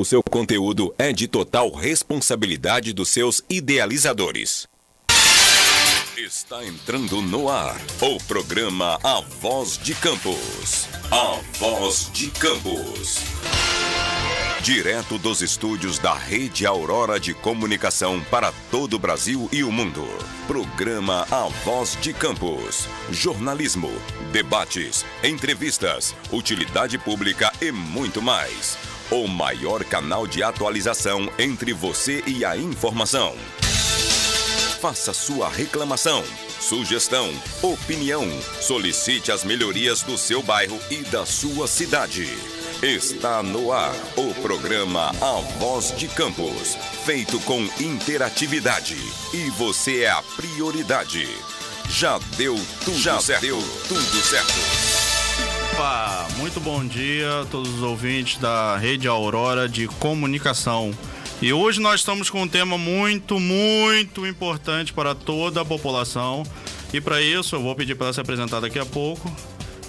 O seu conteúdo é de total responsabilidade dos seus idealizadores. Está entrando no ar o programa A Voz de Campos. A Voz de Campos. Direto dos estúdios da Rede Aurora de Comunicação para todo o Brasil e o mundo. Programa A Voz de Campos. Jornalismo, debates, entrevistas, utilidade pública e muito mais. O maior canal de atualização entre você e a informação. Faça sua reclamação, sugestão, opinião. Solicite as melhorias do seu bairro e da sua cidade. Está no ar o programa A Voz de Campos, feito com interatividade. E você é a prioridade. Já deu tudo certo. Opa, muito bom dia a todos os ouvintes da Rede Aurora de Comunicação. E hoje nós estamos com um tema muito importante para toda a população. E para isso eu vou pedir para ela se apresentar daqui a pouco,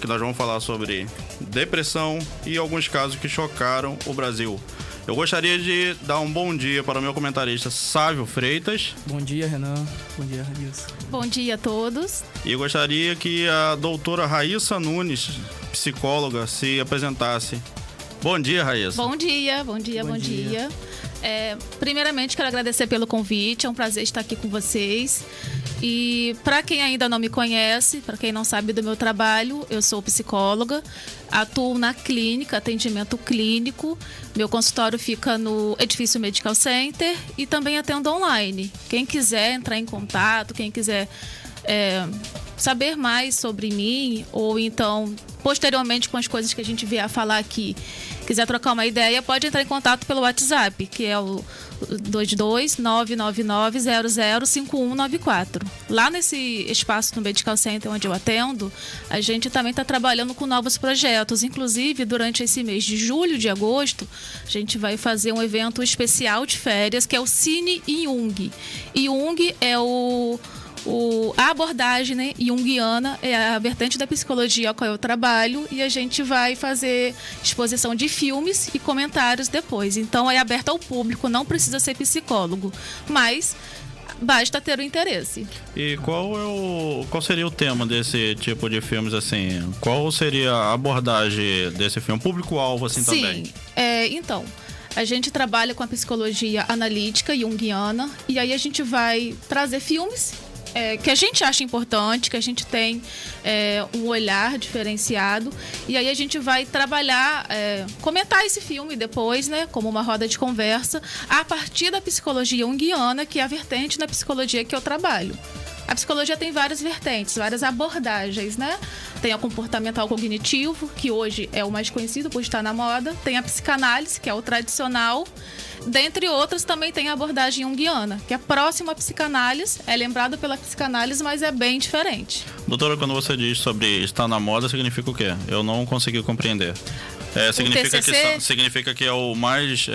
que nós vamos falar sobre depressão e alguns casos que chocaram o Brasil. Eu gostaria de dar um bom dia para o meu comentarista Sávio Freitas. Bom dia, Renan. Bom dia, Raíssa. Bom dia a todos. E gostaria que a doutora Raíssa Nunes, psicóloga, se apresentasse. Bom dia, Raíssa. Bom dia. Primeiramente, quero agradecer pelo convite. É um prazer estar aqui com vocês. E para quem ainda não me conhece, para quem não sabe do meu trabalho, eu sou psicóloga, atuo na clínica, atendimento clínico. Meu consultório fica no Edifício Medical Center e também atendo online. Quem quiser entrar em contato, quem quiser saber mais sobre mim, ou então, posteriormente, com as coisas que a gente vier a falar aqui, quiser trocar uma ideia, pode entrar em contato pelo WhatsApp, que é o 22999005194. Lá nesse espaço no Medical Center onde eu atendo, a gente também está trabalhando com novos projetos. Inclusive, durante esse mês de julho, de agosto, a gente vai fazer um evento especial de férias, que é o Cine Jung. Jung é a abordagem, né, junguiana, é a vertente da psicologia a qual eu trabalho, e a gente vai fazer exposição de filmes e comentários depois. Então é aberto ao público, não precisa ser psicólogo, mas basta ter o interesse. E qual seria o tema desse tipo de filmes, assim? Qual seria a abordagem desse filme? Público-alvo, assim, também? Sim, então, a gente trabalha com a psicologia analítica junguiana, e aí a gente vai trazer filmes que a gente acha importante, que a gente tem um olhar diferenciado, e aí a gente vai trabalhar, comentar esse filme depois, né, como uma roda de conversa, a partir da psicologia junguiana, que é a vertente da psicologia que eu trabalho. A psicologia tem várias vertentes, várias abordagens, né? Tem a comportamental cognitivo, que hoje é o mais conhecido por estar na moda. Tem a psicanálise, que é o tradicional. Dentre outras, também tem a abordagem junguiana, que é próxima à psicanálise, é lembrada pela psicanálise, mas é bem diferente. Doutora, quando você diz sobre estar na moda, significa o quê? Eu não consegui compreender. Significa que é o mais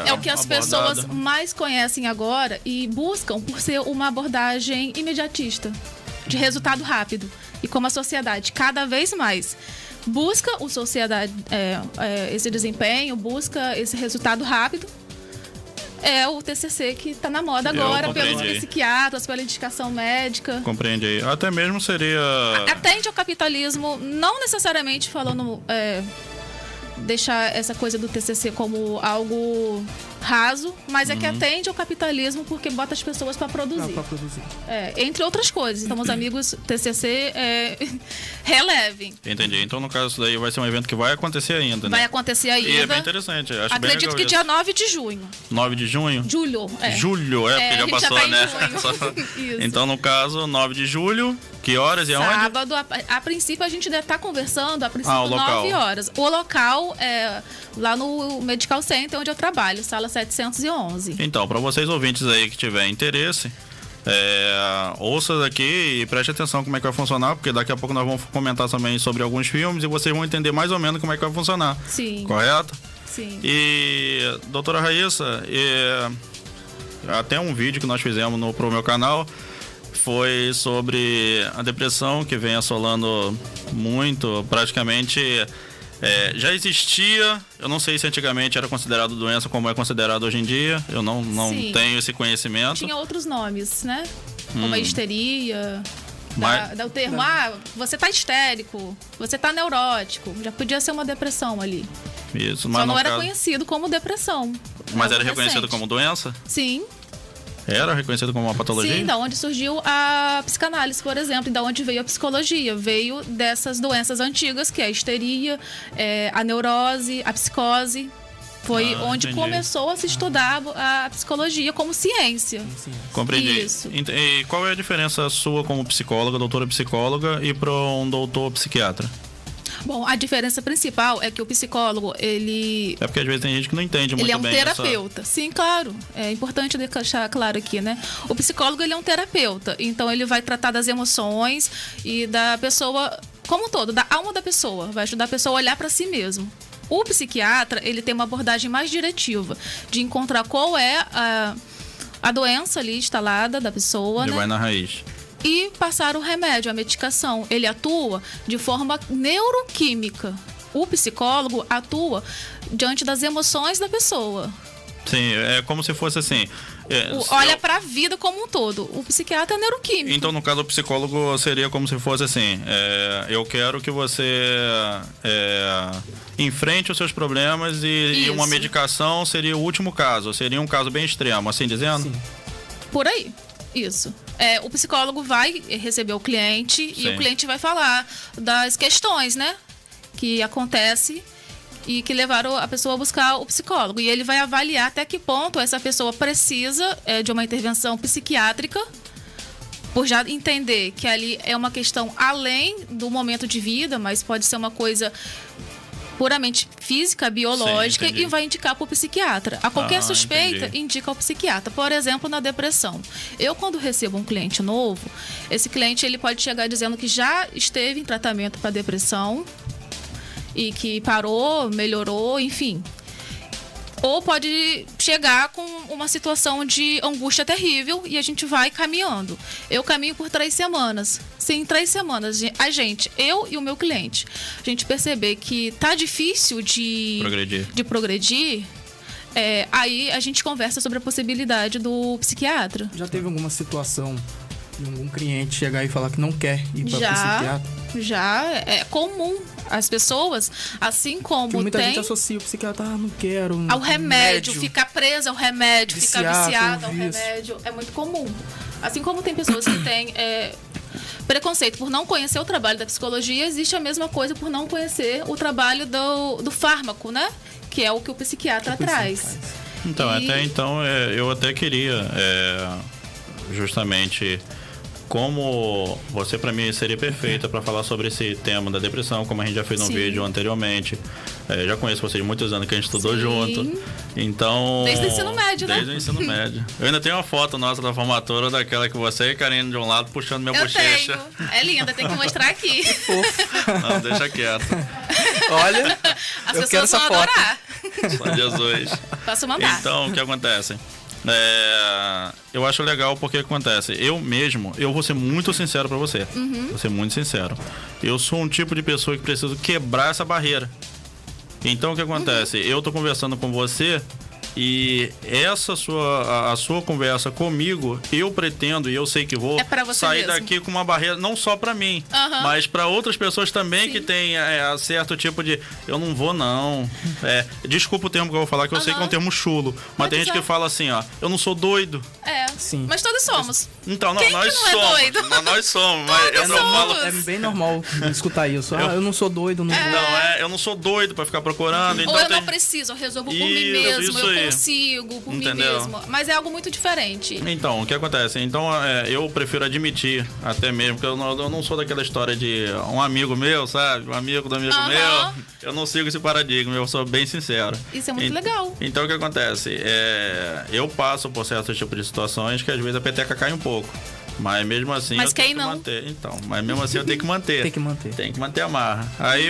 é o que as abordado. Pessoas mais conhecem agora e buscam por ser uma abordagem imediatista, de resultado rápido. E como a sociedade cada vez mais busca esse desempenho, busca esse resultado rápido, é o TCC que está na moda agora, pelos psiquiatras, pela indicação médica. Compreendi. Até mesmo seria... Atende ao capitalismo, não necessariamente falando... deixar essa coisa do TCC como algo raso, mas é que atende ao capitalismo porque bota as pessoas para produzir. Entre outras coisas. Então, meus amigos, TCC relevem. Entendi. Então, no caso, daí vai ser um evento que vai acontecer ainda, né? Vai acontecer ainda. E é bem interessante. Acho Acredito bem que dia 9 de junho. 9 de junho? Julho, Julho, porque já passou, já tá né? Isso. Então, no caso, 9 de julho, que horas e aonde? Sábado, a princípio a gente deve estar conversando, a princípio 9 horas. O local é lá no Medical Center, onde eu trabalho, sala 711. Então, para vocês ouvintes aí que tiverem interesse, ouça daqui e preste atenção como é que vai funcionar, porque daqui a pouco nós vamos comentar também sobre alguns filmes e vocês vão entender mais ou menos como é que vai funcionar. Sim. Correto? Sim. E, doutora Raíssa, até um vídeo que nós fizemos pro meu canal foi sobre a depressão que vem assolando muito, praticamente Já existia, eu não sei se antigamente era considerado doença como é considerado hoje em dia, eu não tenho esse conhecimento. Tinha outros nomes, né? Como a histeria, Mas- o termo, você tá histérico, você tá neurótico, já podia ser uma depressão ali. Isso, mas Só não no era caso- conhecido como depressão. Mas Algo era reconhecido recente. como doença? Sim, Era reconhecido como uma patologia? sim, da onde surgiu a psicanálise, por exemplo, e da onde veio a psicologia. Veio dessas doenças antigas, que é a histeria, a neurose, a psicose. Foi onde entendi. começou a se estudar a psicologia como ciência. Compreendi. Isso. E qual é a diferença sua como psicóloga, doutora psicóloga, e para um doutor psiquiatra? Bom, a diferença principal é que o psicólogo, ele É porque às vezes tem gente que não entende muito é um bem terapeuta. Sim, claro. É importante deixar claro aqui, né? O psicólogo, ele é um terapeuta. Então, ele vai tratar das emoções e da pessoa como um todo, da alma da pessoa. Vai ajudar a pessoa a olhar para si mesmo. O psiquiatra, ele tem uma abordagem mais diretiva, de encontrar qual é a doença ali instalada da pessoa, Ele né? vai na raiz. E passar o remédio, a medicação. Ele atua de forma neuroquímica. O psicólogo atua diante das emoções da pessoa. Sim, é como se fosse assim. Olha para a vida como um todo. O psiquiatra é neuroquímico. Então, no caso, o psicólogo seria como se fosse assim: eu quero que você enfrente os seus problemas e uma Isso. medicação seria o último caso, seria um caso bem extremo, assim dizendo? Sim. Por aí. Isso. O psicólogo vai receber o cliente e Sim. o cliente vai falar das questões, né? Que acontece e que levaram a pessoa a buscar o psicólogo. E ele vai avaliar até que ponto essa pessoa precisa de uma intervenção psiquiátrica, por já entender que ali é uma questão além do momento de vida, mas pode ser uma coisa puramente física, biológica, entendi. e vai indicar para o psiquiatra. A qualquer suspeita, entendi. indica ao psiquiatra. Por exemplo, na depressão. Eu, quando recebo um cliente novo, esse cliente ele pode chegar dizendo que já esteve em tratamento para depressão e que parou, melhorou, enfim. Ou pode chegar com uma situação de angústia terrível e a gente vai caminhando. Eu caminho por 3 semanas. Se em 3 semanas eu e o meu cliente, a gente perceber que tá difícil de progredir, aí a gente conversa sobre a possibilidade do psiquiatra. Já teve alguma situação de algum cliente chegar e falar que não quer ir para Já, psiquiatra? já é comum. As pessoas, assim como Porque muita tem gente associa o psiquiatra, não quero. ao remédio, ficar presa ao remédio, ficar Viciado, viciada ao eu vi isso. remédio, é muito comum. Assim como tem pessoas que têm preconceito por não conhecer o trabalho da psicologia, existe a mesma coisa por não conhecer o trabalho do fármaco, né? Que é o que o psiquiatra traz. Então, E- até então, eu até queria justamente como você para mim seria perfeita para falar sobre esse tema da depressão, como a gente já fez um Sim. vídeo anteriormente. Já conheço vocês há muitos anos que a gente estudou Sim. junto. Então, Desde o ensino médio, né? Desde o ensino médio. Eu ainda tenho uma foto nossa da formatura daquela que você e Karine de um lado puxando minha Eu bochecha. tenho. É linda, tem que mostrar aqui. Não, deixa quieto. Olha, As eu quero pessoas essa vão foto. adorar. Só Jesus. Posso mandar. Então, o que acontece? Eu acho legal porque acontece. Eu mesmo, eu vou ser muito sincero pra você. Vou ser muito sincero. Eu sou um tipo de pessoa que preciso quebrar essa barreira. Então, o que acontece? Eu tô conversando com você e essa a sua conversa comigo, eu pretendo e eu sei que vou É pra você sair mesmo. daqui com uma barreira não só pra mim, Aham. mas pra outras pessoas também Sim. que têm certo tipo de eu não vou não. Desculpa o termo que eu vou falar, que eu sei que é um Aham. termo chulo, mas Mas tem gente é. que fala assim, ó, eu não sou doido. Sim. Mas todos somos. Então, não, Quem que nós não é somos. doido? Nós somos, mas eu não somos. falo. É bem normal escutar isso. Eu não sou doido, não vou. Não, eu não sou doido pra ficar procurando. Então Ou eu tem... não preciso, eu resolvo por mim Isso, mesmo, isso eu aí. consigo por mim Entendeu? mesmo. Mas é algo muito diferente. Então, o que acontece? Então, eu prefiro admitir, até mesmo, que eu não sou daquela história de um amigo meu, sabe? Um amigo do amigo Aham. meu. Eu não sigo esse paradigma, eu sou bem sincero. Isso é muito legal. Então, o que acontece? Eu passo por certos tipos de situações que às vezes a peteca cai um pouco. Mas mesmo assim Mas eu tenho quem que não? manter. Então, mas mesmo assim eu tenho que manter. Tem que manter. Tem que manter a marra. Aí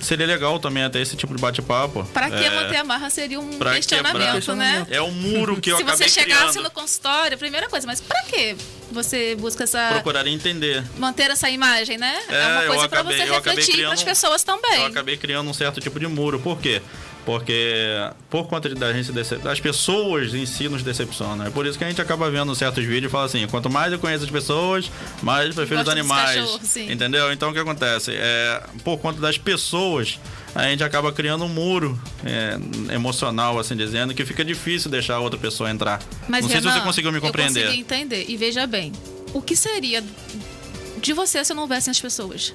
seria legal também até esse tipo de bate-papo. Pra que manter a marra seria um pra questionamento, quebrar. né? É o muro que eu Se acabei você chegasse criando. no consultório, primeira coisa, mas pra quê? Você busca Procuraria entender. manter essa imagem, né? É uma coisa para você refletir para as pessoas também. Eu acabei criando um certo tipo de muro. Por quê? Porque por conta da gente as pessoas em si nos decepcionam. É por isso que a gente acaba vendo certos vídeos e fala assim: quanto mais eu conheço as pessoas, mais eu prefiro os animais. Entendeu? Então o que acontece? Por conta das pessoas, a gente acaba criando um muro emocional, assim dizendo, que fica difícil deixar a outra pessoa entrar. Mas, não sei Renan, se você conseguiu me compreender. Eu consegui entender. E veja bem, o que seria de você se não houvessem as pessoas?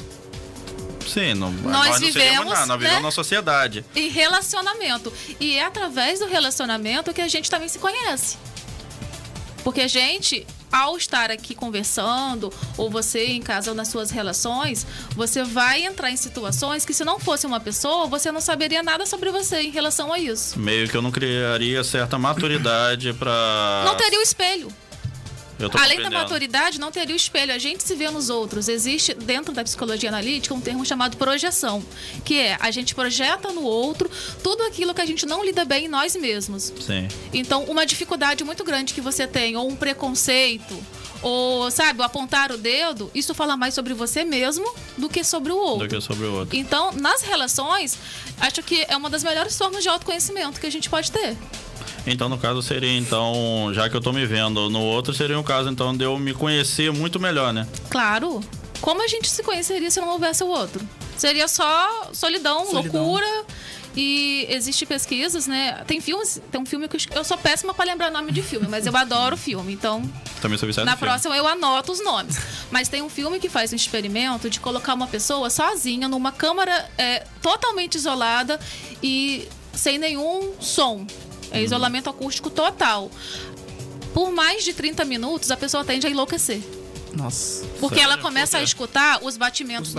Sim, nós vivemos, nós vivemos na sociedade. Em relacionamento. E é através do relacionamento que a gente também se conhece. Porque a gente, ao estar aqui conversando, ou você em casa ou nas suas relações, você vai entrar em situações que, se não fosse uma pessoa, você não saberia nada sobre você em relação a isso. Meio que eu não criaria certa maturidade pra... Não teria o espelho. Além da maturidade, não teria o espelho. A gente se vê nos outros. Existe, dentro da psicologia analítica, um termo chamado projeção, que é a gente projeta no outro tudo aquilo que a gente não lida bem em nós mesmos. Sim. Então, uma dificuldade muito grande que você tem, ou um preconceito, ou, sabe, apontar o dedo, isso fala mais sobre você mesmo do que sobre o outro. Então, nas relações, acho que é uma das melhores formas de autoconhecimento que a gente pode ter. Então, no caso, seria, então, já que eu tô me vendo no outro, seria um caso, então, de eu me conhecer muito melhor, né? Claro. Como a gente se conheceria se não houvesse o outro? Seria só solidão. Loucura. E existem pesquisas, né? Tem um filme que eu sou péssima pra lembrar o nome de filme, mas eu adoro filme, então... Também sou viciado na próxima eu anoto os nomes. Mas tem um filme que faz um experimento de colocar uma pessoa sozinha numa câmara totalmente isolada e sem nenhum som. É isolamento acústico total. Por mais de 30 minutos, a pessoa tende a enlouquecer. Nossa. Porque ela começa a escutar os batimentos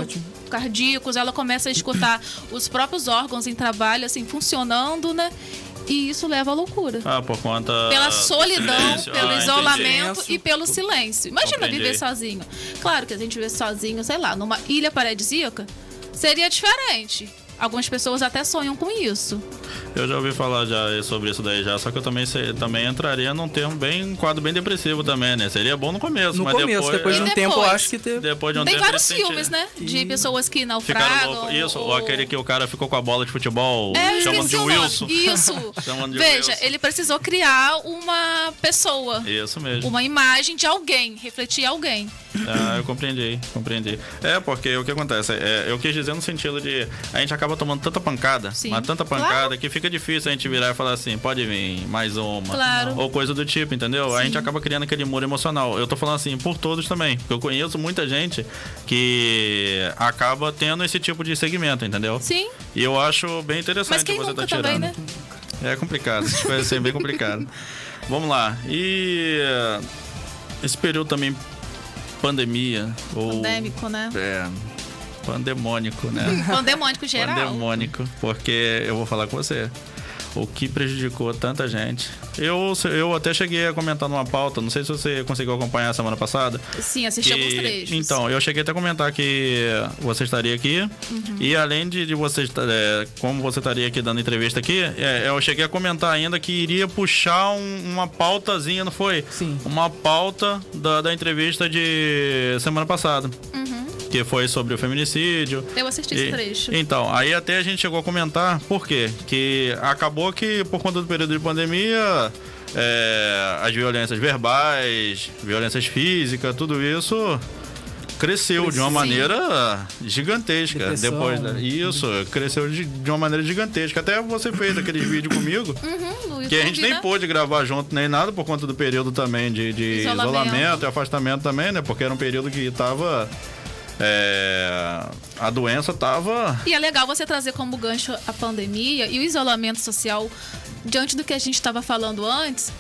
cardíacos, ela começa a escutar os próprios órgãos em trabalho, assim, funcionando, né? E isso leva à loucura. Por conta... Pela solidão, pelo isolamento e pelo silêncio. Imagina viver sozinho. Claro que a gente viver sozinho, sei lá, numa ilha paradisíaca, seria diferente. Algumas pessoas até sonham com isso. Eu já ouvi falar já sobre isso daí já, só que eu também entraria num termo um quadro bem depressivo também, né? Seria bom no começo, mas depois de um tempo, eu acho que depois de um tem tempo vários filmes, né? De pessoas que naufragam. Ou aquele que o cara ficou com a bola de futebol, chamando de Wilson. Isso. Veja, ele precisou criar uma pessoa. Isso mesmo. Uma imagem de alguém, refletir alguém. Eu compreendi. Porque o que acontece? Eu quis dizer no sentido de a gente acaba tomando tanta pancada, mas tanta pancada, que fica difícil a gente virar e falar assim, pode vir, mais uma. Claro. Ou coisa do tipo, entendeu? Sim. A gente acaba criando aquele muro emocional. Eu tô falando assim, por todos também. Porque eu conheço muita gente que acaba tendo esse tipo de segmento, entendeu? Sim. E eu acho bem interessante mas quem você nunca tá tirando. Também, né? É complicado, essas coisas assim, bem complicado. Vamos lá. E esse período também pandemia ou pandêmico, né? Pandemônico, né? Pandemônico geral. Pandemônico, porque eu vou falar com você. O que prejudicou tanta gente. Eu até cheguei a comentar numa pauta, não sei se você conseguiu acompanhar a semana passada. Sim, assisti alguns trechos. Então, eu cheguei até a comentar que você estaria aqui. E além de você, como você estaria aqui dando entrevista aqui, eu cheguei a comentar ainda que iria puxar uma pautazinha, não foi? Sim. Uma pauta da entrevista de semana passada. Que foi sobre o feminicídio. Eu assisti esse trecho. Então, aí até a gente chegou a comentar, por quê? Que acabou que, por conta do período de pandemia, as violências verbais, violências físicas, tudo isso cresceu de uma maneira gigantesca. Cresceu de uma maneira gigantesca. Até você fez aquele vídeo comigo, que a gente nem pôde gravar junto nem nada, por conta do período também de isolamento e afastamento também, né? Porque era um período que tava... a doença tava... E é legal você trazer como gancho a pandemia e o isolamento social diante do que a gente estava falando antes,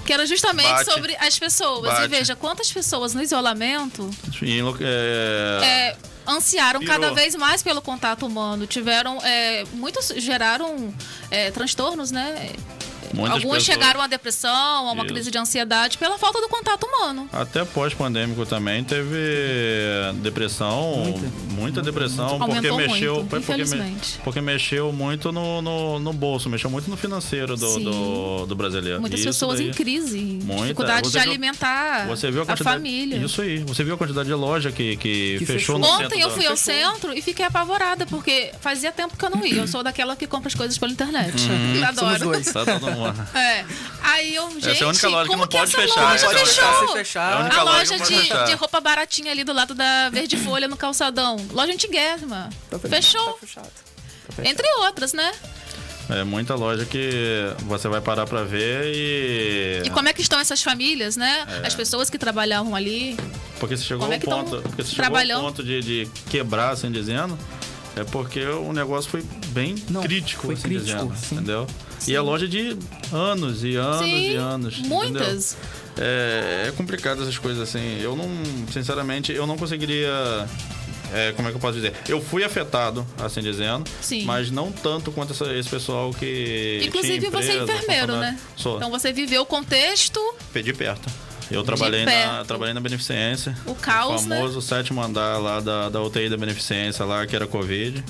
que era justamente sobre as pessoas. E veja, quantas pessoas no isolamento ansiaram cada vez mais pelo contato humano. Muitos geraram transtornos, né? Muitas Alguns pessoas- chegaram à depressão, a uma Isso. crise de ansiedade pela falta do contato humano. Até pós-pandêmico também teve depressão, muita depressão, porque Aumentou mexeu, muito, infelizmente. porque mexeu muito no bolso, mexeu muito no financeiro do brasileiro. Muitas Isso pessoas daí- em crise, Muita. dificuldade Você de viu- alimentar Você viu a a quantidade, família. Isso aí. Você viu a quantidade de loja que fechou fechou. no centro Ontem eu da- fui ao centro e fiquei apavorada, porque fazia tempo que eu não ia. Eu sou daquela que compra as coisas pela internet. Eu adoro. Somos dois. Tá todo mundo. É. Aí eu, gente, Essa é a única loja que como não pode essa fechar, loja né? Pode fechou? se É a fechar. única A loja loja que não pode fechar. de roupa baratinha ali do lado da Verde Folha, no calçadão. Loja antiguérrima. Fechou. Tá fechado. Tá fechado. Entre outras, né? É muita loja que você vai parar pra ver E como é que estão essas famílias, né? As pessoas que trabalhavam ali. Porque você chegou Como é ao que ponto, tão porque você chegou trabalhando? ao ponto de quebrar, assim dizendo, é porque o negócio foi bem Não, crítico, foi assim crítico, dizendo, sim. entendeu? E é loja de anos e anos Sim, e anos, muitas. entendeu? É complicado essas coisas assim. Eu não, sinceramente, eu não conseguiria. Como é que eu posso dizer? Eu fui afetado, assim dizendo, Sim. mas não tanto quanto esse pessoal que. Inclusive, tinha você é empresa, enfermeiro, né? Sou. Então você viveu o contexto. De perto. Eu trabalhei perto. trabalhei na Beneficência. O caos, né? famoso 7º andar lá da UTI da Beneficência, lá que era Covid.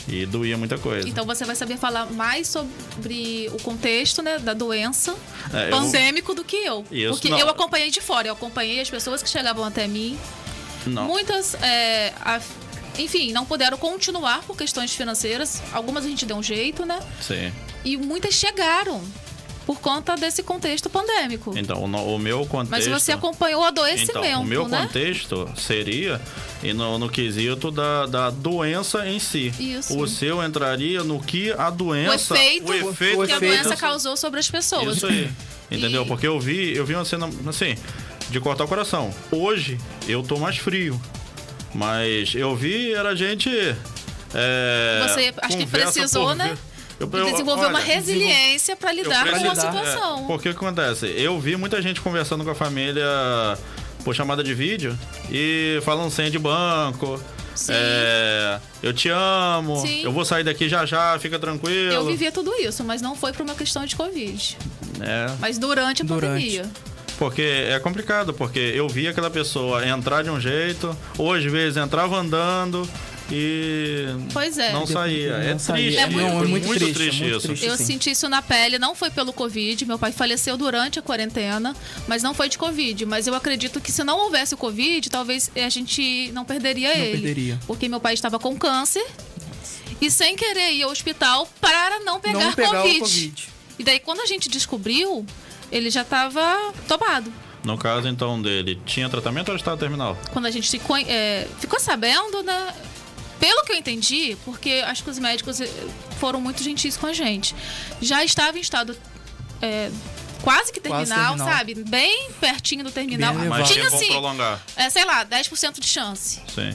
E doía muita coisa. Então você vai saber falar mais sobre o contexto, né, da doença É, eu- pandêmico do que eu. Isso, Porque não. eu acompanhei de fora, eu acompanhei as pessoas que chegavam até mim. Não. Muitas, enfim, não puderam continuar por questões financeiras. Algumas a gente deu um jeito, né? Sim. E muitas chegaram por conta desse contexto pandêmico. Então, o meu contexto. Mas você acompanhou o adoecimento, Então, o meu né? contexto seria e no quesito da doença em si. Isso. O seu entraria no que a doença. efeito o efeito o que a efeito- doença causou sobre as pessoas. Isso aí. Entendeu? E- Porque eu vi uma cena assim, de cortar o coração. Hoje eu tô mais frio. Mas eu vi, era gente. Você acho que conversa precisou, por né? ver. Eu, E desenvolver uma olha, resiliência para lidar com a precisar, situação. porque o que acontece? Eu vi muita gente conversando com a família por chamada de vídeo e falando senha de banco. Sim. Eu te amo, Sim. eu vou sair daqui já já, fica tranquilo. Eu vivia tudo isso, mas não foi por uma questão de Covid. É, Mas durante a pandemia. porque é complicado, porque eu vi aquela pessoa entrar de um jeito, ou às vezes entrava andando e Pois é. não saía. Não É saía. triste, É muito- foi é muito muito triste, triste é muito isso. triste. Eu Sim. senti isso na pele, não foi pelo Covid. Meu pai faleceu durante a quarentena, mas não foi de Covid. Mas eu acredito que se não houvesse o Covid, talvez a gente não perderia Não ele. perderia. Porque meu pai estava com câncer e sem querer ir ao hospital para não pegar, Não pegar COVID. o Covid. E daí, quando a gente descobriu, ele já estava tomado. No caso, então, dele, tinha tratamento ou estado terminal? Quando a gente ficou sabendo, né? Pelo que eu entendi, porque acho que os médicos foram muito gentis com a gente, já estava em estado quase que terminal, terminal. sabe? Bem pertinho do terminal. Bem Mas Tinha tinha como assim, prolongar. sei lá, 10% de chance. Sim.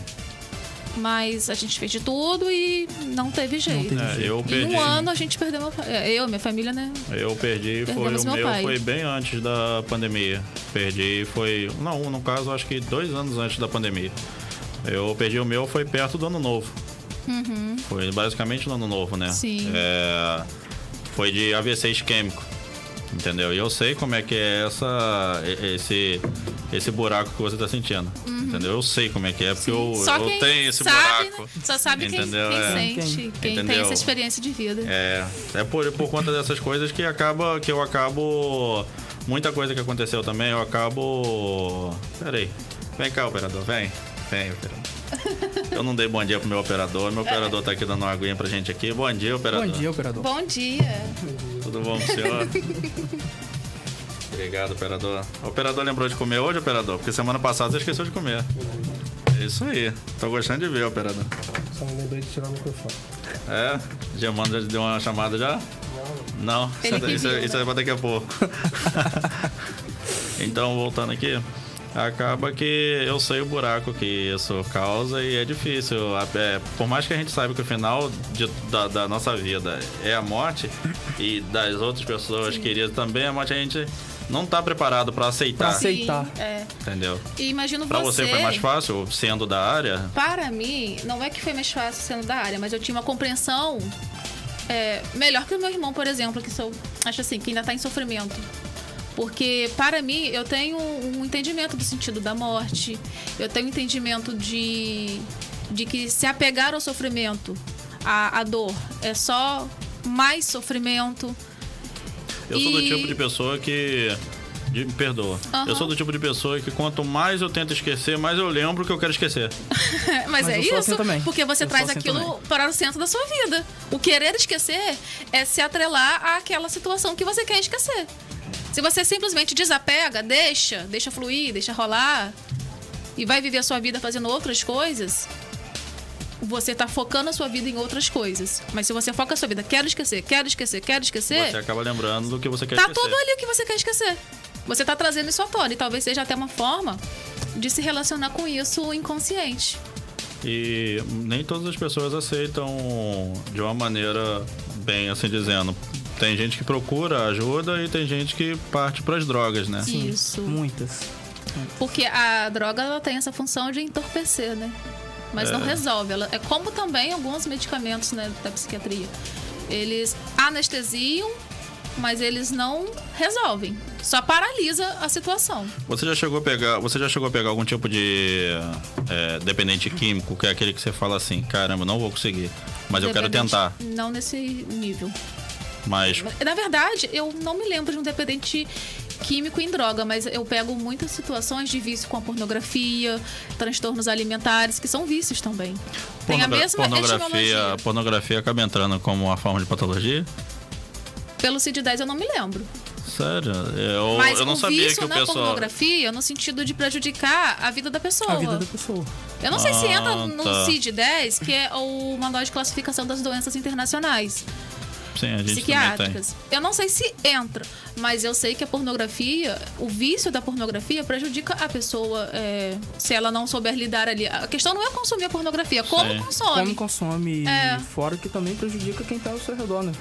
Mas a gente fez de tudo e não teve jeito. teve. Eu Em perdi. um ano a gente perdeu meu pai. Eu, minha família, né? Eu perdi, Perdemos o meu meu pai. foi bem antes da pandemia. Perdi, foi. Não, no caso, acho que 2 anos antes da pandemia. Eu perdi o meu, foi perto do ano novo. Foi basicamente no ano novo, né? Sim. Foi de AVC isquêmico. Entendeu? E eu sei como é que é esse buraco que você tá sentindo. Entendeu? Eu sei como é que é, porque eu quem tenho esse sabe, buraco. né? Só sabe quem Entendeu? sente, quem tem Entendeu? essa experiência de vida. É por conta dessas coisas que eu acabo. Muita coisa que aconteceu também, eu acabo. Peraí. Vem cá, operador, vem. Vem, operador. Eu não dei bom dia pro meu operador tá aqui dando uma aguinha pra gente aqui. Bom dia, operador. Bom dia, operador. Bom dia. Tudo bom com o senhor? Obrigado, operador. O operador lembrou de comer hoje, operador? Porque semana passada você esqueceu de comer. É isso aí. Tô gostando de ver, operador. Só me lembrei de tirar o microfone. Germano já deu uma chamada já? Não? Ele que Isso viu, é pra daqui a pouco. Então, voltando aqui, acaba que eu sei o buraco que isso causa e é difícil. Por mais que a gente saiba que o final da nossa vida é a morte e das outras pessoas queridas também, a morte a gente não tá preparado pra aceitar. Pra aceitar. Sim, Entendeu? E imagino Pra você foi mais fácil, sendo da área? Para mim, não é que foi mais fácil sendo da área, mas eu tinha uma compreensão melhor que o meu irmão, por exemplo, acho assim, que ainda tá em sofrimento. Porque, para mim, eu tenho um entendimento do sentido da morte, eu tenho um entendimento de que se apegar ao sofrimento, a dor, é só mais sofrimento. Eu sou do tipo de pessoa que... Me perdoa. Eu sou do tipo de pessoa que quanto mais eu tento esquecer, mais eu lembro que eu quero esquecer. Mas é eu sou isso, assim também. porque você Eu traz sou assim aquilo também. para o centro da sua vida. O querer esquecer é se atrelar àquela situação que você quer esquecer. Se você simplesmente desapega, deixa fluir, deixa rolar e vai viver a sua vida fazendo outras coisas, você tá focando a sua vida em outras coisas. Mas se você foca a sua vida, quero esquecer, Você acaba lembrando do que você quer tá esquecer. tudo ali o que você quer esquecer. Você tá trazendo isso à tona e talvez seja até uma forma de se relacionar com isso inconsciente. E nem todas as pessoas aceitam de uma maneira bem, assim dizendo. Tem gente que procura ajuda e tem gente que parte para as drogas, né? Isso. Muitas. Porque a droga ela tem essa função de entorpecer, né? Mas não resolve. Ela, é como também alguns medicamentos, né, da psiquiatria. Eles anestesiam, mas eles não resolvem. Só paralisa a situação. Você já chegou a pegar algum tipo de dependente químico, que é aquele que você fala assim, caramba, não vou conseguir, mas eu quero Dependente- tentar. Não nesse nível. Mas Na verdade, eu não me lembro de um dependente químico em droga, mas eu pego muitas situações de vício com a pornografia, transtornos alimentares, que são vícios também. Tem a mesma etimologia. pornografia acaba entrando como uma forma de patologia? Pelo CID-10 eu não me lembro. Sério? Mas eu não o sabia vício que o na pessoal... pornografia no sentido de prejudicar a vida da pessoa. A vida da pessoa. Eu não sei se entra no tá. CID-10, que é o Manual de Classificação das Doenças Internacionais Sim, a gente também tem. Psiquiátricas. Eu não sei se entra, mas eu sei que a pornografia, o vício da pornografia prejudica a pessoa se ela não souber lidar ali. A questão não é consumir a pornografia, como Sim. consome. Como consome. É. E fora que também prejudica quem tá ao seu redor, né?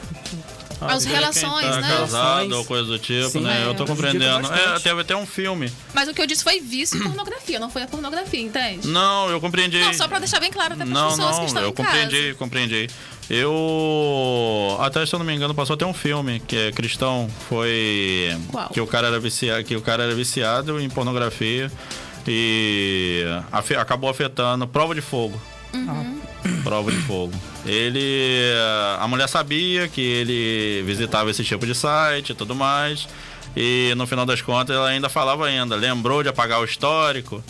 As Quem relações, tá né? casado ou coisa do tipo, Sim, né? Eu tô prejudica compreendendo. bastante. Teve até um filme. Mas o que eu disse foi vício e pornografia, não foi a pornografia, entende? Não, eu compreendi. Não, só pra deixar bem claro até para as pessoas que estão eu em casa. compreendi. Eu até, se eu não me engano, passou até um filme que é cristão, foi Qual? que o cara era viciado em pornografia e acabou afetando Prova de Fogo. Prova de Fogo. A mulher sabia que ele visitava esse tipo de site e tudo mais. E no final das contas ela ainda falava lembrou de apagar o histórico,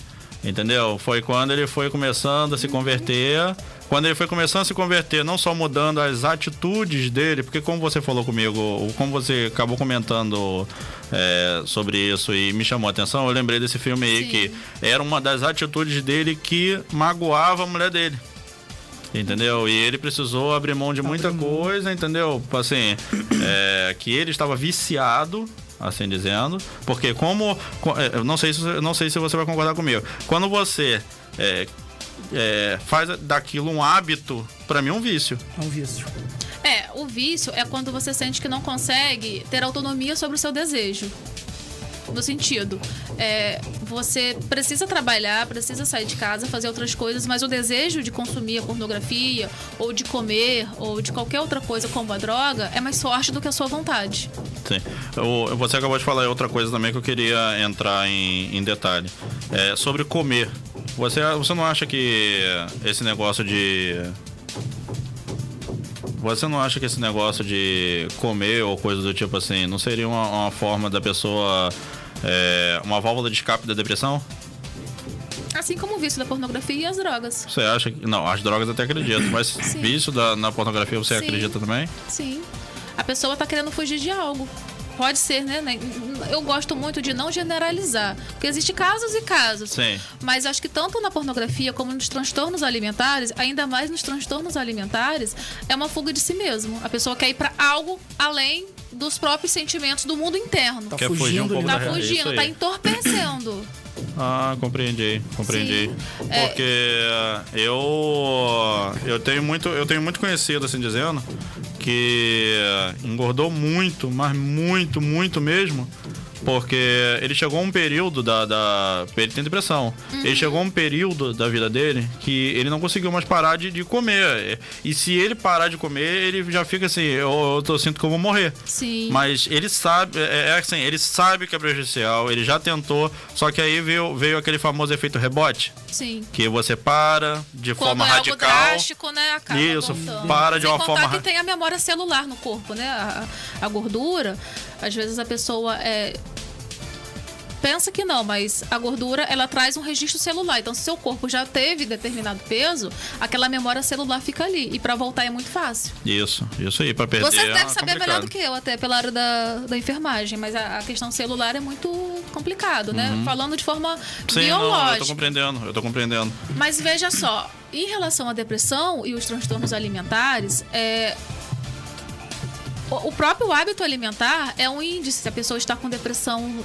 entendeu? Foi quando ele foi começando a se converter. Quando ele foi começando a se converter, não só mudando as atitudes dele, porque como você falou comigo, ou como você acabou comentando sobre isso e me chamou a atenção, eu lembrei desse filme aí, Sim. que era uma das atitudes dele que magoava a mulher dele. Entendeu? E ele precisou abrir mão de muita coisa, entendeu? Assim, que ele estava viciado, assim dizendo, porque eu não sei se você vai concordar comigo. Quando você faz daquilo um hábito, pra mim é um vício. É um vício. O vício é quando você sente que não consegue ter autonomia sobre o seu desejo. No sentido, você precisa trabalhar, precisa sair de casa, fazer outras coisas, mas o desejo de consumir a pornografia, ou de comer, ou de qualquer outra coisa como a droga, é mais forte do que a sua vontade. Sim. Você acabou de falar outra coisa também que eu queria entrar em detalhe. Sobre comer. Você não acha que esse negócio de... Você não acha que esse negócio de comer ou coisa do tipo assim, não seria uma forma da pessoa... uma válvula de escape da depressão? Assim como o vício da pornografia e as drogas. Você acha que... Não, as drogas até acredito, mas Sim. vício na pornografia você Sim. acredita também? Sim. A pessoa tá querendo fugir de algo. Pode ser, né? Eu gosto muito de não generalizar. Porque existem casos e casos. Sim. Mas acho que tanto na pornografia como nos transtornos alimentares, ainda mais nos transtornos alimentares, é uma fuga de si mesmo. A pessoa quer ir pra algo além dos próprios sentimentos do mundo interno. Tá Quer fugir um fugindo pouco ali. da Tá realidade. fugindo, Isso tá aí. entorpecendo. Compreendi. Sim. Porque eu tenho muito conhecido, assim dizendo, que engordou muito, mas muito, muito mesmo, Porque ele chegou a um período ele tem depressão. Ele chegou a um período da vida dele que ele não conseguiu mais parar de comer. E se ele parar de comer, ele já fica assim, eu sinto que eu vou morrer. Sim. Mas ele sabe, assim, ele sabe que é prejudicial, ele já tentou, só que aí veio aquele famoso efeito rebote. Sim. Que você para de Quando forma é radical. algo drástico, né? Acaba Isso, voltando. para de Sem uma contar forma que tem a memória celular no corpo, né? A gordura, às vezes a pessoa pensa que não, mas a gordura, ela traz um registro celular. Então, se seu corpo já teve determinado peso, aquela memória celular fica ali. E pra voltar é muito fácil. Isso aí, pra perder. Você deve saber complicado. melhor do que eu, até pela área da enfermagem, mas a questão celular é muito complicado, né? Falando de forma Sim, biológica. não, eu tô compreendendo. Mas veja só, em relação à depressão e os transtornos alimentares, o próprio hábito alimentar é um índice se a pessoa está com depressão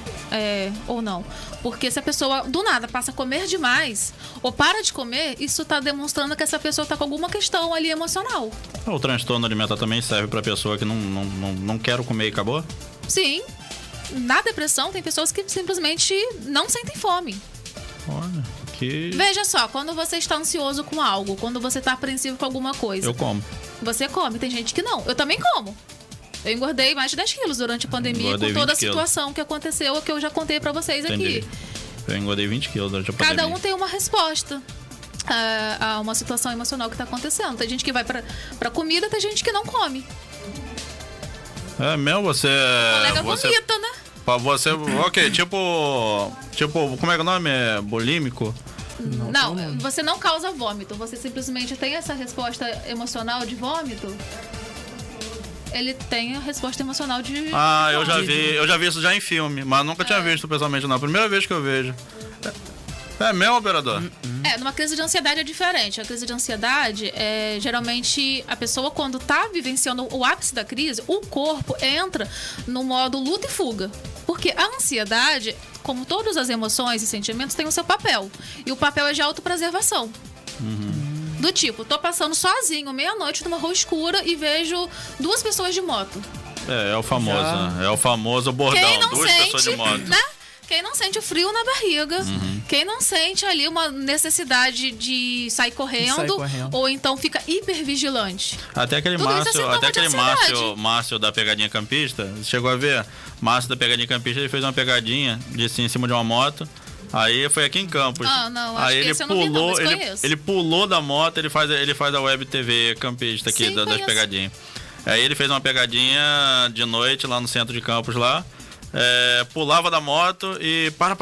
ou não. Porque se a pessoa, do nada, passa a comer demais ou para de comer, isso está demonstrando que essa pessoa está com alguma questão ali emocional. O transtorno alimentar também serve pra pessoa que não quer comer e acabou? Sim. Na depressão, tem pessoas que simplesmente não sentem fome. Olha, que... Veja só, quando você está ansioso com algo, quando você está apreensivo com alguma coisa, Eu como. você come. Tem gente que não. Eu também como. Eu engordei mais de 10 quilos durante a pandemia Engordei com toda a 20 quilos. situação que aconteceu, que eu já contei pra vocês Entendi. aqui. Eu engordei 20 quilos durante a Cada pandemia. um tem uma resposta a uma situação emocional que tá acontecendo. Tem gente que vai pra comida, tem gente que não come. É mesmo, você... O colega você, vomita, né? você... Ok, tipo... Como é que é o nome? É bulímico? Não, você não causa vômito. Você simplesmente tem essa resposta emocional de vômito. Ele tem a resposta emocional de... Ah, de vômito. eu já vi isso já em filme, mas nunca tinha visto pessoalmente não. Primeira vez que eu vejo. É mesmo, operador? Numa crise de ansiedade é diferente. A crise de ansiedade, geralmente, a pessoa quando tá vivenciando o ápice da crise, o corpo entra no modo luta e fuga. Porque a ansiedade, como todas as emoções e sentimentos, tem o seu papel. E o papel é de autopreservação. Do tipo, tô passando sozinho, meia-noite, numa rua escura e vejo 2 pessoas de moto. É o famoso, né? É o famoso bordão. Quem não 2 pessoas de sente, moto. né? Quem não sente o frio na barriga, quem não sente ali uma necessidade de sair correndo, ou então fica hipervigilante. Até aquele Tudo isso é Márcio, sintoma até de aquele ansiedade. Márcio da pegadinha campista, você chegou a ver? Márcio da pegadinha campista, ele fez uma pegadinha em cima de uma moto. Aí foi aqui em Campos. Ah, não, acho aí que ele esse eu não vi, não, mas conheço. ele pulou da moto, ele faz a web TV campista aqui Sim, das conheço. pegadinhas. Aí ele fez uma pegadinha de noite lá no centro de Campos lá. Pulava da moto e para.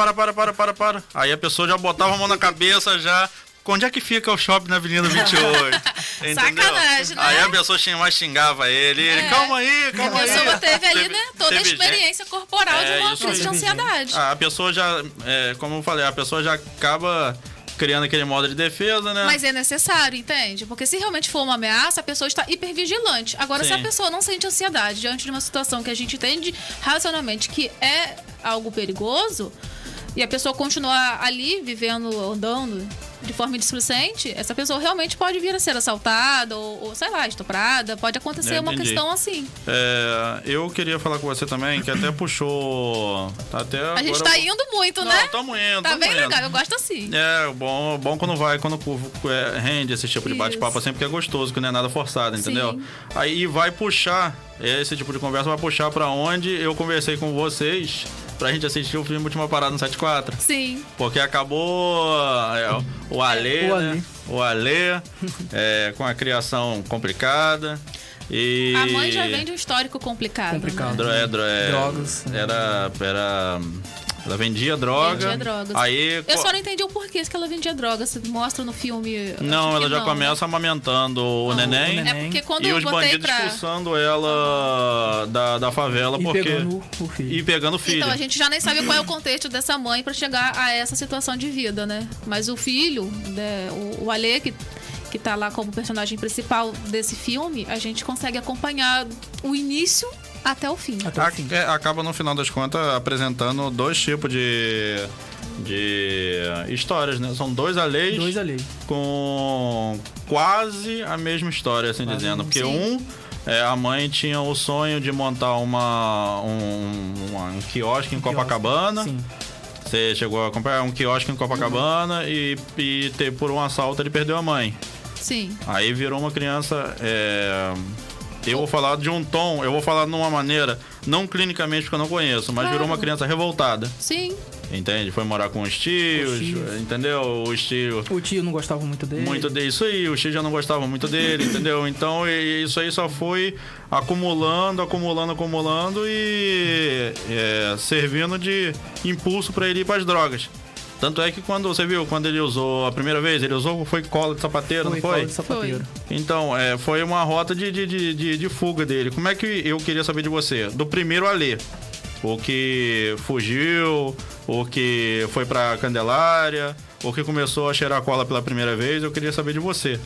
Aí a pessoa já botava a mão na cabeça já. Onde é que fica o shopping na Avenida 28? Entendeu? Sacanagem, né? Aí a pessoa chingava ele. Calma aí. A pessoa teve ali, né, toda a experiência corporal de uma isso crise de aí. ansiedade. A pessoa já, como eu falei, a pessoa já acaba criando aquele modo de defesa, né? Mas é necessário, entende? Porque se realmente for uma ameaça, a pessoa está hipervigilante. Agora, se a Sim. pessoa não sente ansiedade diante de uma situação que a gente entende racionalmente que é algo perigoso, e a pessoa continuar ali, vivendo, andando de forma displicente, essa pessoa realmente pode vir a ser assaltada ou sei lá, estuprada. Pode acontecer uma Entendi. questão assim. Eu queria falar com você também, que até puxou... A gente tá indo muito, né? Tamo indo, Tá bem indo. legal, eu gosto assim. Bom quando rende esse tipo de bate-papo assim, porque é gostoso, que não é nada forçado, entendeu? Sim. Aí vai puxar, esse tipo de conversa vai puxar pra onde eu conversei com vocês pra gente assistir o filme Última Parada no 74. Sim. Porque acabou o Alê, né? O Alê, com a criação complicada. E... A mãe já vem de um histórico complicado. Né? Drogas. Ela vendia droga. Vendia drogas. Aí, Eu só não entendi o porquê que ela vendia drogas. Você mostra no filme. Não, acho ela que já não, começa amamentando o neném. É porque quando E eu os botei bandidos pra. expulsando ela da favela E porque. pegando o filho. E pegando o filho. Então a gente já nem sabe qual é o contexto dessa mãe pra chegar a essa situação de vida, né? Mas o filho, né, o Alê, que tá lá como personagem principal desse filme, a gente consegue acompanhar o início até o fim. Acaba no final das contas apresentando 2 tipos de histórias, né? São 2 Alês. 2 Alês. Com quase a mesma história, assim dizendo. Porque Sim. a mãe tinha o sonho de montar um quiosque em Copacabana. Sim. Você chegou a comprar um quiosque em Copacabana e por um assalto ele perdeu a mãe. Sim. Aí virou uma criança... eu vou falar de um tom, eu vou falar de uma maneira, não clinicamente porque eu não conheço, mas virou uma criança revoltada. Sim. Entende? Foi morar com os tios, entendeu? Os tios... O tio não gostava muito dele. Isso aí, os tios já não gostavam muito dele, entendeu? Então isso aí só foi acumulando e servindo de impulso para ele ir para as drogas. Tanto é que quando ele usou a primeira vez, foi cola de sapateiro, não foi? Cola de sapateiro. Então, foi uma rota de fuga dele. Como é que eu queria saber de você? Do primeiro Alê. O que fugiu, o que foi pra Candelária, o que começou a cheirar cola pela primeira vez, eu queria saber de você.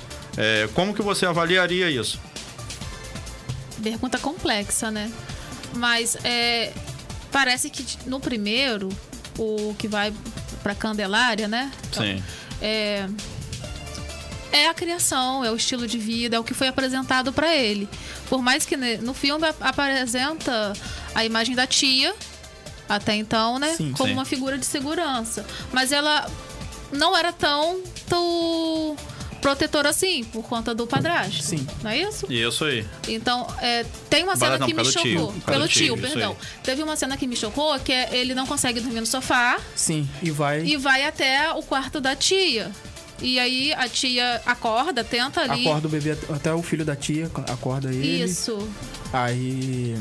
Como que você avaliaria isso? Pergunta complexa, né? Mas parece que no primeiro, o que vai pra Candelária, né? Então, sim. É a criação, é o estilo de vida, é o que foi apresentado pra ele. Por mais que no filme apresenta a imagem da tia, até então, né? Sim, como sim. uma figura de segurança. Mas ela não era tão protetora assim, por conta do padrasto. Sim. Não é isso? Isso aí. Então, tem uma cena que me pelo chocou. tio. Pelo tio, isso perdão. aí. Teve uma cena que me chocou, que ele não consegue dormir no sofá Sim, e vai até o quarto da tia. E aí a tia acorda, tenta ali. acorda o bebê, até o filho da tia acorda ele. Isso. Aí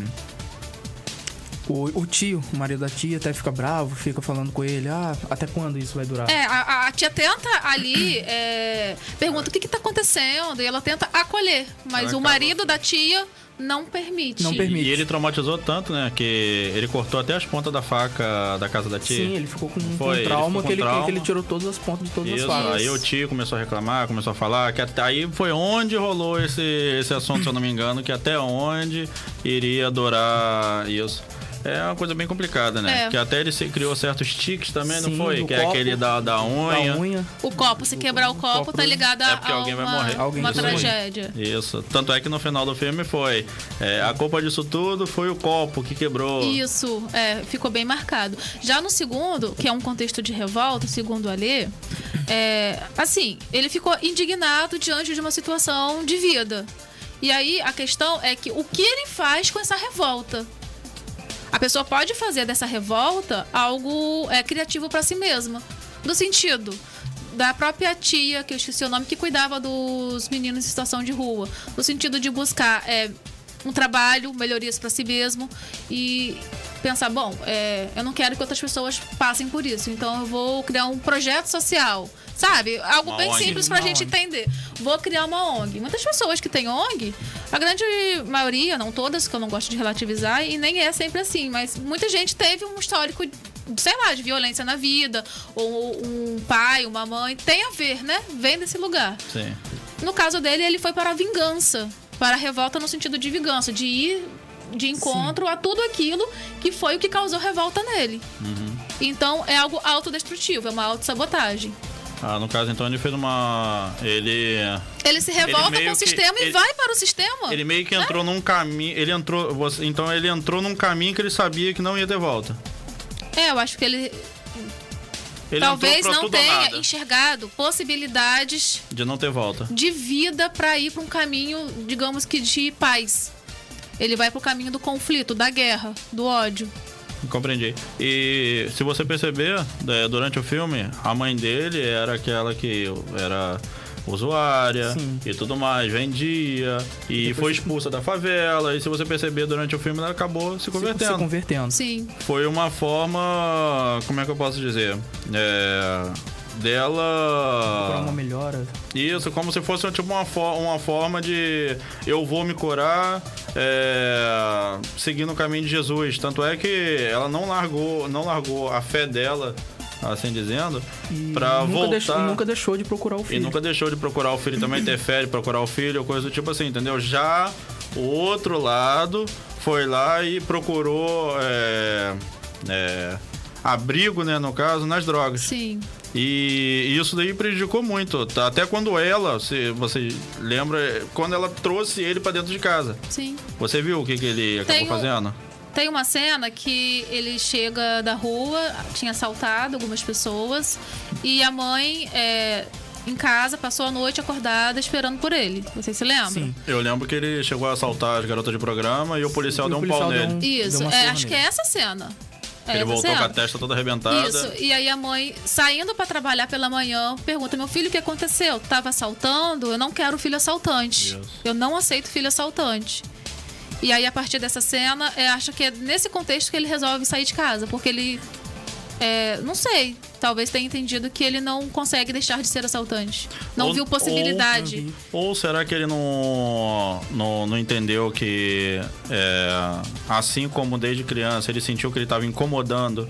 o tio, o marido da tia, até fica bravo, fica falando com ele, até quando isso vai durar? A tia tenta ali, pergunta o que tá acontecendo, e ela tenta acolher, mas o marido da tia não permite. Não permite. E ele traumatizou tanto, né, que ele cortou até as pontas da faca da casa da tia. Sim, ele ficou com um Foi, ele trauma, ficou com que trauma. ele tirou todas as pontas de todas as Isso, facas. aí o tio começou a reclamar, começou a falar, que até aí foi onde rolou esse assunto, se eu não me engano, que até onde iria durar isso. É uma coisa bem complicada, né? Que até ele criou certos tiques também, Sim, não foi? do Que copo, é aquele da unha. O copo, se quebrar o copo, tá ligado a porque alguém vai morrer. uma Isso aí. tragédia. Isso. Tanto é que no final do filme foi. A culpa disso tudo foi o copo que quebrou. Isso, ficou bem marcado. Já no segundo, que é um contexto de revolta, segundo o Alê, assim, ele ficou indignado diante de uma situação de vida. E aí a questão é que o que ele faz com essa revolta? A pessoa pode fazer dessa revolta algo criativo para si mesma. No sentido da própria tia, que eu esqueci o nome, que cuidava dos meninos em situação de rua. No sentido de buscar um trabalho, melhorias para si mesmo e pensar, bom, eu não quero que outras pessoas passem por isso, então eu vou criar um projeto social. Sabe? Algo Uma bem ONG. simples pra gente entender. Vou criar uma ONG. Muitas pessoas que têm ONG, a grande maioria, não todas, que eu não gosto de relativizar, e nem é sempre assim, mas muita gente teve um histórico, sei lá, de violência na vida, ou um pai, uma mãe, tem a ver, né? Vem desse lugar. Sim. No caso dele, ele foi para a vingança, para a revolta no sentido de vingança, de ir de encontro a tudo aquilo que foi o que causou revolta nele. Uhum. Então, é algo autodestrutivo, é uma autossabotagem. No caso, então, ele fez Ele se revolta meio com o sistema e vai para o sistema. Ele meio que entrou num caminho. Ele entrou num caminho que ele sabia que não ia ter volta. Eu acho que ele talvez não tenha enxergado possibilidades de não ter volta. De vida para ir para um caminho, digamos que de paz. Ele vai para o caminho do conflito, da guerra, do ódio. Compreendi. E se você perceber, durante o filme, a mãe dele era aquela que era usuária. Sim. E tudo mais, vendia e foi expulsa da favela. E se você perceber, durante o filme, ela acabou se convertendo. Se convertendo. Sim. Foi uma forma, como é que eu posso dizer? Dela... Procurar uma melhora. Isso, como se fosse tipo uma forma de eu vou me curar seguindo o caminho de Jesus. Tanto é que ela não largou a fé dela, assim dizendo, pra voltar. Nunca deixou de procurar o filho. E nunca deixou de procurar o filho também, ter fé de procurar o filho, coisa do tipo assim, entendeu? Já o outro lado foi lá e procurou abrigo, né, no caso, nas drogas. Sim. E isso daí prejudicou muito. Tá? Até quando ela, se você lembra, quando ela trouxe ele pra dentro de casa. Sim. Você viu o que ele acabou fazendo? Tem uma cena que ele chega da rua, tinha assaltado algumas pessoas, e a mãe, em casa, passou a noite acordada esperando por ele. Você se lembra? Sim. Eu lembro que ele chegou a assaltar as garotas de programa e o policial deu um pau nele. Isso, deu uma surra acho que é nele. essa cena. Ele voltou com a testa toda arrebentada. Isso, e aí a mãe, saindo pra trabalhar pela manhã, pergunta: meu filho, o que aconteceu? Tava assaltando? Eu não quero filho assaltante. Isso. Eu não aceito filho assaltante. E aí, a partir dessa cena, acho que é nesse contexto que ele resolve sair de casa, porque ele, não sei, talvez tenha entendido que ele não consegue deixar de ser assaltante. Não viu possibilidade. Ou será que ele não entendeu que, assim como desde criança, ele sentiu que ele estava incomodando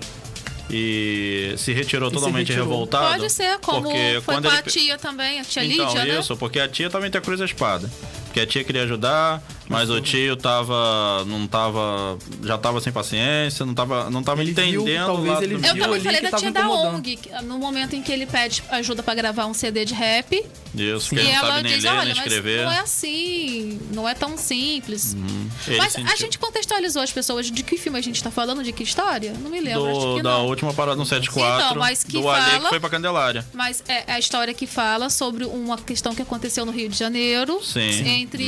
e se retirou totalmente revoltado? Pode ser, como porque foi quando com a tia também, a tia Lídia, então, né? isso, porque a tia também tem a cruz da espada. Porque a tia queria ajudar, mas o tio já tava sem paciência, não tava Ele entendendo viu, o talvez lado ele do viu Eu também ali falei que da tava tia da incomodando. ONG, no momento em que ele pede ajuda pra gravar um CD de rap. Isso, que E ele não ela sabe nem diz: ler, olha, nem mas escrever. não é assim, não é tão simples. Ele Mas a sentiu. gente contextualizou as pessoas de que filme a gente tá falando, de que história? Não me lembro, acho que Da não. última parada no 74, Então, mas que do Ale fala- que foi pra Candelária. Mas é a história que fala sobre uma questão que aconteceu no Rio de Janeiro. Sim, Entre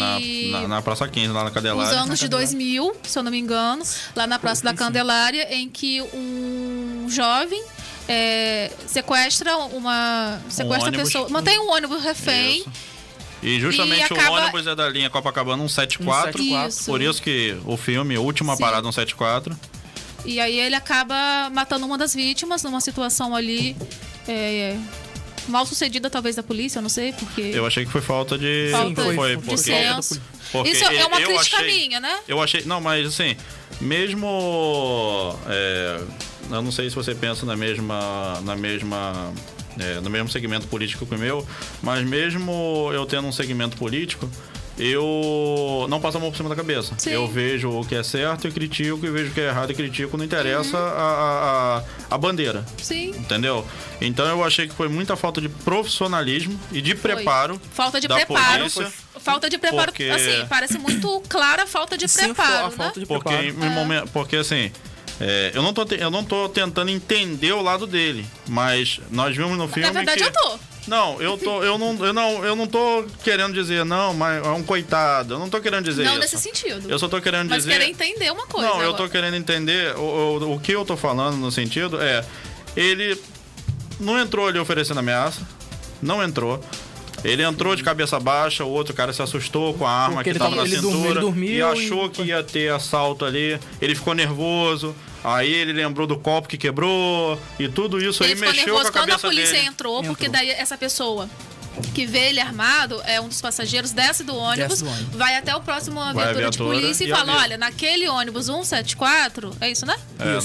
na Praça 15, lá na os Candelária. anos de 2000, se eu não me engano, lá na Praça da Candelária, em que um jovem sequestra ônibus. pessoa, mantém um ônibus refém. Isso. E justamente E acaba- o ônibus é da linha Copacabana 174. 174. Isso. Por isso que o filme, Última Sim. Parada 174. E aí ele acaba matando uma das vítimas numa situação ali mal sucedida, talvez, da polícia, eu não sei, porque... Eu achei que foi falta de... Falta Sim, foi de porque... senso. porque Isso é uma eu crítica achei- minha, né? Eu achei... Não, mas assim, mesmo... eu não sei se você pensa no mesmo segmento político que o meu, mas mesmo eu tendo um segmento político, eu não passo a mão por cima da cabeça. Sim. Eu vejo o que é certo e critico, e vejo o que é errado e critico, não interessa a bandeira. Sim. Entendeu? Então eu achei que foi muita falta de profissionalismo e de Foi. preparo Falta de da preparo. polícia. Falta de preparo, Porque- assim, parece muito clara a falta de Sim, preparo, a falta né? de Porque, preparo. porque assim, eu não tô tentando entender o lado dele, mas nós vimos no filme Na verdade, que... eu tô. Não, eu não tô querendo dizer, não, mas é um coitado. Eu não tô querendo dizer Não isso. nesse sentido. Eu só tô querendo Mas dizer... querer entender uma coisa. Não, eu agora. tô querendo entender o que eu tô falando no sentido ele não entrou ali oferecendo ameaça, não entrou. Ele entrou de cabeça baixa, o outro cara se assustou com a arma Porque que ele tava na ele cintura dormiu e achou que ia ter assalto ali. Ele ficou nervoso, aí ele lembrou do copo que quebrou e tudo isso Ele aí ficou mexeu com nervoso a quando a cabeça polícia dele. entrou, porque daí essa pessoa que vê ele armado, é um dos passageiros, desce do ônibus, Desce do ônibus. vai até o próximo a viatura de viatura polícia e e fala: avisa. olha, naquele ônibus 174, é isso, né?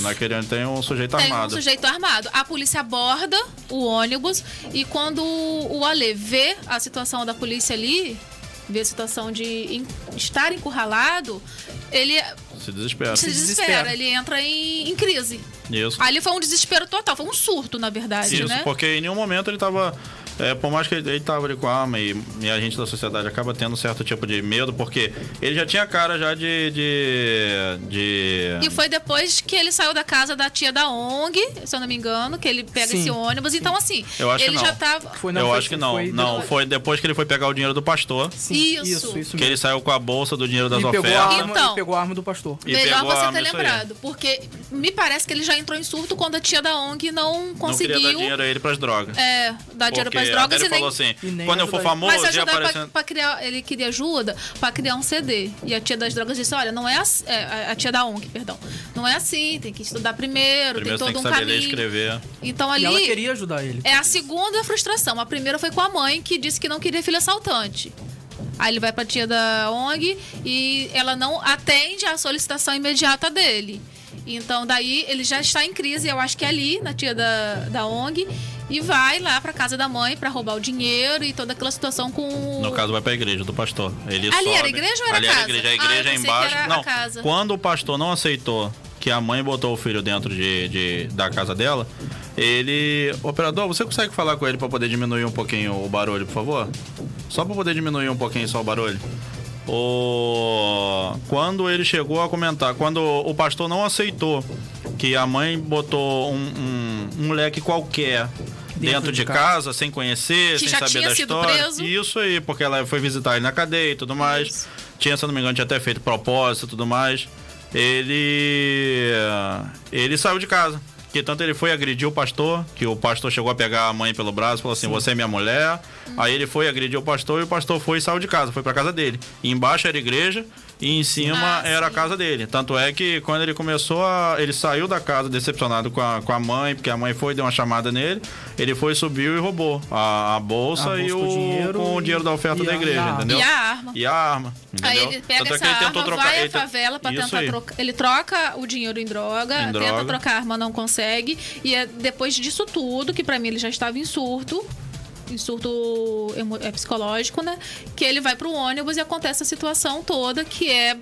Naquele ano tem um sujeito Tem um armado. sujeito armado. A polícia aborda o ônibus e quando o Ale vê a situação da polícia ali, vê a situação de estar encurralado, ele Se desespera. se desespera. desespera, ele entra em crise. Isso. Ali foi um desespero total, foi um surto, na verdade, Isso, né? porque em nenhum momento ele tava... por mais que ele tava ali com a arma e a gente da sociedade acaba tendo um certo tipo de medo, porque ele já tinha cara já de E foi depois que ele saiu da casa da tia da ONG, se eu não me engano, que ele pega Sim, esse ônibus. Então, assim, Eu acho que ele não. já tava. Eu acho que não. Não, foi depois que ele foi pegar o dinheiro do pastor, Sim, Isso. isso que ele saiu com a bolsa do dinheiro das E pegou, ofertas. a arma, Então. e pegou a arma do pastor. E Melhor pegou a você arma, ter isso aí. lembrado, porque me parece que ele já entrou em surto quando a tia da ONG não Não conseguiu queria dar dinheiro a ele pras drogas. dar dinheiro Porque para as drogas até e ele falou nem. assim, e nem quando eu for ajudar ele. famoso, Mas ia ajudar aparecendo... pra criar. Ele queria ajuda pra criar um CD. E a tia das drogas disse: olha, não é assim. A tia da ONG, perdão. Não é assim, tem que estudar primeiro, Primeiro tem tem todo que um saber ler e caminho. escrever. Então E ali. ela queria ajudar ele. É a segunda frustração. A primeira foi com a mãe, que disse que não queria filho assaltante. Aí ele vai pra tia da ONG e ela não atende à solicitação imediata dele. Então daí ele já está em crise, eu acho que é ali, na tia da ONG, e vai lá pra casa da mãe pra roubar o dinheiro e toda aquela situação com... No caso, vai pra igreja do pastor. Ele Ali sobe. era a igreja ou era Ali a era a casa? igreja. A Ah, eu igreja é pensei que embaixo. era a Não, casa. quando o pastor não aceitou que a mãe botou o filho dentro da casa dela, ele... Operador, você consegue falar com ele pra poder diminuir um pouquinho o barulho, por favor? Só pra poder diminuir um pouquinho só o barulho. Quando ele chegou a comentar, quando o pastor não aceitou que a mãe botou um moleque qualquer dentro de casa, sem conhecer, Que sem já saber tinha da sido história. preso. Isso aí, porque ela foi visitar ele na cadeia e tudo mais. Isso. Tinha, se eu não me engano, tinha até feito propósito e tudo mais. Ele saiu de casa. Que tanto ele foi agredir o pastor, que o pastor chegou a pegar a mãe pelo braço e falou assim, você é minha mulher. Aí ele foi agredir o pastor e o pastor foi e saiu de casa, foi pra casa dele. E embaixo era a igreja e em cima era a casa dele. Tanto é que quando ele ele saiu da casa decepcionado com a mãe, porque a mãe foi, deu uma chamada nele, ele foi, subiu e roubou a bolsa e com o dinheiro da oferta da igreja, entendeu? E a arma. Entendeu? Aí ele pega Tanto essa é que ele tentou arma, trocar, vai à favela pra tentar trocar. Ele troca o dinheiro em droga, tenta trocar a arma, não consegue. E é depois disso tudo, que pra mim ele já estava em surto psicológico, né? Que ele vai pro ônibus e acontece a situação toda, que é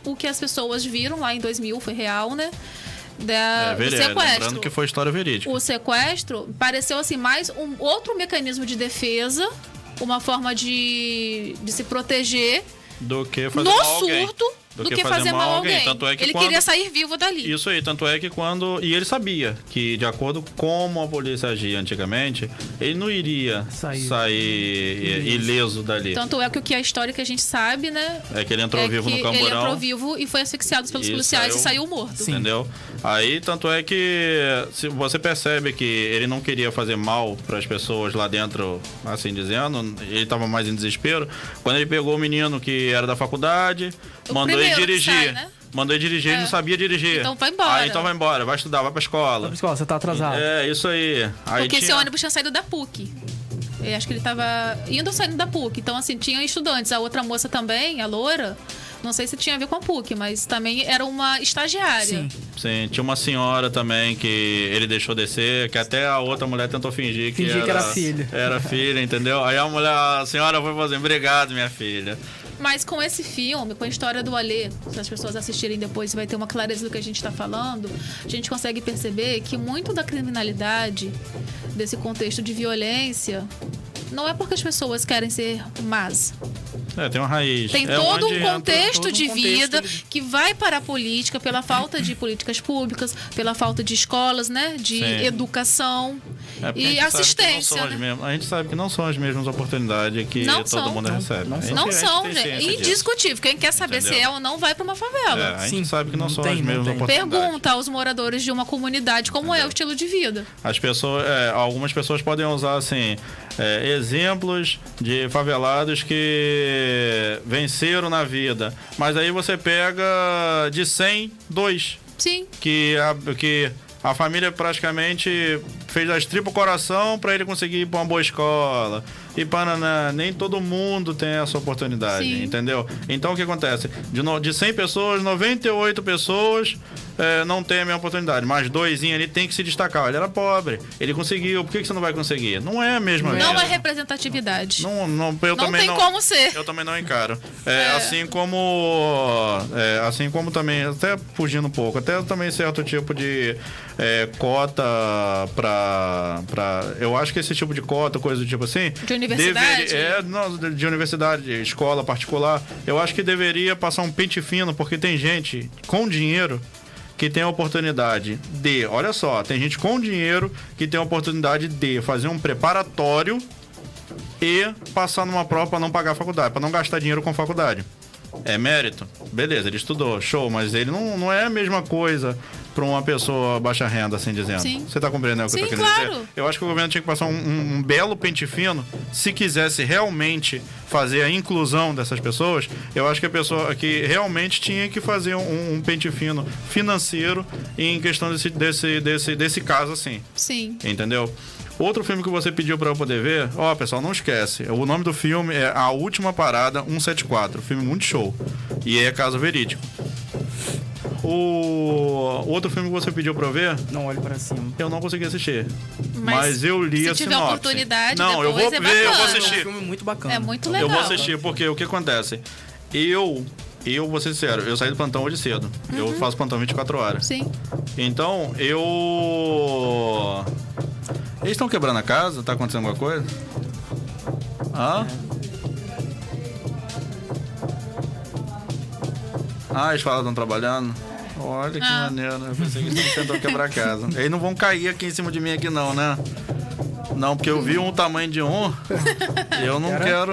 o que as pessoas viram lá em 2000, foi real, né? Do sequestro. Lembrando que foi história verídica. O sequestro pareceu assim mais um outro mecanismo de defesa, uma forma de se proteger do que fazer mal a alguém. Do que fazer mal a alguém. Tanto é que ele queria sair vivo dali. Isso aí, tanto é que e ele sabia que, de acordo com como a polícia agia antigamente, ele não iria sair ileso dali. Tanto é que a história que a gente sabe, né? É que ele entrou vivo no camburão. Ele entrou vivo e foi asfixiado pelos policiais e saiu morto. Sim. Entendeu? Aí, tanto é que se você percebe que ele não queria fazer mal para as pessoas lá dentro, assim dizendo, ele estava mais em desespero. Quando ele pegou o menino que era da faculdade, mandou ele dirigir. Mandou ele dirigir, ele não sabia dirigir. Então vai embora. Então vai embora, vai estudar, vai pra escola. Vai pra escola, você tá atrasado. É, isso aí. Porque esse ônibus tinha saído da PUC. Eu acho que ele tava indo ou saindo da PUC. Então, assim, tinha estudantes. A outra moça também, a loura, não sei se tinha a ver com a PUC, mas também era uma estagiária. Sim, tinha uma senhora também que ele deixou descer, que até a outra mulher tentou fingir que era filha. Era filha, entendeu? Aí a senhora foi fazer, obrigado, minha filha. Mas com esse filme, com a história do Alê, se as pessoas assistirem depois, vai ter uma clareza do que a gente está falando, a gente consegue perceber que muito da criminalidade, desse contexto de violência, não é porque as pessoas querem ser más. Tem uma raiz. Tem todo um contexto de vida que vai para a política pela falta de políticas públicas, pela falta de escolas, né? De educação e assistência. Né? A gente sabe que não são as mesmas oportunidades que todo mundo recebe. Não são, gente. Indiscutível. Quem quer saber se é ou não, vai para uma favela. A gente sabe que não são as mesmas oportunidades. Pergunta aos moradores de uma comunidade como é o estilo de vida. As pessoas, algumas pessoas podem usar assim exemplos de favelados que venceram na vida, mas aí você pega de 100, 2. Sim. Que a família praticamente fez as tripas coração para ele conseguir ir para uma boa escola. E nem todo mundo tem essa oportunidade, entendeu? Então o que acontece? De 100 pessoas, 98 pessoas não tem a mesma oportunidade, mas 2 ali tem que se destacar. Ele era pobre, ele conseguiu, por que você não vai conseguir? Não é a mesma coisa. Não é representatividade. Não tem como ser. Eu também não encaro. Assim como também, até fugindo um pouco, até também certo tipo de cota para eu acho que esse tipo de cota, coisa do tipo assim, de universidade? De universidade, de escola particular, eu acho que deveria passar um pente fino, porque tem gente com dinheiro que tem a oportunidade de, olha só, tem gente com dinheiro que tem a oportunidade de fazer um preparatório e passar numa prova para não pagar a faculdade, para não gastar dinheiro com faculdade. É mérito? Beleza, ele estudou, show, mas ele não é a mesma coisa para uma pessoa baixa renda, assim dizendo. Sim. Você tá compreendendo o que eu tô querendo dizer? Eu acho que o governo tinha que passar um belo pente fino, se quisesse realmente fazer a inclusão dessas pessoas. Eu acho que a pessoa que realmente tinha que fazer um pente fino financeiro em questão desse caso, assim. Sim. Entendeu? Outro filme que você pediu pra eu poder ver, pessoal, não esquece. O nome do filme é A Última Parada 174. Filme muito show. E é caso verídico. O outro filme que você pediu pra eu ver... Não olhe pra cima. Eu não consegui assistir. Mas eu li a sinopse. Se tiver oportunidade, não, eu vou assistir. É um filme muito bacana. É muito legal. Eu vou assistir, porque o que acontece? Eu eu vou ser sincero, eu saí do plantão hoje cedo. Eu faço plantão 24 horas. Sim. Então, eles estão quebrando a casa? Tá acontecendo alguma coisa? Hã? Eles falaram que estão trabalhando? Olha que maneiro, eu pensei que eles tentam quebrar a casa. Eles não vão cair aqui em cima de mim aqui não, né? Não, porque eu vi um tamanho de um. Eu não quero.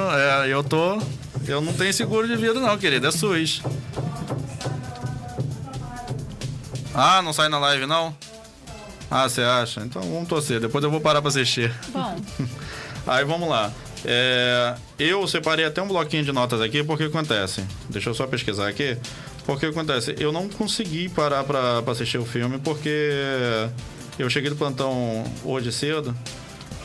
Eu não tenho seguro de vida, não, querido. É SUS. Não sai na live, não? Você acha? Então vamos torcer. Depois eu vou parar pra assistir. Bom. Aí vamos lá. Eu separei até um bloquinho de notas aqui, porque acontece. Deixa eu só pesquisar aqui. Porque acontece, eu não consegui parar pra assistir o filme, porque eu cheguei do plantão hoje cedo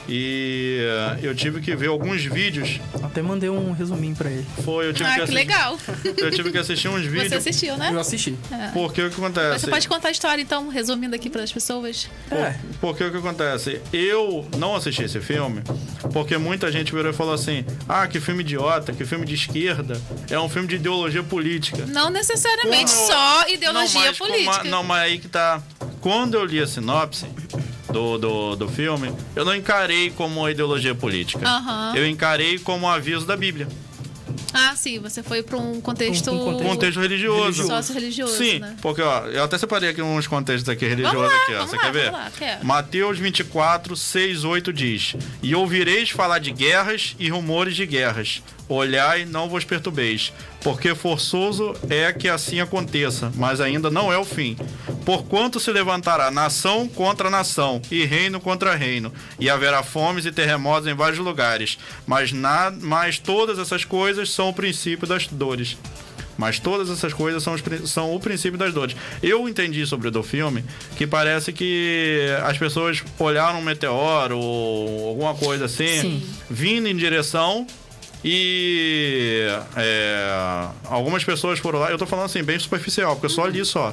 e eu tive que ver alguns vídeos. Até mandei um resuminho pra ele. Eu tive que legal. Eu tive que assistir uns vídeos. Você assistiu, né? Eu assisti. Porque o que acontece? Você pode contar a história, então, resumindo aqui para as pessoas? Porque o que acontece? Eu não assisti esse filme porque muita gente virou e falou assim: que filme idiota, que filme de esquerda, é um filme de ideologia política. Não necessariamente só ideologia política. Mas aí que tá. Quando eu li a sinopse do filme, eu não encarei como uma ideologia política. Eu encarei como um aviso da Bíblia. Sim, você foi para um contexto... contexto religioso. Sócio-religioso, Sim, né? porque, eu até separei aqui uns contextos aqui religiosos aqui, ó. Você quer ver? Mateus 24, 6, 8 diz: E ouvireis falar de guerras e rumores de guerras. Olhai, não vos perturbeis, porque forçoso é que assim aconteça, mas ainda não é o fim. Porquanto se levantará nação contra nação, e reino contra reino, e haverá fomes e terremotos em vários lugares. Mas todas essas coisas são o princípio das dores. Mas todas essas coisas são o princípio das dores. Eu entendi sobre o do filme que parece que as pessoas olharam um meteoro ou alguma coisa assim, vindo em direção. E algumas pessoas foram lá, eu tô falando assim, bem superficial, porque eu só li só.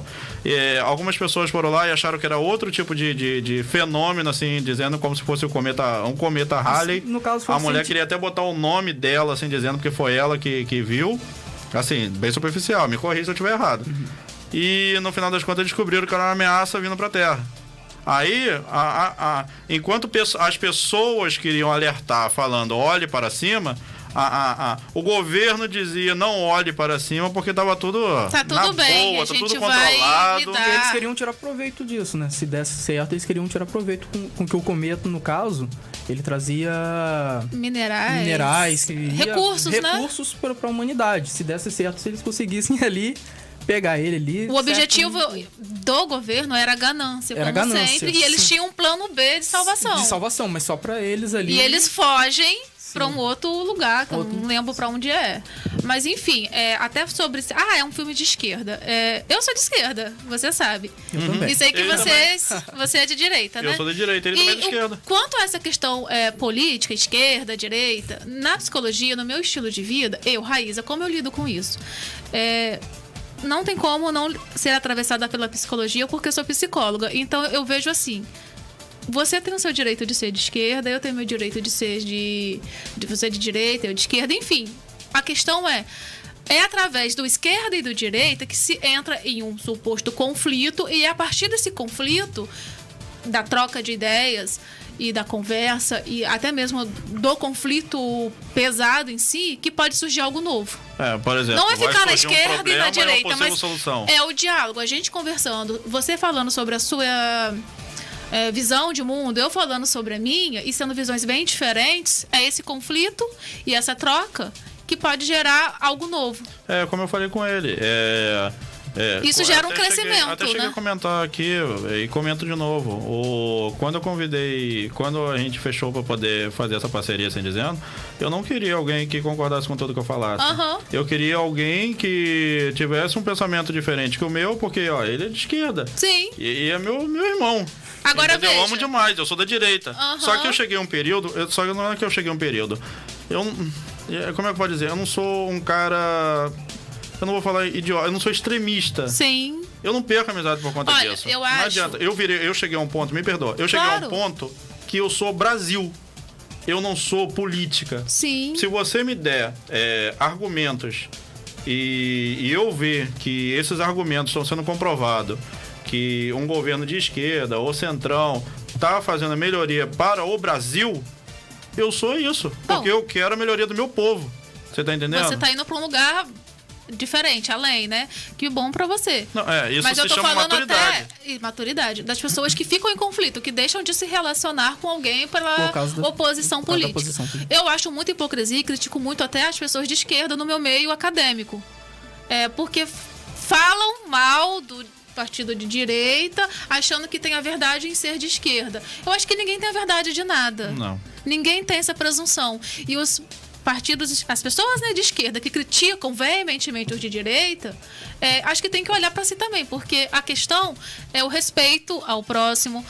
Algumas pessoas foram lá e acharam que era outro tipo de fenômeno, assim, dizendo como se fosse um cometa Halley. No caso, foi a mulher queria até botar o nome dela, assim, dizendo que foi ela que viu. Assim, bem superficial, me corrija se eu estiver errado. E no final das contas descobriram que era uma ameaça vindo pra Terra. Aí, enquanto as pessoas queriam alertar, falando olhe para cima, o governo dizia não olhe para cima porque estava tudo bem, boa, a gente tudo vai controlado. lidar. E eles queriam tirar proveito disso, né? Se desse certo, eles queriam tirar proveito com que o cometa, no caso, ele trazia minerais, recursos para a humanidade. Se desse certo, se eles conseguissem ali pegar ele ali. O objetivo do governo era a ganância, como sempre, e eles tinham um plano B de salvação. De salvação, mas só para eles ali. E eles fogem para um outro lugar, que eu não lembro para onde é. Mas enfim, até sobre... é um filme de esquerda. Eu sou de esquerda, você sabe. Eu também. E sei que você é de direita, né? Eu sou de direita, ele também é de esquerda. Quanto a essa questão política, esquerda, direita, na psicologia, no meu estilo de vida, Raíza, como eu lido com isso? Não tem como não ser atravessada pela psicologia, porque eu sou psicóloga. Então eu vejo assim: você tem o seu direito de ser de esquerda, eu tenho o meu direito de ser de você de direita, eu de esquerda, enfim. A questão é através do esquerda e do direita que se entra em um suposto conflito, e a partir desse conflito, da troca de ideias e da conversa, e até mesmo do conflito pesado em si, que pode surgir algo novo. Por exemplo, não é ficar na esquerda e na direita, mas solução. É o diálogo, a gente conversando, você falando sobre a sua visão de mundo, eu falando sobre a minha, e sendo visões bem diferentes, é esse conflito e essa troca que pode gerar algo novo. Como eu falei com ele, isso gera um crescimento, até cheguei a comentar aqui e comento de novo. Quando a gente fechou para poder fazer essa parceria, assim dizendo, eu não queria alguém que concordasse com tudo que eu falasse. Eu queria alguém que tivesse um pensamento diferente que o meu, porque ele é de esquerda. Sim. E é meu irmão. Agora veja. Eu amo demais, eu sou da direita. Só que eu cheguei a um período, não é que eu cheguei a um período. Como é que pode dizer? Eu não sou um cara... Eu não vou falar idiota, eu não sou extremista. Sim. Eu não perco a amizade por conta disso. Eu não acho... adianta. Eu cheguei a um ponto, me perdoa. Eu cheguei a um ponto que eu sou Brasil. Eu não sou política. Sim. Se você me der argumentos e eu ver que esses argumentos estão sendo comprovados, que um governo de esquerda ou centrão está fazendo a melhoria para o Brasil, eu sou isso. Porque eu quero a melhoria do meu povo. Você tá entendendo? Você tá indo para um lugar diferente, além, né? Que bom pra você. Não, isso mas se eu tô chama falando maturidade. até maturidade das pessoas que ficam em conflito, que deixam de se relacionar com alguém pela oposição política. Eu acho muita hipocrisia e critico muito até as pessoas de esquerda no meu meio acadêmico. Porque falam mal do partido de direita, achando que tem a verdade em ser de esquerda. Eu acho que ninguém tem a verdade de nada. Não. Ninguém tem essa presunção. E os partidos, as pessoas, né, de esquerda que criticam veementemente os de direita, acho que tem que olhar para si também, porque a questão é o respeito ao próximo,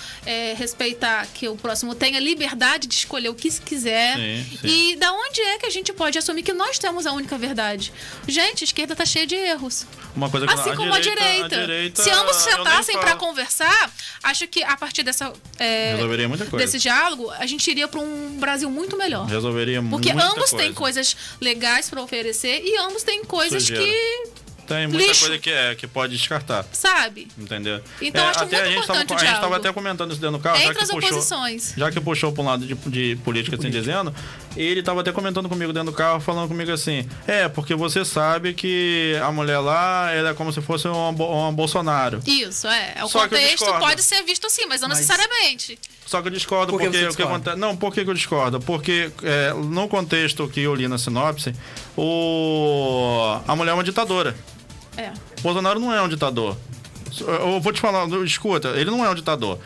respeitar que o próximo tenha liberdade de escolher o que quiser. Sim. E da onde é que a gente pode assumir que nós temos a única verdade? Gente, a esquerda tá cheia de erros. Uma coisa que assim como a direita. Se ambos sentassem para conversar, acho que a partir resolveria muita coisa. Desse diálogo, a gente iria para um Brasil muito melhor. Resolveria porque muita ambos coisa. Têm coisas legais para oferecer e ambos têm coisas que... Tem muita coisa que pode descartar. Sabe? Entendeu? Então, acho até muito importante o a gente estava até comentando isso dentro do carro. Entre as oposições. Já que puxou para um lado de política, assim dizendo, ele estava até comentando comigo dentro do carro, falando comigo assim, porque você sabe que a mulher lá, ela é como se fosse um Bolsonaro. Isso, o contexto pode ser visto assim, mas não necessariamente. Só que eu discordo porque o que acontece. Não, por que eu discordo? Porque no contexto que eu li na sinopse, a mulher é uma ditadora. Bolsonaro não é um ditador. Eu vou te falar, escuta, ele não é um ditador.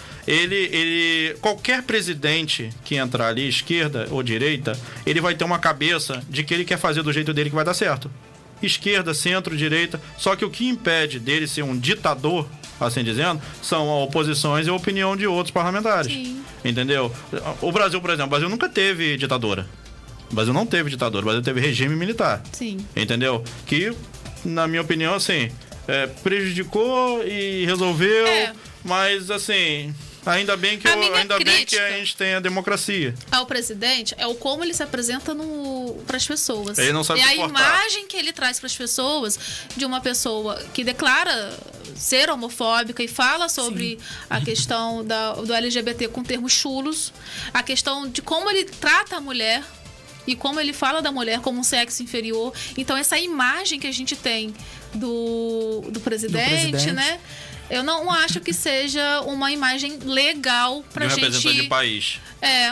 Qualquer presidente que entrar ali, esquerda ou direita, ele vai ter uma cabeça de que ele quer fazer do jeito dele que vai dar certo. Esquerda, centro, direita. Só que o que impede dele ser um ditador, assim dizendo, são oposições e a opinião de outros parlamentares. Sim. Entendeu? O Brasil, por exemplo, o Brasil nunca teve ditadora. O Brasil não teve ditadura, o Brasil teve regime militar. Sim. Entendeu? Que, na minha opinião, assim, prejudicou e resolveu, mas, assim, ainda bem que a gente tem a democracia. Ao presidente é o como ele se apresenta para as pessoas. Ele não sabe a imagem que ele traz para as pessoas de uma pessoa que declara ser homofóbica e fala sobre a questão do LGBT com termos chulos, a questão de como ele trata a mulher e como ele fala da mulher como um sexo inferior. Então, essa imagem que a gente tem do presidente, né? Eu não acho que seja uma imagem legal pra gente... representante de país.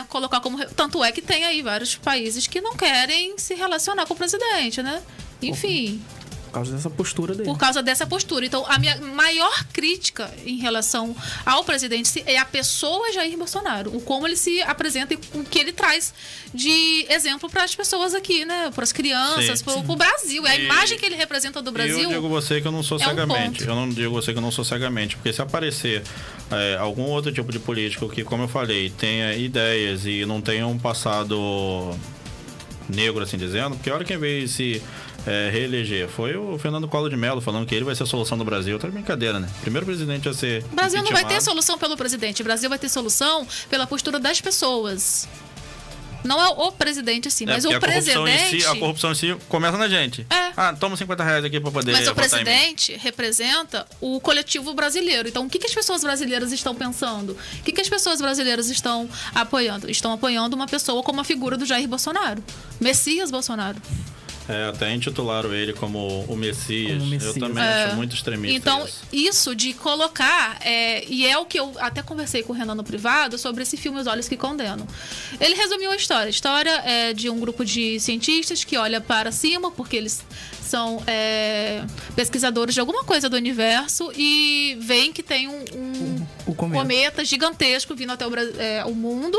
Colocar como... Tanto é que tem aí vários países que não querem se relacionar com o presidente, né? Enfim... Por causa dessa postura dele. Por causa dessa postura. Então, a minha maior crítica em relação ao presidente é a pessoa Jair Bolsonaro. O como ele se apresenta e o que ele traz de exemplo para as pessoas aqui, né? Para as crianças, para o Brasil. A imagem que ele representa do Brasil. Eu digo você que eu não sou cegamente. Eu não digo você que eu não sou cegamente. Porque se aparecer algum outro tipo de político que, como eu falei, tenha ideias e não tenha um passado negro, assim dizendo, porque a hora quem veio se reeleger foi o Fernando Collor de Mello falando que ele vai ser a solução do Brasil. Tá de brincadeira, né? Primeiro presidente a ser o Brasil não vai ter solução pelo presidente. O Brasil vai ter solução pela postura das pessoas. Não é o presidente, assim, mas o presidente... A corrupção em si começa na gente. Toma R$50 aqui pra poder... Mas o presidente representa o coletivo brasileiro. Então, o que as pessoas brasileiras estão pensando? O que as pessoas brasileiras estão apoiando? Estão apoiando uma pessoa como a figura do Jair Bolsonaro. Messias Bolsonaro. Até intitularam ele como o Messias. Eu também acho muito extremista. Então, isso de colocar, e é o que eu até conversei com o Renan no privado sobre esse filme Os Olhos que Condenam. Ele resumiu a história. A história é de um grupo de cientistas que olha para cima, porque eles são pesquisadores de alguma coisa do universo e veem que tem um cometa gigantesco vindo até o mundo.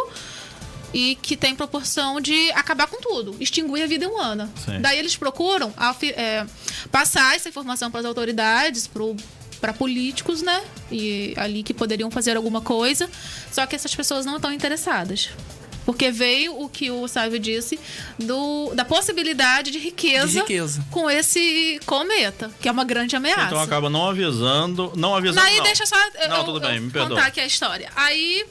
E que tem proporção de acabar com tudo, extinguir a vida humana. Sim. Daí eles procuram passar essa informação para as autoridades, para políticos, né? E ali que poderiam fazer alguma coisa. Só que essas pessoas não estão interessadas. Porque veio o que o Sávio disse da possibilidade de riqueza com esse cometa, que é uma grande ameaça. Então acaba não avisando. Aí deixa só tudo bem, me perdoa. Contar aqui a história. Aí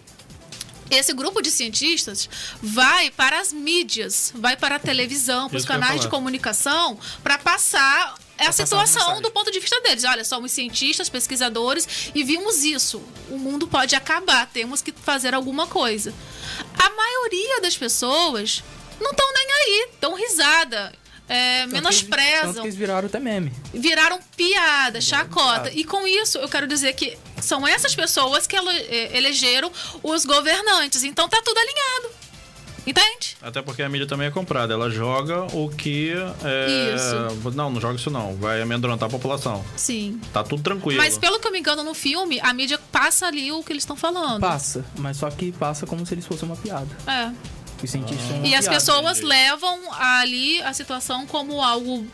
esse grupo de cientistas vai para as mídias, vai para a televisão, para os canais de comunicação, para passar é a passar situação mensagem. do ponto de vista deles. Olha, somos cientistas, pesquisadores e vimos isso. O mundo pode acabar, temos que fazer alguma coisa. A maioria das pessoas não estão nem aí, dão risada, Tanto menosprezam, que eles viraram até meme. viraram piada, chacota. piada. E com isso, eu quero dizer que são essas pessoas que elegeram os governantes. Então tá tudo alinhado. Entende? Até porque a mídia também é comprada. Ela joga o que... Isso. Não joga isso não. Vai amedrontar a população. Sim. Tá tudo tranquilo. Mas pelo que eu me engano no filme, a mídia passa ali o que eles estão falando. Passa, mas só que passa como se eles fossem uma piada. É. Os cientistas são uma E as piada. pessoas entendi. levam ali a situação como algo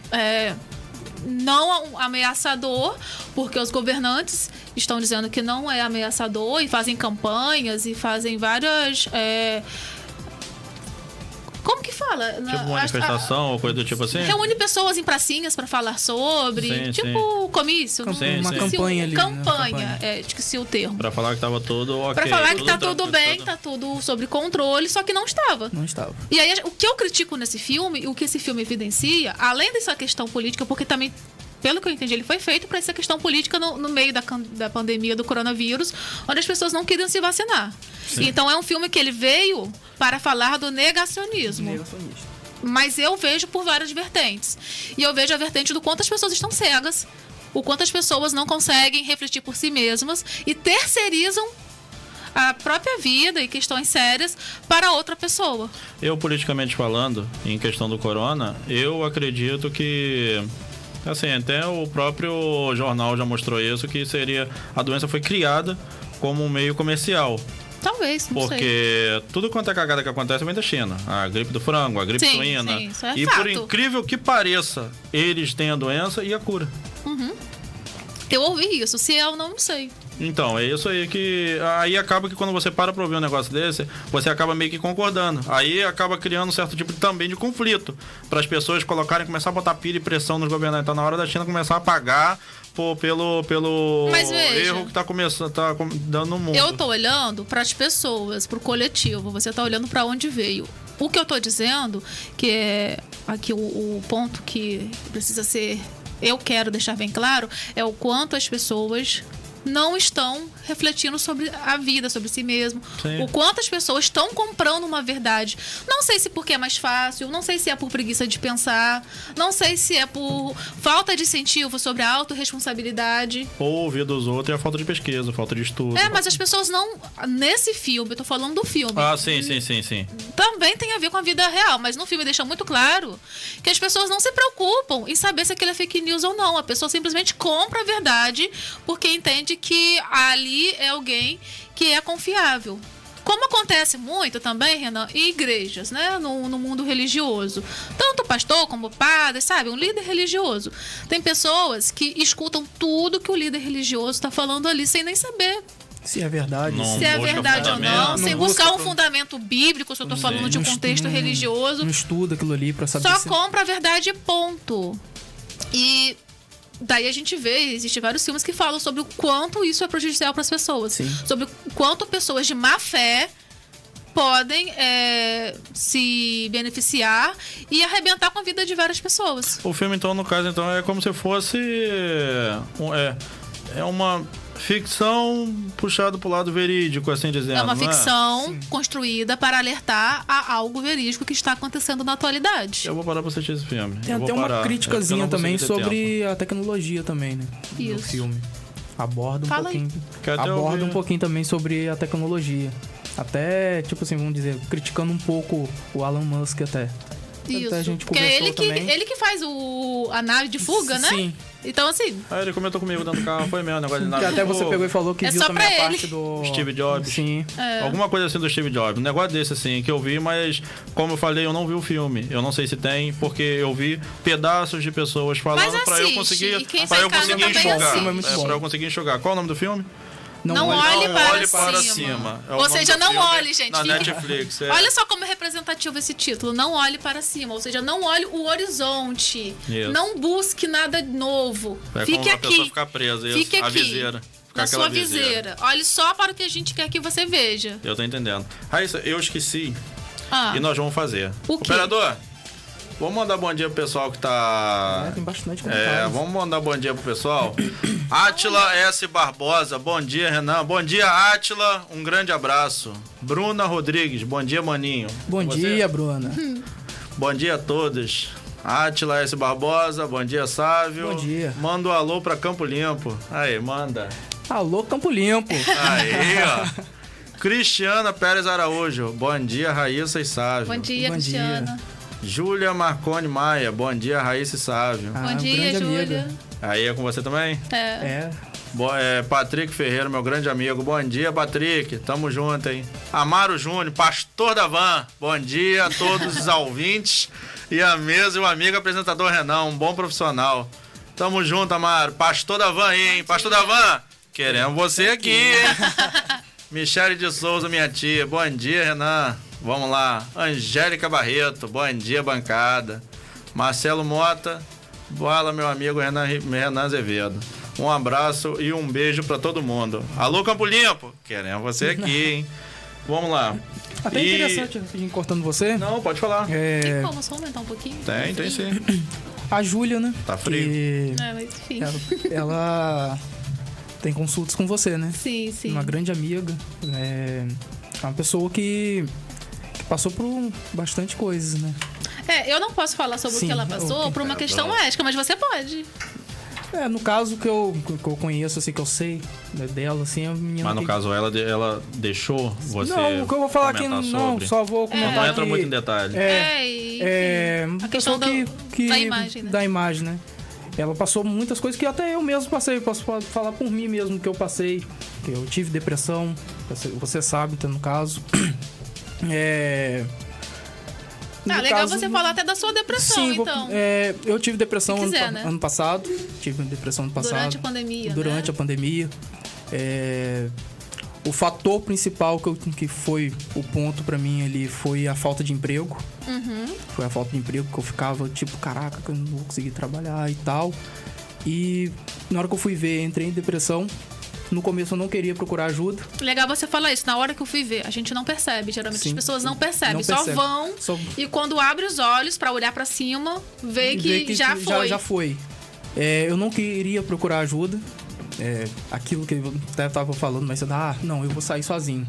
não ameaçador, porque os governantes estão dizendo que não é ameaçador e fazem campanhas e fazem várias... como que fala? Tipo manifestação ou coisa do tipo assim? Reúne pessoas em pracinhas para falar sobre, Sim, tipo comício. Sim, uma sim. campanha ali. né? Campanha, esqueci o termo. Pra falar que tava tudo ok. Pra falar que tá tudo tranquilo, bem, tá tudo sob controle, só que não estava. Não estava. E aí, o que eu critico nesse filme, o que esse filme evidencia, além dessa questão política, porque também, pelo que eu entendi, ele foi feito para essa questão política no meio da pandemia do coronavírus, onde as pessoas não queriam se vacinar. Então é um filme que ele veio para falar do negacionismo. Negacionista. Mas eu vejo por várias vertentes. E eu vejo a vertente do quanto as pessoas estão cegas, o quanto as pessoas não conseguem refletir por si mesmas e terceirizam a própria vida e questões sérias para outra pessoa. Eu, politicamente falando, em questão do corona, eu acredito que... Assim, até o próprio jornal já mostrou isso, que a doença foi criada como um meio comercial. Talvez, não sei. Porque tudo quanto é cagada que acontece vem da China. A gripe do frango, a gripe Sim, suína. sim, isso é e fato. por incrível que pareça, eles têm a doença e a cura. Eu ouvi isso, se é ou não sei. Então, é isso aí que... Aí acaba que quando você para pra ouvir um negócio desse, você acaba meio que concordando. Aí acaba criando um certo tipo também de conflito. Para as pessoas começar a botar pilha e pressão nos governantes. Então, na hora da China começar a pagar pelo Mas veja, erro que tá dando no mundo. Eu tô olhando para as pessoas, para o coletivo. Você tá olhando para onde veio. O que eu tô dizendo, que é aqui o ponto que precisa ser... Eu quero deixar bem claro, é o quanto as pessoas não estão refletindo sobre a vida, sobre si mesmo. Sim. O quanto as pessoas estão comprando uma verdade. Não sei se porque é mais fácil, não sei se é por preguiça de pensar, não sei se é por falta de incentivo sobre a autorresponsabilidade. Ou ouvir dos outros e a falta de pesquisa, falta de estudo. Mas as pessoas não... Nesse filme, eu tô falando do filme. Ah, sim. Também tem a ver com a vida real, mas no filme deixa muito claro que as pessoas não se preocupam em saber se aquilo é fake news ou não. A pessoa simplesmente compra a verdade porque entende que ali é alguém que é confiável. Como acontece muito também, Renan, em igrejas, né? No mundo religioso. Tanto o pastor como o padre, sabe? Um líder religioso. Tem pessoas que escutam tudo que o líder religioso está falando ali sem nem saber Se é verdade. Não se é busca verdade ou não, fundamento. sem Não buscar busca um fundamento bíblico, se eu tô falando de um Não contexto não- religioso. Não estuda aquilo ali pra saber Só se... compra a verdade, ponto. E daí a gente vê, existem vários filmes que falam sobre o quanto isso é prejudicial para as pessoas. Sim. Sobre o quanto pessoas de má fé podem se beneficiar e arrebentar com a vida de várias pessoas. O filme, então, no caso, então, é como se fosse... É uma ficção puxada pro lado verídico, assim dizendo. É uma não ficção construída para alertar a algo verídico que está acontecendo na atualidade. Eu vou parar pra assistir esse filme. Tem Eu vou até uma parar. criticazinha Eu não também consegui ter sobre a tecnologia também, né? No Isso. filme. Aborda um Fala aí. pouquinho. Quero até Aborda ouvir. um pouquinho também sobre a tecnologia. Até, tipo assim, vamos dizer, criticando um pouco o Elon Musk até. Isso. a gente Porque é conversou também. ele que faz a nave de fuga, né? Sim. Então, assim, Aí ele comentou comigo dentro do carro, foi mesmo, negócio de Que nada. até você pegou e falou que É viu só também pra a ele. parte do... Steve Jobs. Sim. Alguma coisa assim do Steve Jobs. Um negócio desse, assim, que eu vi, mas como eu falei, eu não vi o filme. Eu não sei se tem, porque eu vi pedaços de pessoas falando Mas pra eu assiste, conseguir, e quem pra tá eu em casa conseguir também enxugar. assiste. É muito bom. Pra eu conseguir enxugar. Qual é o nome do filme? não olhe para cima. É o Ou nome seja, do não filme olhe, gente. Na Fique- Netflix. É. Olha só como é representativo esse título. Não olhe para cima. Ou seja, não olhe o horizonte. Isso. Não busque nada novo. É Fique como a pessoa aqui. ficar presa. Isso. Fique A aqui. viseira. Ficar Na aquela sua viseira. Olhe só para o que a gente quer que você veja. Eu tô entendendo. Raíssa, eu esqueci Ah, e nós vamos fazer. O quê? Operador, Vamos mandar bom dia pro pessoal que tá... Tem bastante comentários. Vamos mandar bom dia pro pessoal. Átila S. Barbosa, bom dia, Renan. Bom dia, Átila, um grande abraço. Bruna Rodrigues, bom dia, maninho. Bom dia, Bruna. Bom dia a todos. Átila S. Barbosa, bom dia, Sávio. Bom dia. Manda um alô pra Campo Limpo. Aí, manda. Alô, Campo Limpo. Aí, ó. Cristiana Pérez Araújo, bom dia, Raíssa e Sávio. Bom dia, Cristiana. Júlia Marconi Maia, bom dia, Raíssa e Sávio. Bom dia, Júlia. Aí é com você também? É. Patrick Ferreira, meu grande amigo. Bom dia, Patrick. Tamo junto, hein? Amaro Júnior, pastor da van. Bom dia a todos os ouvintes e a mesa e o amigo apresentador Renan, um bom profissional. Tamo junto, Amaro. Pastor da van aí, hein? Pastor da van, queremos você aqui, hein? Michele de Souza, minha tia. Bom dia, Renan. Vamos lá. Angélica Barreto, bom dia, bancada. Marcelo Mota, bola, meu amigo Renan Azevedo. Um abraço e um beijo pra todo mundo. Alô, Campo Limpo, queremos você aqui, hein? Vamos lá. Até interessante, cortando você. Não, pode falar. Tem como só aumentar um pouquinho? Tem sim. A Júlia, né? Tá frio. Mas enfim. Ela tem consultas com você, né? Sim. Uma grande amiga. É uma pessoa que passou por bastante coisas, né? Eu não posso falar sobre o que ela passou por uma questão ética, mas você pode. No caso que eu conheço, assim, que eu sei dela, assim, a menina. Mas no caso, ela deixou você. Não, o que eu vou falar aqui, não, só vou comentar. Não entra muito em detalhe. A questão da imagem, né? Da imagem, né? Ela passou muitas coisas que até eu mesmo passei. Posso falar por mim mesmo que eu passei. Que eu tive depressão, você sabe, tá, no caso. Legal você falar até da sua depressão, sim, então. Eu tive depressão ano passado. Tive depressão ano passado. Durante a pandemia, Durante a pandemia. O fator principal que foi o ponto pra mim ali foi a falta de emprego. Foi a falta de emprego que eu ficava tipo, caraca, que eu não vou conseguir trabalhar e tal. E na hora que eu fui ver, entrei em depressão. No começo eu não queria procurar ajuda. Legal você falar isso. Na hora que eu fui ver, a gente não percebe. Geralmente as pessoas não percebem. Só vão e quando abre os olhos pra olhar pra cima, vê que já foi. Já foi. Eu não queria procurar ajuda. Aquilo que eu até tava falando, mas não, eu vou sair sozinho.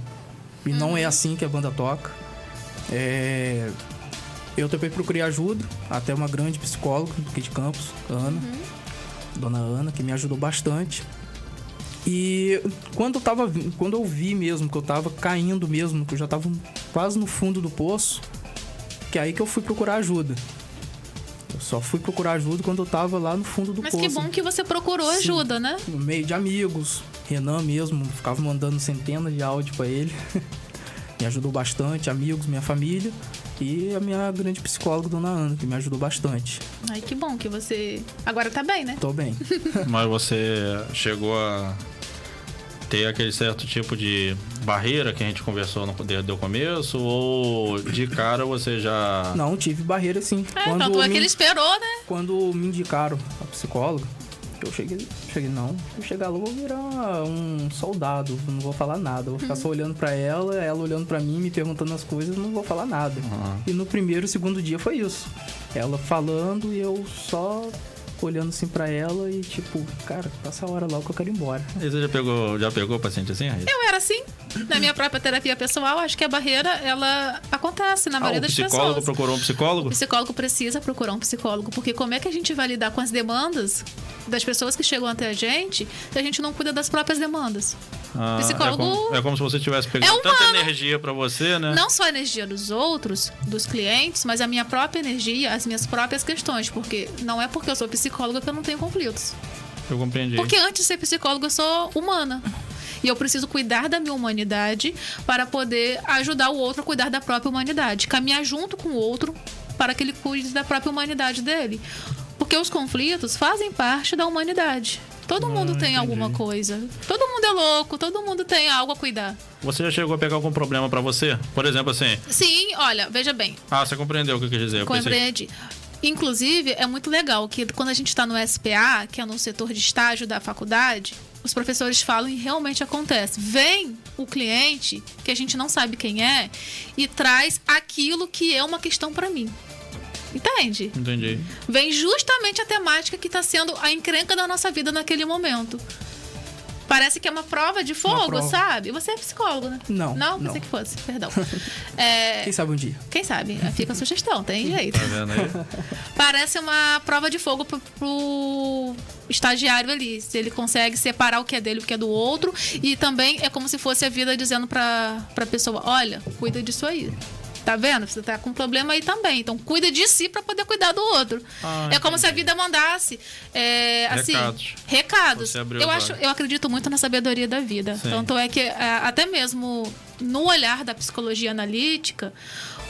E não é assim que a banda toca. Eu também procurei ajuda. Até uma grande psicóloga aqui de Campos, Dona Ana, que me ajudou bastante. E quando eu vi mesmo que eu tava caindo mesmo, que eu já tava quase no fundo do poço, que é aí que eu fui procurar ajuda. Eu só fui procurar ajuda quando eu tava lá no fundo do poço. Mas que bom que você procurou ajuda, né? No meio de amigos, Renan mesmo, ficava mandando centenas de áudio pra ele. Me ajudou bastante, amigos, minha família. E a minha grande psicóloga, Dona Ana, que me ajudou bastante. Ai, que bom que você agora tá bem, né? Tô bem. Mas você chegou a ter aquele certo tipo de barreira que a gente conversou desde o começo? Ou de cara você já... Não, tive barreira sim. Tanto é que ele esperou, né? Quando me indicaram a psicóloga, eu cheguei, não, eu chegar lá, eu vou virar um soldado, não vou falar nada. Eu vou ficar só olhando pra ela olhando pra mim, me perguntando as coisas, não vou falar nada. E no primeiro e segundo dia foi isso. Ela falando e eu só olhando assim pra ela e tipo, cara, passa a hora logo que eu quero ir embora. E você já pegou paciente assim, Raíssa? Eu era assim. Na minha própria terapia pessoal, acho que a barreira, ela acontece na maioria das pessoas. O psicólogo procurou um psicólogo? O psicólogo precisa procurar um psicólogo, porque como é que a gente vai lidar com as demandas das pessoas que chegam até a gente se a gente não cuida das próprias demandas? O psicólogo... É como se você estivesse pegando tanta energia pra você, né? Não só a energia dos outros, dos clientes, mas a minha própria energia, as minhas próprias questões, porque não é porque eu sou psicóloga que eu não tenho conflitos. Eu compreendi. Porque antes de ser psicóloga, eu sou humana. E eu preciso cuidar da minha humanidade para poder ajudar o outro a cuidar da própria humanidade. Caminhar junto com o outro para que ele cuide da própria humanidade dele. Porque os conflitos fazem parte da humanidade. Todo mundo tem alguma coisa. Todo mundo é louco, todo mundo tem algo a cuidar. Você já chegou a pegar algum problema pra você? Por exemplo, assim... Sim, olha, veja bem. Você compreendeu o que eu quis dizer? Compreendi. Inclusive, é muito legal que quando a gente está no SPA, que é no setor de estágio da faculdade, os professores falam e realmente acontece. Vem o cliente, que a gente não sabe quem é, e traz aquilo que é uma questão para mim. Entende? Entendi. Vem justamente a temática que está sendo a encrenca da nossa vida naquele momento. Parece que é uma prova de fogo, sabe? Você é psicólogo, né? Não. Não? Pensei que fosse, perdão. Quem sabe um dia. Quem sabe? Fica a sugestão, tem jeito. Tá vendo aí? Parece uma prova de fogo pro estagiário ali. Se ele consegue separar o que é dele e o que é do outro. E também é como se fosse a vida dizendo pra pessoa, olha, cuida disso aí. Tá vendo? Você tá com um problema aí também. Então, cuida de si pra poder cuidar do outro. É como se a vida mandasse assim, recados. Eu acredito muito na sabedoria da vida. Sim. Tanto é que até mesmo no olhar da psicologia analítica,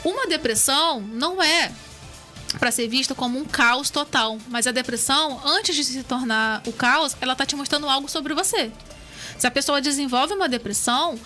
uma depressão não é para ser vista como um caos total. Mas a depressão, antes de se tornar o caos, ela tá te mostrando algo sobre você. Se a pessoa desenvolve uma depressão,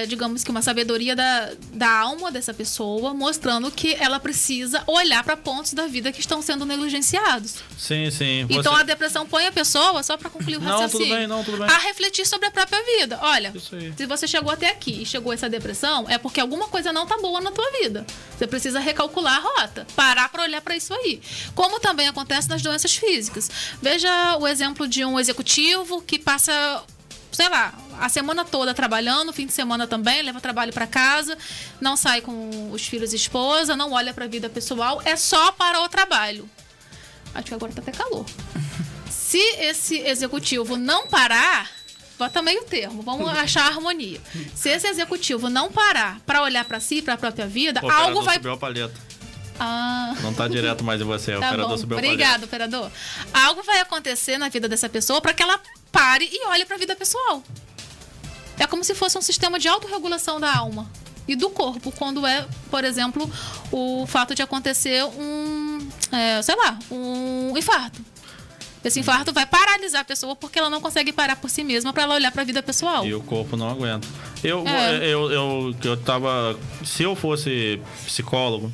digamos que uma sabedoria da alma dessa pessoa, mostrando que ela precisa olhar para pontos da vida que estão sendo negligenciados. Sim, sim. Então a depressão põe a pessoa, só para concluir o raciocínio, tudo bem. a refletir sobre a própria vida. Olha, Isso aí. se você chegou até aqui e chegou a essa depressão, é porque alguma coisa não tá boa na tua vida. Você precisa recalcular a rota, parar para olhar para isso aí. Como também acontece nas doenças físicas. Veja o exemplo de um executivo que passa, sei lá, a semana toda trabalhando, fim de semana também, leva trabalho para casa, não sai com os filhos e esposa, não olha para a vida pessoal, é só para o trabalho. Acho que agora tá até calor. Se esse executivo não parar, bota meio termo, vamos achar a harmonia. Se esse executivo não parar para olhar para si, para a própria vida, algo vai... Subiu a palheta. Ah. Não tá direto mais em você, o Tá operador bom. subiu a palheta. Obrigado, operador. Algo vai acontecer na vida dessa pessoa para que ela pare e olhe para a vida pessoal. É como se fosse um sistema de autorregulação da alma e do corpo, quando é, por exemplo, o fato de acontecer um infarto. Esse infarto vai paralisar a pessoa porque ela não consegue parar por si mesma para ela olhar para a vida pessoal. E o corpo não aguenta. Eu tava... Se eu fosse psicólogo,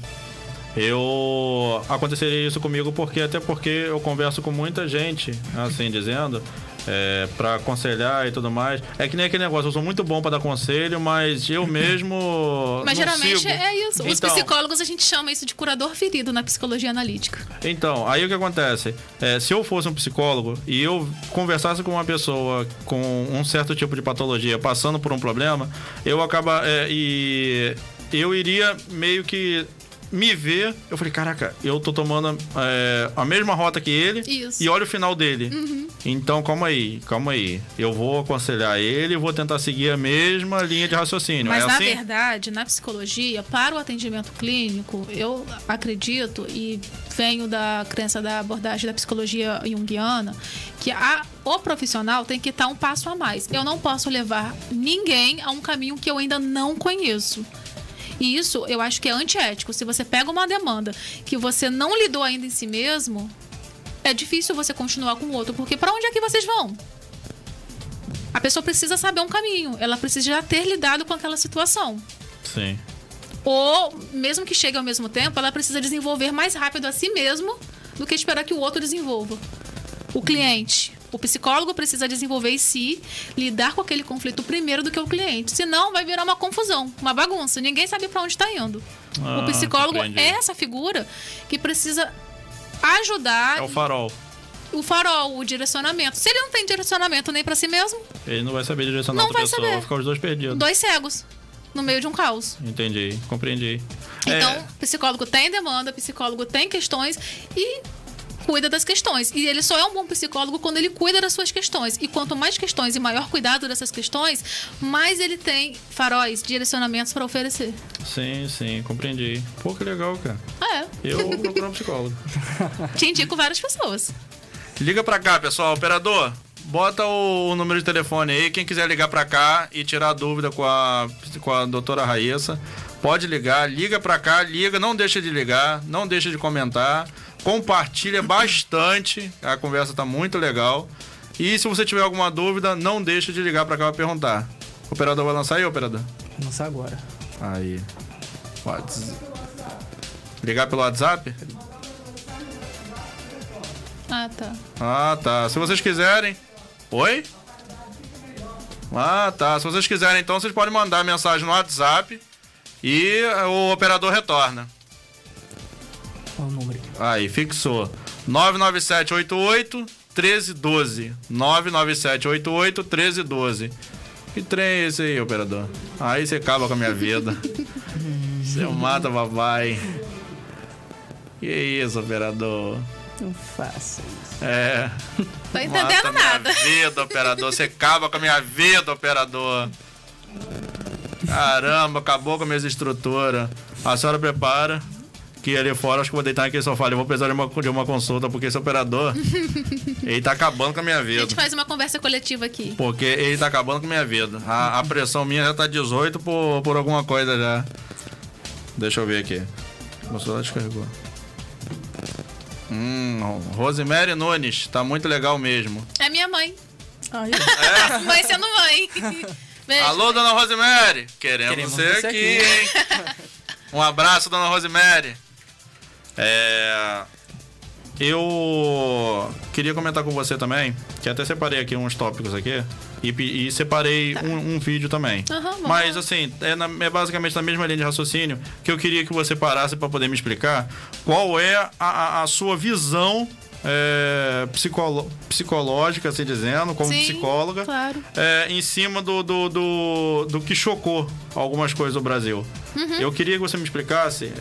aconteceria isso comigo porque eu converso com muita gente, assim dizendo, pra aconselhar e tudo mais. É que nem aquele negócio, eu sou muito bom pra dar conselho, mas eu mesmo mas não geralmente sigo. é isso. Os psicólogos, a gente chama isso de curador ferido na psicologia analítica. Então, aí o que acontece? Se eu fosse um psicólogo e eu conversasse com uma pessoa com um certo tipo de patologia, passando por um problema, eu iria meio que me ver, eu falei, caraca, eu tô tomando a mesma rota que ele. Isso. E olha o final dele. Uhum. Então, calma aí. Eu vou aconselhar ele e vou tentar seguir a mesma linha de raciocínio. Mas, na assim? verdade, na psicologia, para o atendimento clínico, eu acredito e venho da crença da abordagem da psicologia junguiana, que o profissional tem que estar um passo a mais. Eu não posso levar ninguém a um caminho que eu ainda não conheço. E isso eu acho que é antiético. Se você pega uma demanda que você não lidou ainda em si mesmo, é difícil você continuar com o outro, porque para onde é que vocês vão? A pessoa precisa saber um caminho, ela precisa já ter lidado com aquela situação. Sim. Ou, mesmo que chegue ao mesmo tempo, ela precisa desenvolver mais rápido a si mesmo do que esperar que o outro desenvolva. O cliente, o psicólogo precisa desenvolver em si, lidar com aquele conflito primeiro do que o cliente. Senão vai virar uma confusão, uma bagunça. Ninguém sabe para onde está indo. O psicólogo é essa figura que precisa ajudar. É o farol. O farol, o direcionamento. Se ele não tem direcionamento nem para si mesmo, ele não vai saber direcionar outra pessoa. Vai ficar os dois perdidos. Dois cegos no meio de um caos. Entendi, compreendi. Então, psicólogo tem demanda, psicólogo tem questões e cuida das questões. E ele só é um bom psicólogo quando ele cuida das suas questões. E quanto mais questões e maior cuidado dessas questões, mais ele tem faróis, direcionamentos para oferecer. Sim, compreendi. Pô, que legal, cara. Eu vou procurar um psicólogo. Te indico várias pessoas. Liga pra cá, pessoal. Operador, bota o número de telefone aí. Quem quiser ligar pra cá e tirar dúvida com a doutora Raíssa, pode ligar. Liga pra cá, não deixa de ligar, não deixa de comentar. Compartilha bastante, a conversa tá muito legal. E se você tiver alguma dúvida, não deixa de ligar pra cá pra perguntar. O operador vai lançar aí, operador? Vou lançar agora. Aí. Ligar pelo WhatsApp? Tá. Se vocês quiserem... Oi? Tá. Se vocês quiserem, então, vocês podem mandar mensagem no WhatsApp e o operador retorna. o número. Aí, fixou. 99788-1312. 99788-1312. Que trem é esse aí, operador? Aí você acaba com a minha vida. Você mata papai. Que isso, operador? Não faça isso. É. Tô entendendo Mata nada. minha vida, operador. Você acaba com a minha vida, operador. Caramba, acabou com as minhas estruturas. A senhora prepara que ali fora acho que vou deitar naquele sofá. Eu vou precisar de uma consulta, porque esse operador, ele tá acabando com a minha A vida. gente faz uma conversa coletiva aqui. Porque ele tá acabando com a minha vida. A pressão minha já tá 18 por alguma coisa já. Deixa eu ver aqui. O celular descarregou. Rosemary Nunes, tá muito legal mesmo. É minha mãe. Aí, Mãe sendo mãe. Beijo. Alô, dona Rosemary? Queremos você aqui, hein? Um abraço, dona Rosemary. Eu queria comentar com você também, que até separei aqui uns tópicos aqui e separei um vídeo também. Vamos Mas lá. assim, é basicamente na mesma linha de raciocínio que eu queria que você parasse para poder me explicar qual é a sua visão psicológica, assim dizendo, como Sim, psicóloga, claro. em cima do que chocou algumas coisas do Brasil. Eu queria que você me explicasse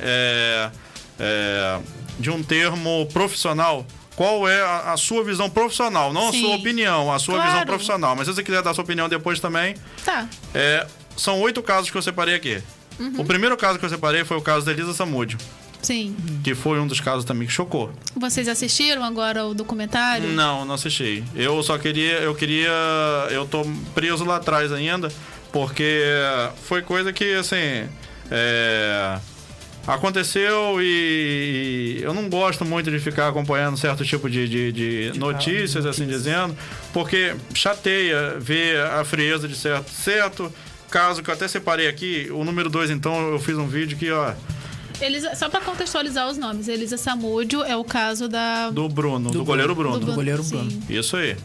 de um termo profissional, qual é a sua visão profissional, não a Sim. sua opinião, a sua Claro. visão profissional. Mas se você quiser dar a sua opinião depois também, Tá. são 8 casos que eu separei aqui. O primeiro caso que eu separei foi o caso da Elisa Samúdio, Sim. que foi um dos casos também que chocou. Vocês assistiram agora o documentário? Não assisti. Eu tô preso lá atrás ainda, porque foi coisa que, assim, aconteceu e eu não gosto muito de ficar acompanhando certo tipo de notícias, assim dizendo, porque chateia ver a frieza de certo caso que eu até separei aqui. O número 2, então, eu fiz um vídeo que, ó, Só pra contextualizar os nomes, Elisa Samúdio é o caso do Bruno, do goleiro Bruno. Do goleiro Sim. Bruno. Isso aí.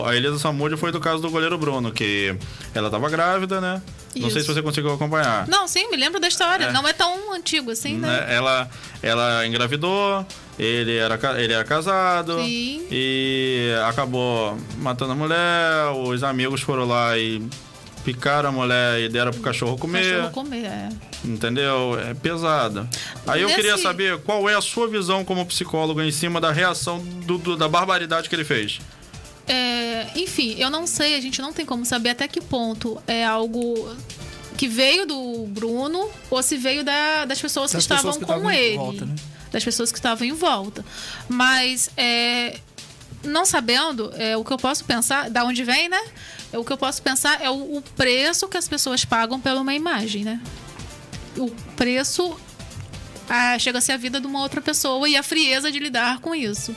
A Elisa Samúdio foi do caso do goleiro Bruno, que ela tava grávida, né? Não sei Isso. se você conseguiu acompanhar. Não, sim, me lembro da história. Não é tão antigo assim, né? Ela engravidou, ele era casado. Sim. E acabou matando a mulher. Os amigos foram lá e picaram a mulher e deram pro cachorro comer. Cachorro comer, Entendeu? É pesado. Aí eu queria saber qual é a sua visão como psicóloga em cima da reação da barbaridade que ele fez. Enfim, eu não sei, a gente não tem como saber até que ponto é algo que veio do Bruno ou se veio das pessoas que estavam com ele. Volta, né? Das pessoas que estavam em volta. Mas, não sabendo, o que eu posso pensar, da onde vem, né? O que eu posso pensar é o preço que as pessoas pagam por uma imagem, né? O preço chega a ser a vida de uma outra pessoa e a frieza de lidar com isso.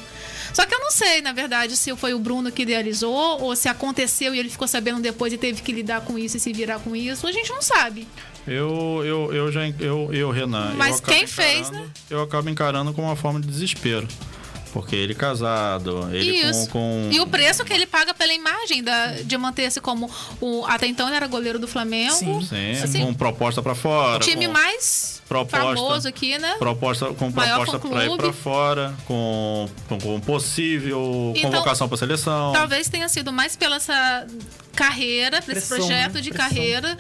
Só que eu não sei, na verdade, se foi o Bruno que idealizou ou se aconteceu e ele ficou sabendo depois e teve que lidar com isso e se virar com isso. A gente não sabe. Renan. Mas quem fez, né? Eu acabo encarando como uma forma de desespero. Porque ele casado, ele Isso. com... E o preço que ele paga pela imagem de manter-se como... Até então ele era goleiro do Flamengo. Sim, Assim, com proposta pra fora. o time com mais famoso aqui, né? Proposta Maior pra ir fã-clube. pra fora, com possível Então, convocação pra seleção. Talvez tenha sido mais pela essa carreira, por esse Pressão, projeto né? de Pressão. carreira,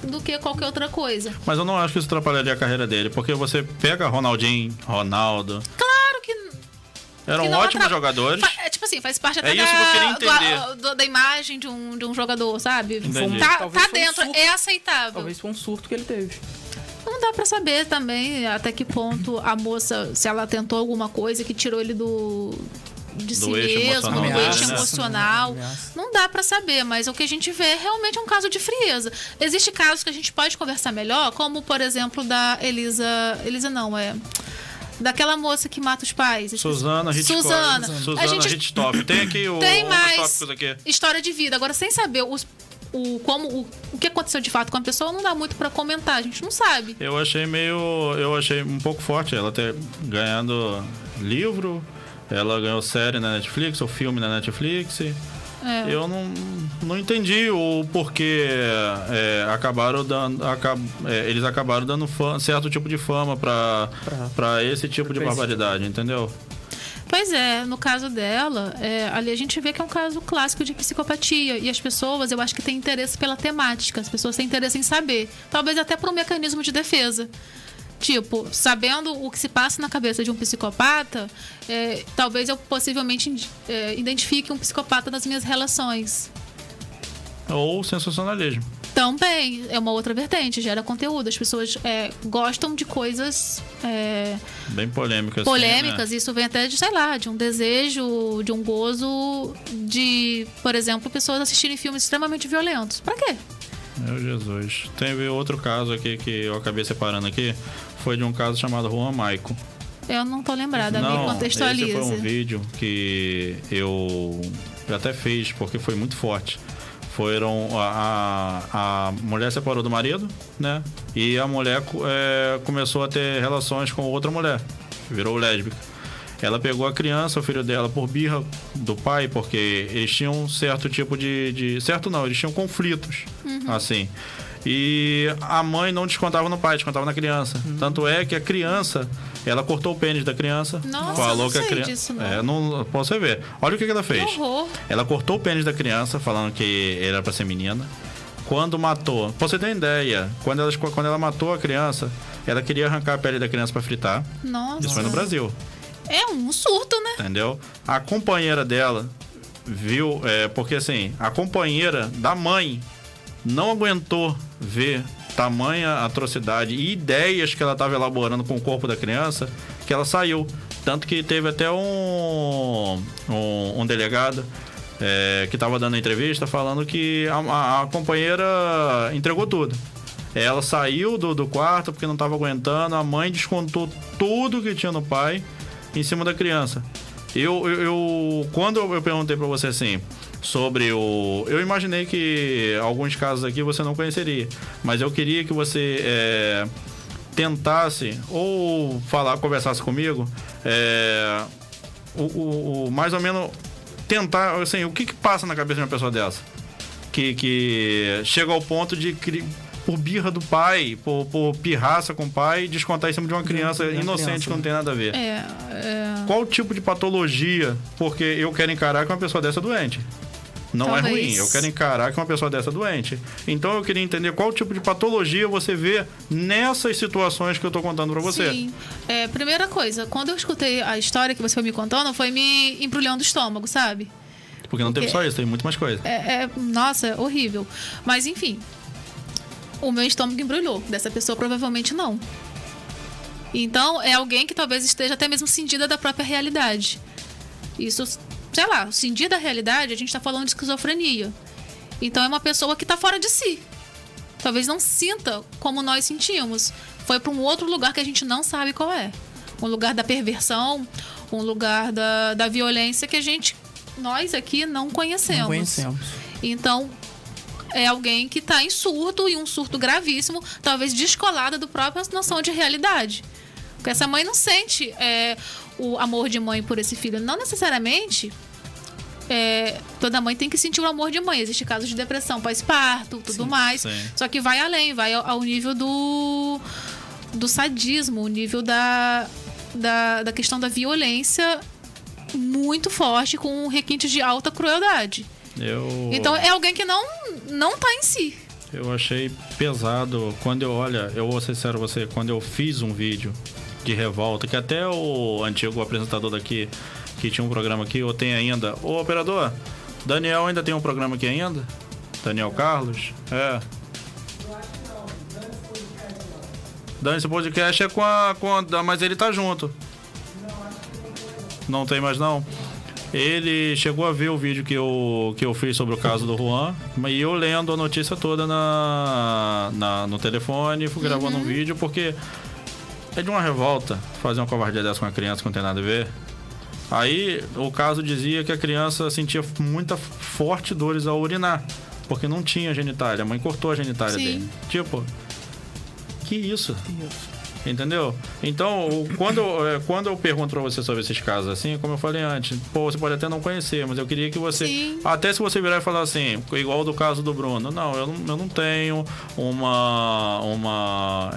do que qualquer outra coisa. Mas eu não acho que isso atrapalharia a carreira dele, porque você pega Ronaldinho, Ronaldo, Claro que eram não ótimos atra- jogadores. Tipo assim, faz parte até É isso que eu queria entender. da imagem de um jogador, sabe? Entendi. Tá Talvez foi um dentro, surto. é aceitável. Talvez foi um surto que ele teve. Não dá pra saber também até que ponto a moça, se ela tentou alguma coisa que tirou ele de si eixo mesmo, emocional do dele, eixo né? emocional. Ameaça. Não dá pra saber, mas o que a gente vê realmente é um caso de frieza. Existem casos que a gente pode conversar melhor, como, por exemplo, da Elisa não, daquela moça que mata os pais. Suzana Richthofen. A gente Richthofen. Tem aqui tem outros mais tópicos aqui. história de vida. Agora, sem saber o que aconteceu de fato com a pessoa, não dá muito pra comentar. A gente não sabe. Eu achei um pouco forte ela ter ganhado livro. Ela ganhou série na Netflix, ou filme na Netflix. Eu não entendi o porquê eles acabaram dando certo tipo de fama pra esse tipo de barbaridade, entendeu? Pois é, no caso dela, ali a gente vê que é um caso clássico de psicopatia. E as pessoas, eu acho que têm interesse pela temática. As pessoas têm interesse em saber. Talvez até por um mecanismo de defesa. Tipo, sabendo o que se passa na cabeça de um psicopata, talvez eu possivelmente identifique um psicopata nas minhas relações. Ou sensacionalismo. Também é uma outra vertente, gera conteúdo. As pessoas gostam de coisas bem polêmicas. Polêmicas, assim, né? Isso vem até de, sei lá, de um desejo, de um gozo de, por exemplo, pessoas assistirem filmes extremamente violentos. Pra quê? Meu Jesus. Teve outro caso aqui que eu acabei separando aqui. Foi de um caso chamado Juan Maico. Eu não tô lembrada, me contextualize. Esse foi um vídeo que eu até fiz, porque foi muito forte. A mulher separou do marido, né? E a mulher começou a ter relações com outra mulher. Virou lésbica. Ela pegou a criança, o filho dela, por birra do pai, porque eles tinham um certo tipo de... Certo não, eles tinham conflitos, assim. E a mãe não descontava no pai, descontava na criança. Tanto é que a criança, ela cortou o pênis da criança. Nossa, falou não que a sei criança, disso, não. não posso você ver. Olha o que ela fez. Que horror. Ela cortou o pênis da criança, falando que era pra ser menina. Quando matou, pra você ter ideia, quando ela matou a criança, ela queria arrancar a pele da criança pra fritar. Nossa. Isso foi no Brasil. É um surto, né? Entendeu? A companheira dela viu, porque assim, a companheira da mãe não aguentou ver tamanha atrocidade e ideias que ela estava elaborando com o corpo da criança, que ela saiu. Tanto que teve até um delegado que estava dando entrevista falando que a companheira entregou tudo. Ela saiu do quarto porque não estava aguentando, a mãe descontou tudo que tinha no pai em cima da criança. Quando eu perguntei pra você assim sobre eu imaginei que alguns casos aqui você não conheceria, mas eu queria que você tentasse ou conversasse comigo, mais ou menos tentar, assim, o que passa na cabeça de uma pessoa dessa que chega ao ponto de por birra do pai, por pirraça com o pai, descontar em cima de uma criança inocente que não tem nada a ver. Qual tipo de patologia? Porque eu quero encarar que uma pessoa dessa é doente. Não é ruim, eu quero encarar que uma pessoa dessa é doente. Então eu queria entender qual tipo de patologia você vê nessas situações que eu tô contando pra você. Sim. Primeira coisa, quando eu escutei a história que você foi me contando, foi me embrulhando o estômago, sabe? Porque não teve só isso, tem muito mais coisa. Nossa, horrível. Mas enfim, o meu estômago embrulhou. Dessa pessoa provavelmente não. Então é alguém que talvez esteja até mesmo cindida da própria realidade. Isso, sei lá, cindir da realidade, a gente tá falando de esquizofrenia. Então é uma pessoa que tá fora de si. Talvez não sinta como nós sentimos. Foi para um outro lugar que a gente não sabe qual é. Um lugar da perversão, um lugar da violência que nós aqui não conhecemos. Não conhecemos. Então é alguém que está em surto, e um surto gravíssimo, talvez descolada do própria noção de realidade. Porque essa mãe não sente o amor de mãe por esse filho. Não necessariamente toda mãe tem que sentir o amor de mãe. Existe casos de depressão pós-parto, tudo mais. Sim. Só que vai além, vai ao nível do sadismo, o nível da questão da violência muito forte, com requintes de alta crueldade. Então é alguém que não tá em si. Eu achei pesado quando eu vou ser sincero a você, quando eu fiz um vídeo de revolta, que até o antigo apresentador daqui, que tinha um programa aqui, ou tem ainda, ô operador, Daniel ainda tem um programa aqui ainda? Daniel Carlos? Dane-se Podcast é com mas ele tá junto. Não tem mais não? Ele chegou a ver o vídeo que eu fiz sobre o caso do Juan, e eu lendo a notícia toda no telefone, fui gravando um vídeo, porque é de uma revolta fazer uma covardia dessa com uma criança que não tem nada a ver. Aí o caso dizia que a criança sentia muita forte dores ao urinar, porque não tinha genitália, a mãe cortou a genitália dele. Tipo, que isso? Entendeu? Então, quando eu pergunto pra você sobre esses casos assim, como eu falei antes, pô, você pode até não conhecer, mas eu queria que você... Sim. Até se você virar e falar assim, igual do caso do Bruno, não, eu não tenho uma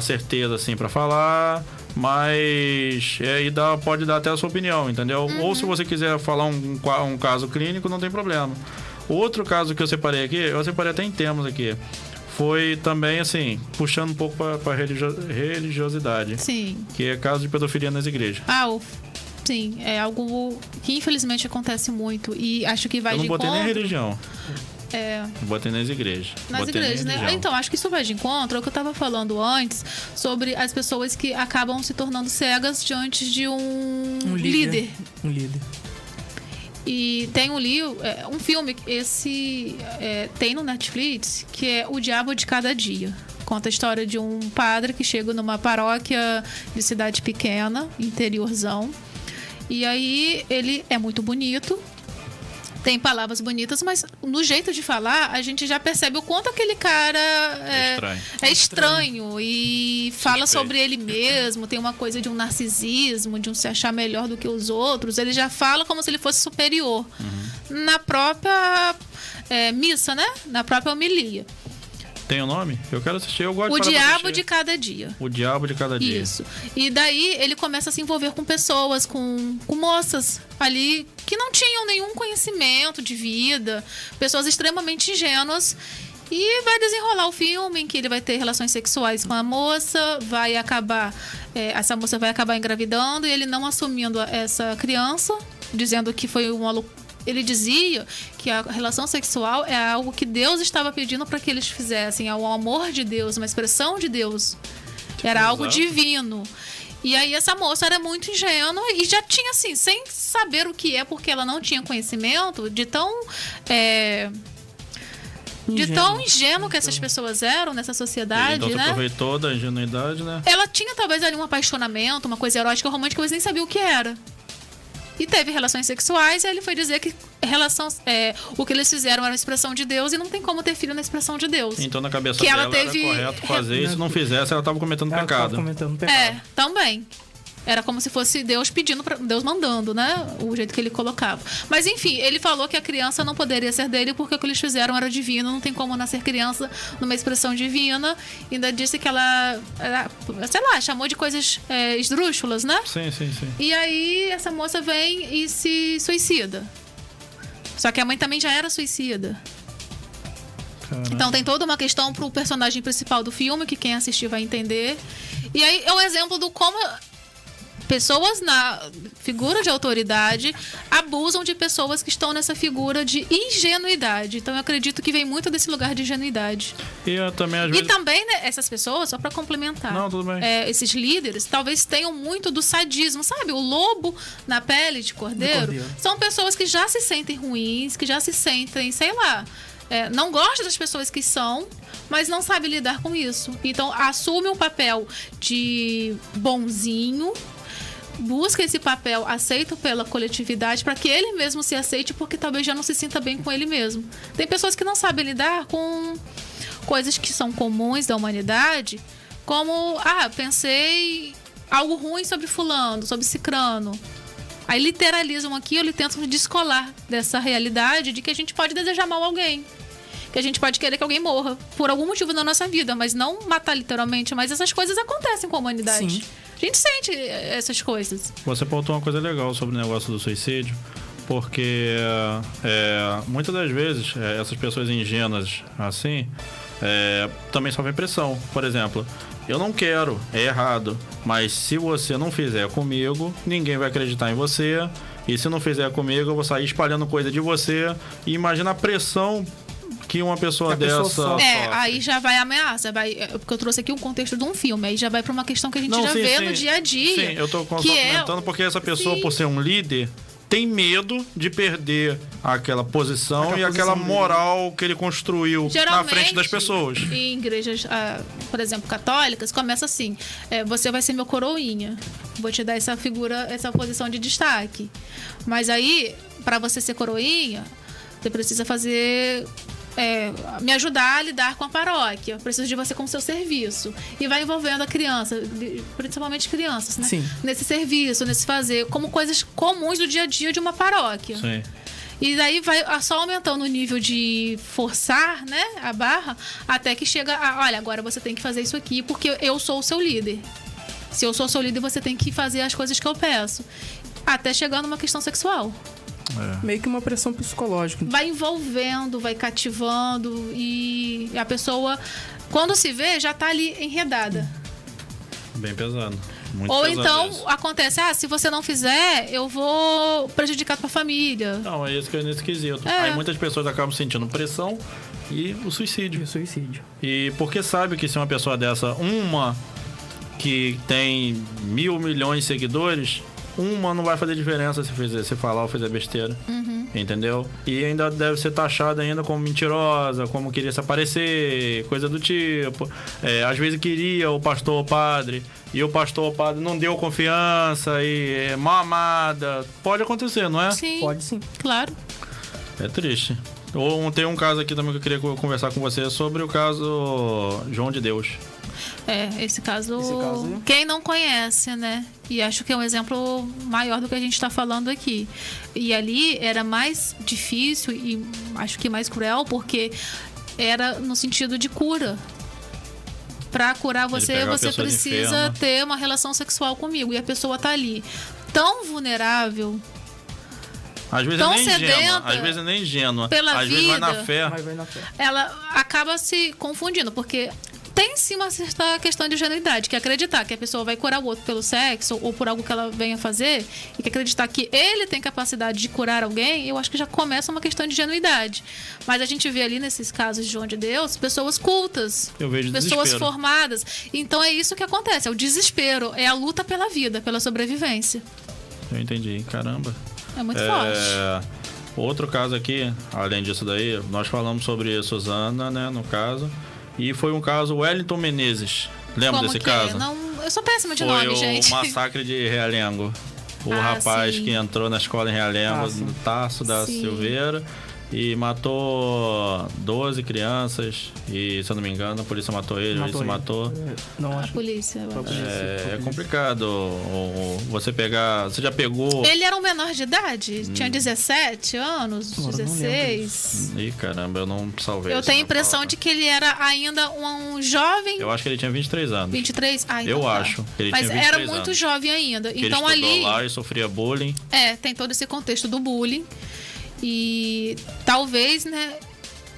certeza assim pra falar, mas pode dar até a sua opinião, entendeu? Ou se você quiser falar um caso clínico, não tem problema. Outro caso que eu separei até em termos aqui. Foi também, assim, puxando um pouco para religiosidade. Sim. Que é caso de pedofilia nas igrejas. Sim, é algo que infelizmente acontece muito. E acho que vai de encontro... Eu não botei nem religião. Eu botei nas igrejas. Nas igrejas, né? Então, acho que isso vai de encontro ao que eu estava falando antes sobre as pessoas que acabam se tornando cegas diante de um líder. Um líder. E tem um filme, tem no Netflix, que é O Diabo de Cada Dia. Conta a história de um padre que chega numa paróquia de cidade pequena, interiorzão. E aí ele é muito bonito, tem palavras bonitas, mas no jeito de falar, a gente já percebe o quanto aquele cara é estranho e fala sobre ele mesmo, tem uma coisa de um narcisismo, de um se achar melhor do que os outros. Ele já fala como se ele fosse superior. Na própria missa, né? Na própria homilia. Tem o nome? Eu quero assistir, eu gosto de O Diabo de Cada Dia. O Diabo de Cada Dia. Isso. E daí ele começa a se envolver com pessoas, com moças ali que não tinham nenhum conhecimento de vida, pessoas extremamente ingênuas. E vai desenrolar o filme em que ele vai ter relações sexuais com a moça, essa moça vai acabar engravidando e ele não assumindo essa criança, dizendo que foi uma loucura. Ele dizia que a relação sexual é algo que Deus estava pedindo para que eles fizessem, é o amor de Deus, uma expressão de Deus. Era algo divino. E aí essa moça era muito ingênua e já tinha, assim, sem saber o que é, porque ela não tinha conhecimento de tão ingênuo que essas pessoas eram nessa sociedade, então, né? Aproveitou da ingenuidade, né? Ela tinha talvez ali um apaixonamento, uma coisa erótica, romântica, mas nem sabia o que era. E teve relações sexuais, e ele foi dizer que o que eles fizeram era uma expressão de Deus e não tem como ter filho na expressão de Deus. Então na cabeça que dela ela teve... era correto fazer isso, se não fizesse, ela estava cometendo pecado. Também. Era como se fosse Deus pedindo, Deus mandando, né? O jeito que ele colocava. Mas enfim, ele falou que a criança não poderia ser dele porque o que eles fizeram era divino, não tem como nascer criança numa expressão divina. Ainda disse que ela chamou de coisas esdrúxulas, né? Sim. E aí essa moça vem e se suicida. Só que a mãe também já era suicida. Caramba. Então tem toda uma questão pro personagem principal do filme, que quem assistir vai entender. E aí é um exemplo do como pessoas na figura de autoridade abusam de pessoas que estão nessa figura de ingenuidade. Então eu acredito que vem muito desse lugar de ingenuidade. E também, né, essas pessoas, só para complementar, não, tudo bem. Esses líderes talvez tenham muito do sadismo, sabe? O lobo na pele de cordeiro. São pessoas que já se sentem ruins, que já se sentem, sei lá, não gostam das pessoas que são, mas não sabem lidar com isso. Então assume um papel de bonzinho, busca esse papel aceito pela coletividade para que ele mesmo se aceite, porque talvez já não se sinta bem com ele mesmo. Tem pessoas que não sabem lidar com coisas que são comuns da humanidade, como, pensei algo ruim sobre fulano, sobre cicrano. Aí literalizam aquilo e tentam descolar dessa realidade de que a gente pode desejar mal a alguém. Que a gente pode querer que alguém morra por algum motivo na nossa vida, mas não matar literalmente. Mas essas coisas acontecem com a humanidade. Sim. A gente sente essas coisas. Você pontuou uma coisa legal sobre o negócio do suicídio, porque muitas das vezes essas pessoas ingênuas assim também sofrem pressão. Por exemplo, eu não quero, é errado, mas se você não fizer comigo, ninguém vai acreditar em você, e se não fizer comigo, eu vou sair espalhando coisa de você. E imagina a pressão que uma pessoa dessa... aí já vai ameaça, porque eu trouxe aqui um contexto de um filme, aí já vai para uma questão que a gente vê no dia a dia. Sim, eu tô comentando porque essa pessoa, por ser um líder, tem medo de perder aquela posição e aquela moral que ele construiu na frente das pessoas. Em igrejas, por exemplo, católicas, começa assim: você vai ser meu coroinha, vou te dar essa figura, essa posição de destaque. Mas aí, para você ser coroinha, você precisa fazer me ajudar a lidar com a paróquia. Eu preciso de você como seu serviço. E vai envolvendo a criança, principalmente crianças, né? Sim. Nesse serviço, nesse fazer, como coisas comuns do dia a dia de uma paróquia. Sim. E daí vai só aumentando o nível de forçar, né, a barra, até que chega olha, agora você tem que fazer isso aqui porque eu sou o seu líder. Se eu sou o seu líder, você tem que fazer as coisas que eu peço. Até chegar numa questão sexual. Meio que uma pressão psicológica. Vai envolvendo, vai cativando e a pessoa, quando se vê, já tá ali enredada. Bem pesado. Muito Ou pesado então isso. acontece, se você não fizer, eu vou prejudicar tua família. Não, é isso que é nesse quesito. É. Aí muitas pessoas acabam sentindo pressão e o suicídio. E o suicídio. E porque sabe que se uma pessoa dessa, uma que tem 1.000 milhões de seguidores, uma não vai fazer diferença se falar ou fizer besteira. Entendeu? E ainda deve ser taxada ainda como mentirosa, como queria se aparecer, coisa do tipo. Às vezes queria o pastor ou o padre, e o pastor ou o padre não deu confiança, e é mal amada. Pode acontecer, não é? Sim, Pode sim. claro. É triste. Tem um caso aqui também que eu queria conversar com você sobre o caso João de Deus. Esse caso, caso- quem não conhece, né? E acho que é um exemplo maior do que a gente está falando aqui. E ali era mais difícil e acho que mais cruel, porque era no sentido de cura. Para curar você, pegava a você pessoa precisa enferma. ter uma relação sexual comigo. E a pessoa tá ali tão vulnerável, Às vezes Tão é nem ingênua. sedenta Às vezes é nem ingênua. pela Às vezes vai na vida. fé. Mas vai na fé. ela acaba se confundindo, porque tem sim uma certa questão de ingenuidade, que é acreditar que a pessoa vai curar o outro pelo sexo ou por algo que ela venha fazer, e que acreditar que ele tem capacidade de curar alguém, eu acho que já começa uma questão de ingenuidade. Mas a gente vê ali nesses casos de João de Deus, pessoas cultas, Eu vejo pessoas desespero. formadas. Então é isso que acontece, é o desespero, é a luta pela vida, pela sobrevivência. Eu entendi. Caramba. É muito forte. Outro caso aqui, além disso daí, nós falamos sobre Suzana, né, no caso. E foi um caso Wellington Menezes. Lembra Como desse que caso? Não, eu sou péssima de Foi nome, o gente. massacre de Realengo. O rapaz sim. que entrou na escola em Realengo, sim. no Tarso da Sim. Silveira, e matou 12 crianças. E, se eu não me engano, a polícia matou ele. Ele se ele. matou. Não, A acho. polícia, eu acho. É complicado você pegar. Você já pegou. Ele era um menor de idade? Tinha 17 anos, Agora eu não 16. Ih, caramba, eu não salvei. Eu isso tenho a na impressão pauta. de que ele era ainda um jovem. Eu acho que ele tinha 23 anos. 23? Ah, então Eu tá. acho que ele Mas tinha era 23 muito anos. jovem ainda. Que Então ele estudou ali lá e sofria bullying. tem todo esse contexto do bullying. E talvez, né,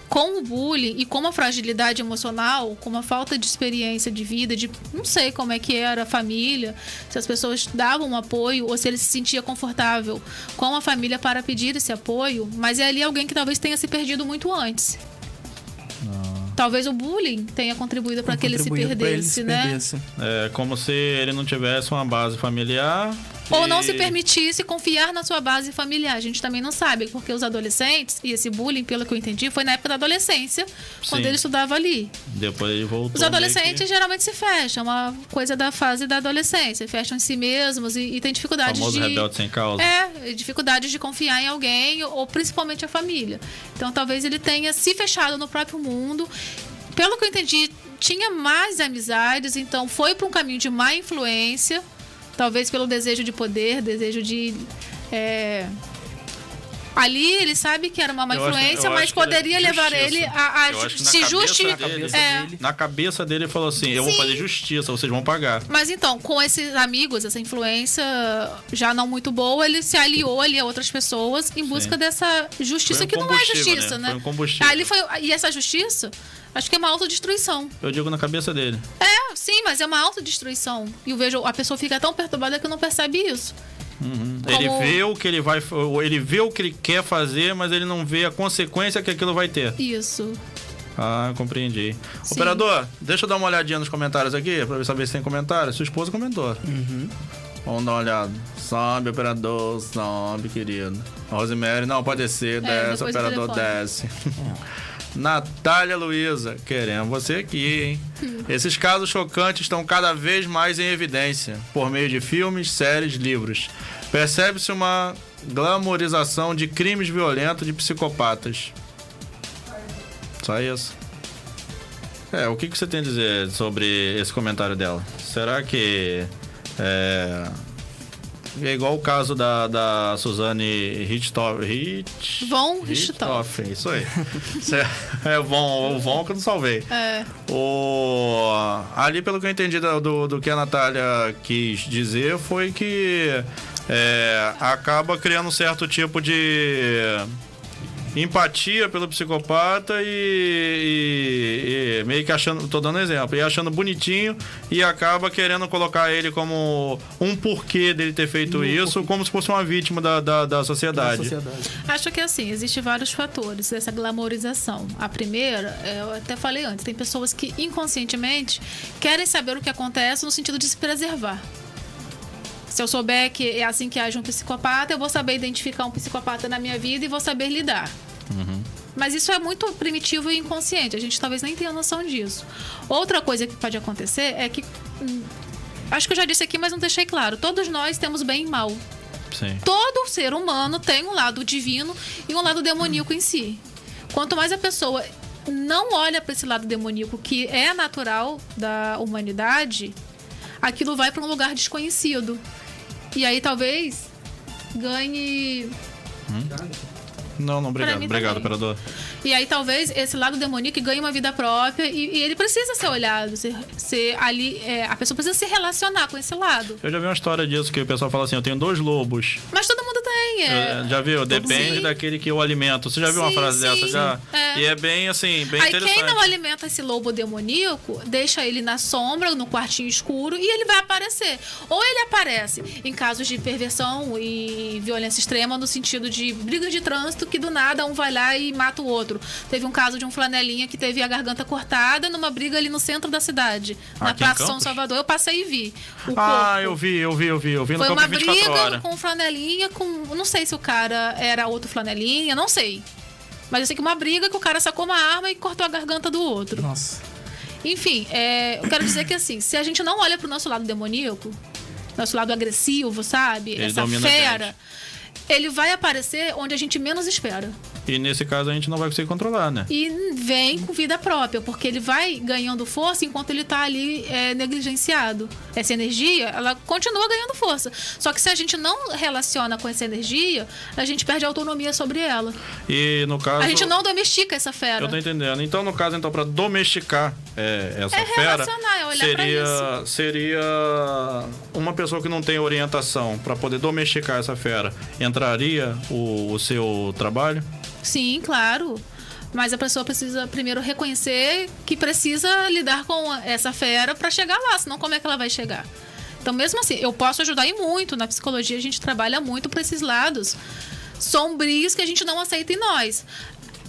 com o bullying e com uma fragilidade emocional, com uma falta de experiência de vida, de não sei como é que era a família, se as pessoas davam um apoio ou se ele se sentia confortável com a família para pedir esse apoio, mas é ali alguém que talvez tenha se perdido muito antes. Talvez o bullying tenha contribuído para que ele se Contribuiu pra ele perdesse, se né? perdesse. É como se ele não tivesse uma base familiar. Ou não e- se permitisse confiar na sua base familiar. A gente também não sabe, porque os adolescentes, e esse bullying, pelo que eu entendi, foi na época da adolescência, quando Sim. ele estudava ali. Depois ele voltou. Os meio adolescentes que- geralmente se fecham, uma coisa da fase da adolescência, fecham em si mesmos e tem dificuldades famoso de... rebelde sem causa. dificuldades de confiar em alguém, ou principalmente a família. Então talvez ele tenha se fechado no próprio mundo. Pelo que eu entendi, tinha mais amizades, então foi para um caminho de má influência, talvez pelo desejo de poder, desejo de... Ali ele sabe que era uma má Eu acho- influência, eu mas acho que ele- poderia levar justiça. ele a Eu acho que na se cabeça justificar. dele- Na cabeça dele ele falou assim: eu vou Sim. fazer justiça, vocês vão pagar. Mas então, com esses amigos, essa influência já não muito boa, ele se aliou ali a outras pessoas em busca dessa justiça, Foi um que não é combustível, justiça, né? né? Foi um combustível. Ali foi, e essa justiça, acho que é uma autodestruição. Eu digo na cabeça dele. Sim, mas é uma autodestruição. E eu vejo, a pessoa fica tão perturbada que não percebe isso. Ele Como- vê o que ele vai. Ele vê o que ele quer fazer, mas ele não vê a consequência que aquilo vai ter. Isso. Ah, compreendi. Sim. Operador, deixa eu dar uma olhadinha nos comentários aqui, pra saber se tem comentário. Sua esposa comentou. Vamos dar uma olhada. Sobe, operador, sobe, querido. Rosemary, não, pode descer, desce, depois do operador, telefone. desce. Natália Luiza, queremos você aqui, hein? Esses casos chocantes estão cada vez mais em evidência, por meio de filmes, séries, livros. Percebe-se uma glamorização de crimes violentos de psicopatas. Só isso. O que você tem a dizer sobre esse comentário dela? Será que é igual o caso da Suzane Richthofen? Von Richthofen. Isso aí. O Von que eu não salvei. Ali, pelo que eu entendi do que a Natália quis dizer, foi que acaba criando um certo tipo de empatia pelo psicopata e meio que achando, tô dando exemplo, e achando bonitinho e acaba querendo colocar ele como um porquê dele ter feito isso, como se fosse uma vítima da sociedade. Acho que assim, existem vários fatores dessa glamorização. A primeira, eu até falei antes, tem pessoas que inconscientemente querem saber o que acontece no sentido de se preservar. Se eu souber que é assim que age um psicopata, eu vou saber identificar um psicopata na minha vida e vou saber lidar. Mas isso é muito primitivo e inconsciente. A gente talvez nem tenha noção disso. Outra coisa que pode acontecer é que... acho que eu já disse aqui, mas não deixei claro. Todos nós temos bem e mal. Sim. Todo ser humano tem um lado divino e um lado demoníaco em si. Quanto mais a pessoa não olha para esse lado demoníaco, que é natural da humanidade, aquilo vai para um lugar desconhecido. E aí talvez ganhe... Não, obrigado. Obrigado, operador. E aí talvez esse lado demoníaco ganhe uma vida própria e ele precisa ser olhado, ser ali, a pessoa precisa se relacionar com esse lado. Eu já vi uma história disso, que o pessoal fala assim, eu tenho 2 lobos. Mas todo mundo tem. Já viu? Depende daquele que eu alimento. Você já viu uma frase dessa? Já? E é bem assim, bem aí interessante. Quem não alimenta esse lobo demoníaco, deixa ele na sombra, no quartinho escuro, e ele vai aparecer. Ou ele aparece em casos de perversão e violência extrema, no sentido de briga de trânsito, que do nada um vai lá e mata o outro. Teve um caso de um flanelinha que teve a garganta cortada numa briga ali no centro da cidade, na Praça São Salvador. Eu passei e vi o corpo. Eu vi no Foi campo uma 24 briga horas. com um flanelinha, não sei se o cara era outro flanelinha, não sei. Mas eu sei que uma briga que o cara sacou uma arma e cortou a garganta do outro. Nossa. Enfim, eu quero dizer que assim, se a gente não olha pro nosso lado demoníaco, nosso lado agressivo, sabe? Ele essa fera, ele vai aparecer onde a gente menos espera. E nesse caso a gente não vai conseguir controlar, né? E vem com vida própria, porque ele vai ganhando força enquanto ele tá ali negligenciado. Essa energia, ela continua ganhando força. Só que se a gente não relaciona com essa energia, a gente perde a autonomia sobre ela. E no caso... A gente não domestica essa fera. Eu tô entendendo. Então, no caso, para domesticar essa fera... relacionar, é olhar pra isso. Seria uma pessoa que não tem orientação para poder domesticar essa fera. Entraria o seu trabalho? Sim, claro. Mas a pessoa precisa primeiro reconhecer que precisa lidar com essa fera para chegar lá, senão como é que ela vai chegar? Então, mesmo assim, eu posso ajudar e muito. Na psicologia, a gente trabalha muito para esses lados sombrios que a gente não aceita em nós.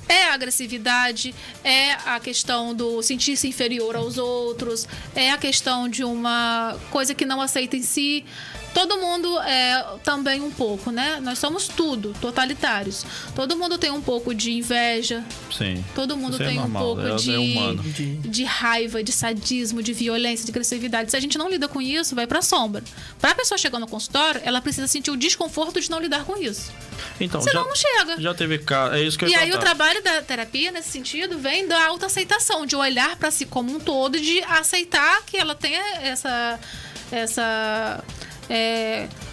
É a agressividade, é a questão do sentir-se inferior aos outros, é a questão de uma coisa que não aceita em si. Todo mundo é também um pouco, né? Nós somos tudo, totalitários. Todo mundo tem um pouco de inveja. Sim. Todo mundo tem normal, um pouco humano. de raiva, de sadismo, de violência, de agressividade. Se a gente não lida com isso, vai pra sombra. Pra pessoa chegar no consultório, ela precisa sentir o desconforto de não lidar com isso. Então, senão não chega. Já teve caso, é isso que eu ia ia aí contar. o trabalho da terapia, nesse sentido, vem da autoaceitação, de olhar pra si como um todo, de aceitar que ela tenha essa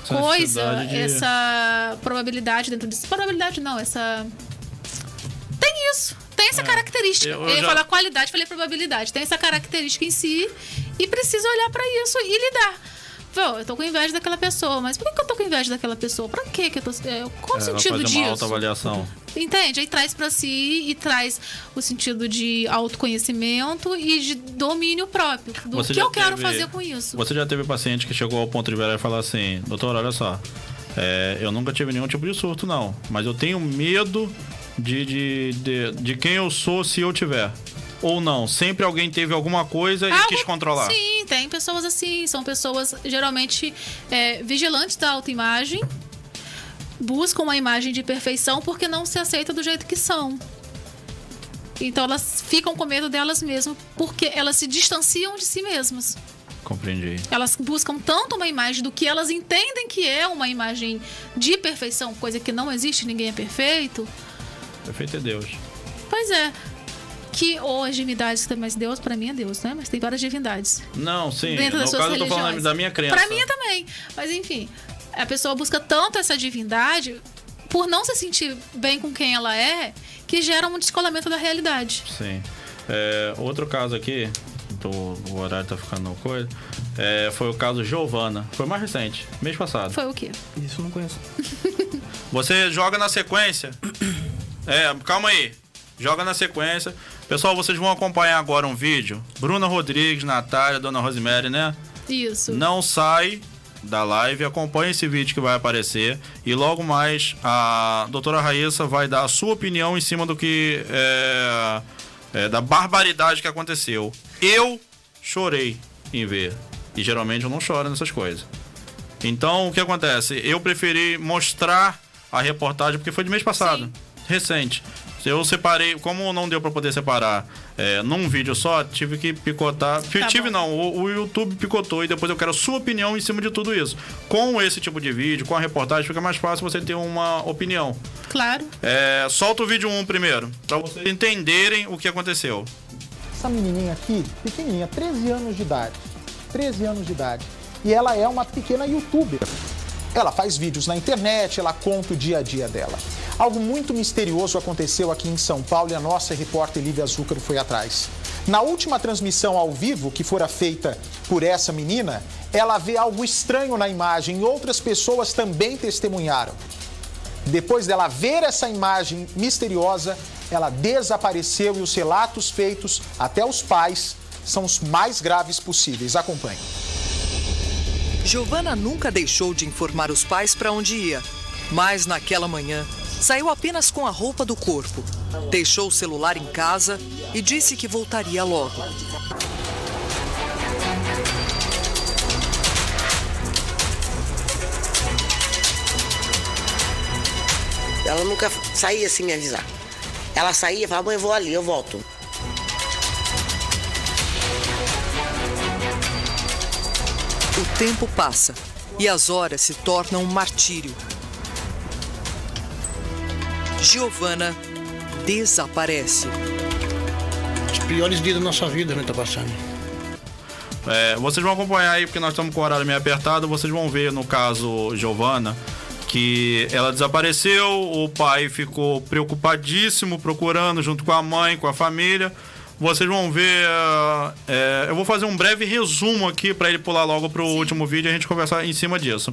coisa, essa probabilidade dentro disso. Probabilidade não, essa... Tem isso. Tem essa característica. Eu ia falar qualidade, falei probabilidade. Tem essa característica em si e precisa olhar pra isso e lidar. Eu tô com inveja daquela pessoa, mas por que eu tô com inveja daquela pessoa? Pra quê que eu tô... Qual o sentido disso? Uma autoavaliação. Entende? Aí traz pra si e traz o sentido de autoconhecimento e de domínio próprio. Do que eu quero fazer com isso. Você já teve paciente que chegou ao ponto de virar e falar assim: doutor, olha só, eu nunca tive nenhum tipo de surto, não. Mas eu tenho medo de quem eu sou se eu tiver. Ou não, sempre alguém teve alguma coisa e quis controlar. Sim, tem pessoas assim. São pessoas geralmente vigilantes da autoimagem. Buscam uma imagem de perfeição porque não se aceita do jeito que são. Então elas ficam com medo delas mesmas porque elas se distanciam de si mesmas. Compreendi. Elas buscam tanto uma imagem do que elas entendem que é uma imagem de perfeição, coisa que não existe, ninguém é perfeito. Perfeito é Deus. Pois é. que ou as divindades, mas Deus pra mim é Deus, né? Mas tem várias divindades. Não, sim. Dentro No das caso suas eu tô falando religiões. da minha crença. Pra mim também. Mas enfim, a pessoa busca tanto essa divindade por não se sentir bem com quem ela é, que gera um descolamento da realidade. Sim. Outro caso aqui, o horário tá ficando coisa, foi o caso Giovana. Foi mais recente, mês passado. Foi o quê? Isso eu não conheço. Você joga na sequência. Calma aí. Joga na sequência. Pessoal, vocês vão acompanhar agora um vídeo. Bruna Rodrigues, Natália, Dona Rosemary, né? Isso. Não sai da live, acompanhe esse vídeo que vai aparecer. E logo mais a doutora Raíssa vai dar a sua opinião em cima do que da barbaridade que aconteceu. Eu chorei em ver. E geralmente eu não choro nessas coisas. Então, o que acontece? Eu preferi mostrar a reportagem porque foi de mês passado. Sim. Recente. Eu separei, como não deu pra poder separar num vídeo só, tive que picotar. O YouTube picotou e depois eu quero a sua opinião em cima de tudo isso. Com esse tipo de vídeo, com a reportagem, fica mais fácil você ter uma opinião. Claro. Solta o vídeo 1 primeiro, pra vocês entenderem o que aconteceu. Essa menininha aqui, pequenininha, 13 anos de idade. 13 anos de idade. E ela é uma pequena youtuber. Ela faz vídeos na internet, ela conta o dia a dia dela. Algo muito misterioso aconteceu aqui em São Paulo e a nossa repórter Lívia Zúcaro foi atrás. Na última transmissão ao vivo, que fora feita por essa menina, ela vê algo estranho na imagem e outras pessoas também testemunharam. Depois dela ver essa imagem misteriosa, ela desapareceu e os relatos feitos até os pais são os mais graves possíveis. Acompanhe. Giovana nunca deixou de informar os pais para onde ia, mas naquela manhã saiu apenas com a roupa do corpo, deixou o celular em casa e disse que voltaria logo. Ela nunca saía sem me avisar. Ela saía e falava, mãe, eu vou ali, eu volto. O tempo passa e as horas se tornam um martírio. Giovana desaparece. Os piores dias da nossa vida, né, tá passando. Vocês vão acompanhar aí, porque nós estamos com o horário meio apertado. Vocês vão ver, no caso Giovana, que ela desapareceu. O pai ficou preocupadíssimo, procurando junto com a mãe, com a família. Vocês vão ver. Eu vou fazer um breve resumo aqui para ele pular logo pro último vídeo e a gente conversar em cima disso.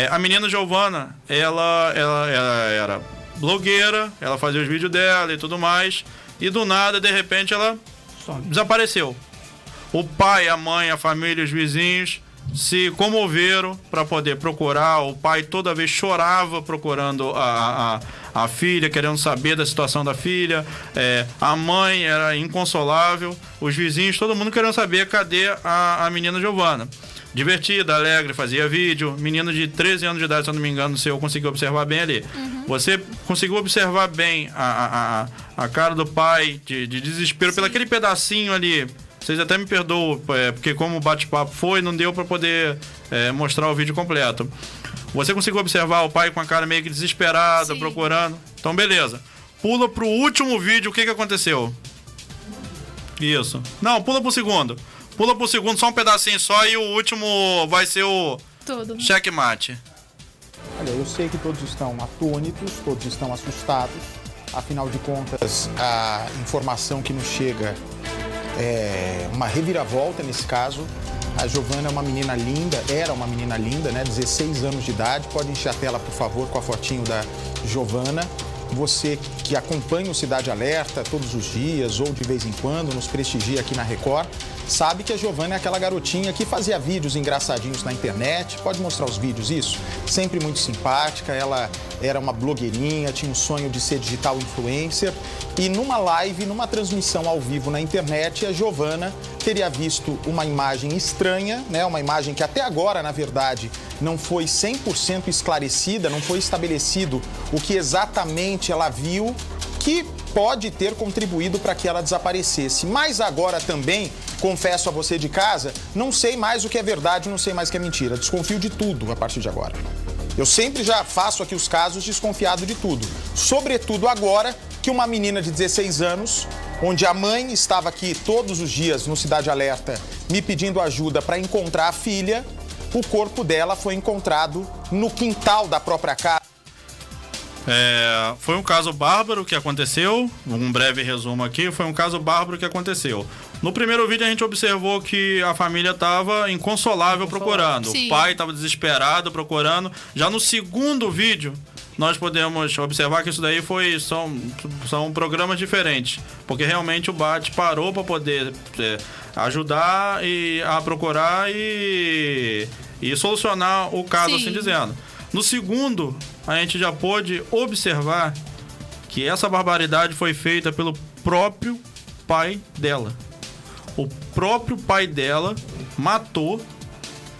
A menina Giovana, ela era blogueira, ela fazia os vídeos dela e tudo mais, e do nada, de repente, ela desapareceu. O pai, a mãe, a família, os vizinhos se comoveram para poder procurar. O pai toda vez chorava procurando a filha, querendo saber da situação da filha. A mãe era inconsolável. Os vizinhos, todo mundo querendo saber cadê a menina Giovana. Divertida, alegre, fazia vídeo. Menino de 13 anos de idade, se eu não me engano, se eu consegui observar bem ali. Uhum. Você conseguiu observar bem a cara do pai de desespero pelo aquele pedacinho ali. Vocês até me perdoam, porque como o bate-papo foi, não deu para poder mostrar o vídeo completo. Você conseguiu observar o pai com a cara meio que desesperada, sim, procurando? Então, beleza. Pula pro último vídeo, o que aconteceu? Isso. Não, pula pro segundo. Pula pro segundo, só um pedacinho só, e o último vai ser o checkmate. Olha, eu sei que todos estão atônitos, todos estão assustados. Afinal de contas, a informação que nos chega é uma reviravolta nesse caso. A Giovana é uma menina linda, era uma menina linda, né? 16 anos de idade. Pode encher a tela, por favor, com a fotinho da Giovana. Você que acompanha o Cidade Alerta todos os dias ou de vez em quando, nos prestigia aqui na Record, sabe que a Giovana é aquela garotinha que fazia vídeos engraçadinhos na internet. Pode mostrar os vídeos, isso? Sempre muito simpática, ela era uma blogueirinha, tinha um sonho de ser digital influencer. E numa live, numa transmissão ao vivo na internet, a Giovana teria visto uma imagem estranha, né? Uma imagem que até agora, na verdade, não foi 100% esclarecida, não foi estabelecido o que exatamente ela viu, que pode ter contribuído para que ela desaparecesse. Mas agora também, confesso a você de casa, não sei mais o que é verdade, não sei mais o que é mentira. Desconfio de tudo a partir de agora. Eu sempre já faço aqui os casos desconfiado de tudo. Sobretudo agora que uma menina de 16 anos onde a mãe estava aqui todos os dias no Cidade Alerta me pedindo ajuda para encontrar a filha, o corpo dela foi encontrado no quintal da própria casa. Foi um caso bárbaro que aconteceu, um breve resumo aqui, foi um caso bárbaro que aconteceu. No primeiro vídeo a gente observou que a família estava inconsolável procurando, Sim. o pai estava desesperado procurando. Já no segundo vídeo nós podemos observar que isso daí são programas diferentes, porque realmente o BAT parou para poder ajudar a procurar e solucionar o caso, Sim. assim dizendo. No segundo, a gente já pôde observar que essa barbaridade foi feita pelo próprio pai dela. O próprio pai dela matou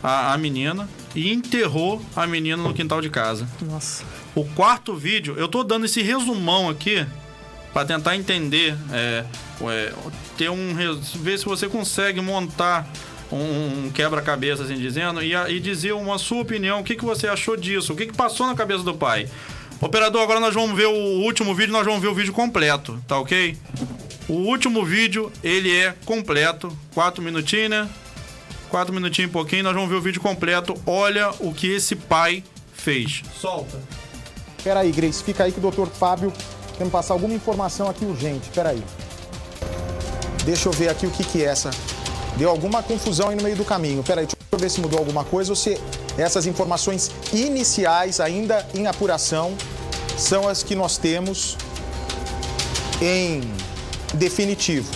a menina e enterrou a menina no quintal de casa. Nossa. O quarto vídeo, eu tô dando esse resumão aqui para tentar entender, ver se você consegue montar um quebra-cabeça, assim dizendo, e dizer uma sua opinião, o que você achou disso, o que passou na cabeça do pai. Operador, agora nós vamos ver o último vídeo, nós vamos ver o vídeo completo, tá ok? O último vídeo, ele é completo, 4 minutinhos, né? 4 minutinhos e pouquinho, nós vamos ver o vídeo completo. Olha o que esse pai fez. Solta. Peraí, Grace, fica aí que o doutor Fábio quer me passar alguma informação aqui urgente, peraí. Deixa eu ver aqui o que é essa... Deu alguma confusão aí no meio do caminho. Peraí, deixa eu ver se mudou alguma coisa ou se essas informações iniciais, ainda em apuração, são as que nós temos em definitivo.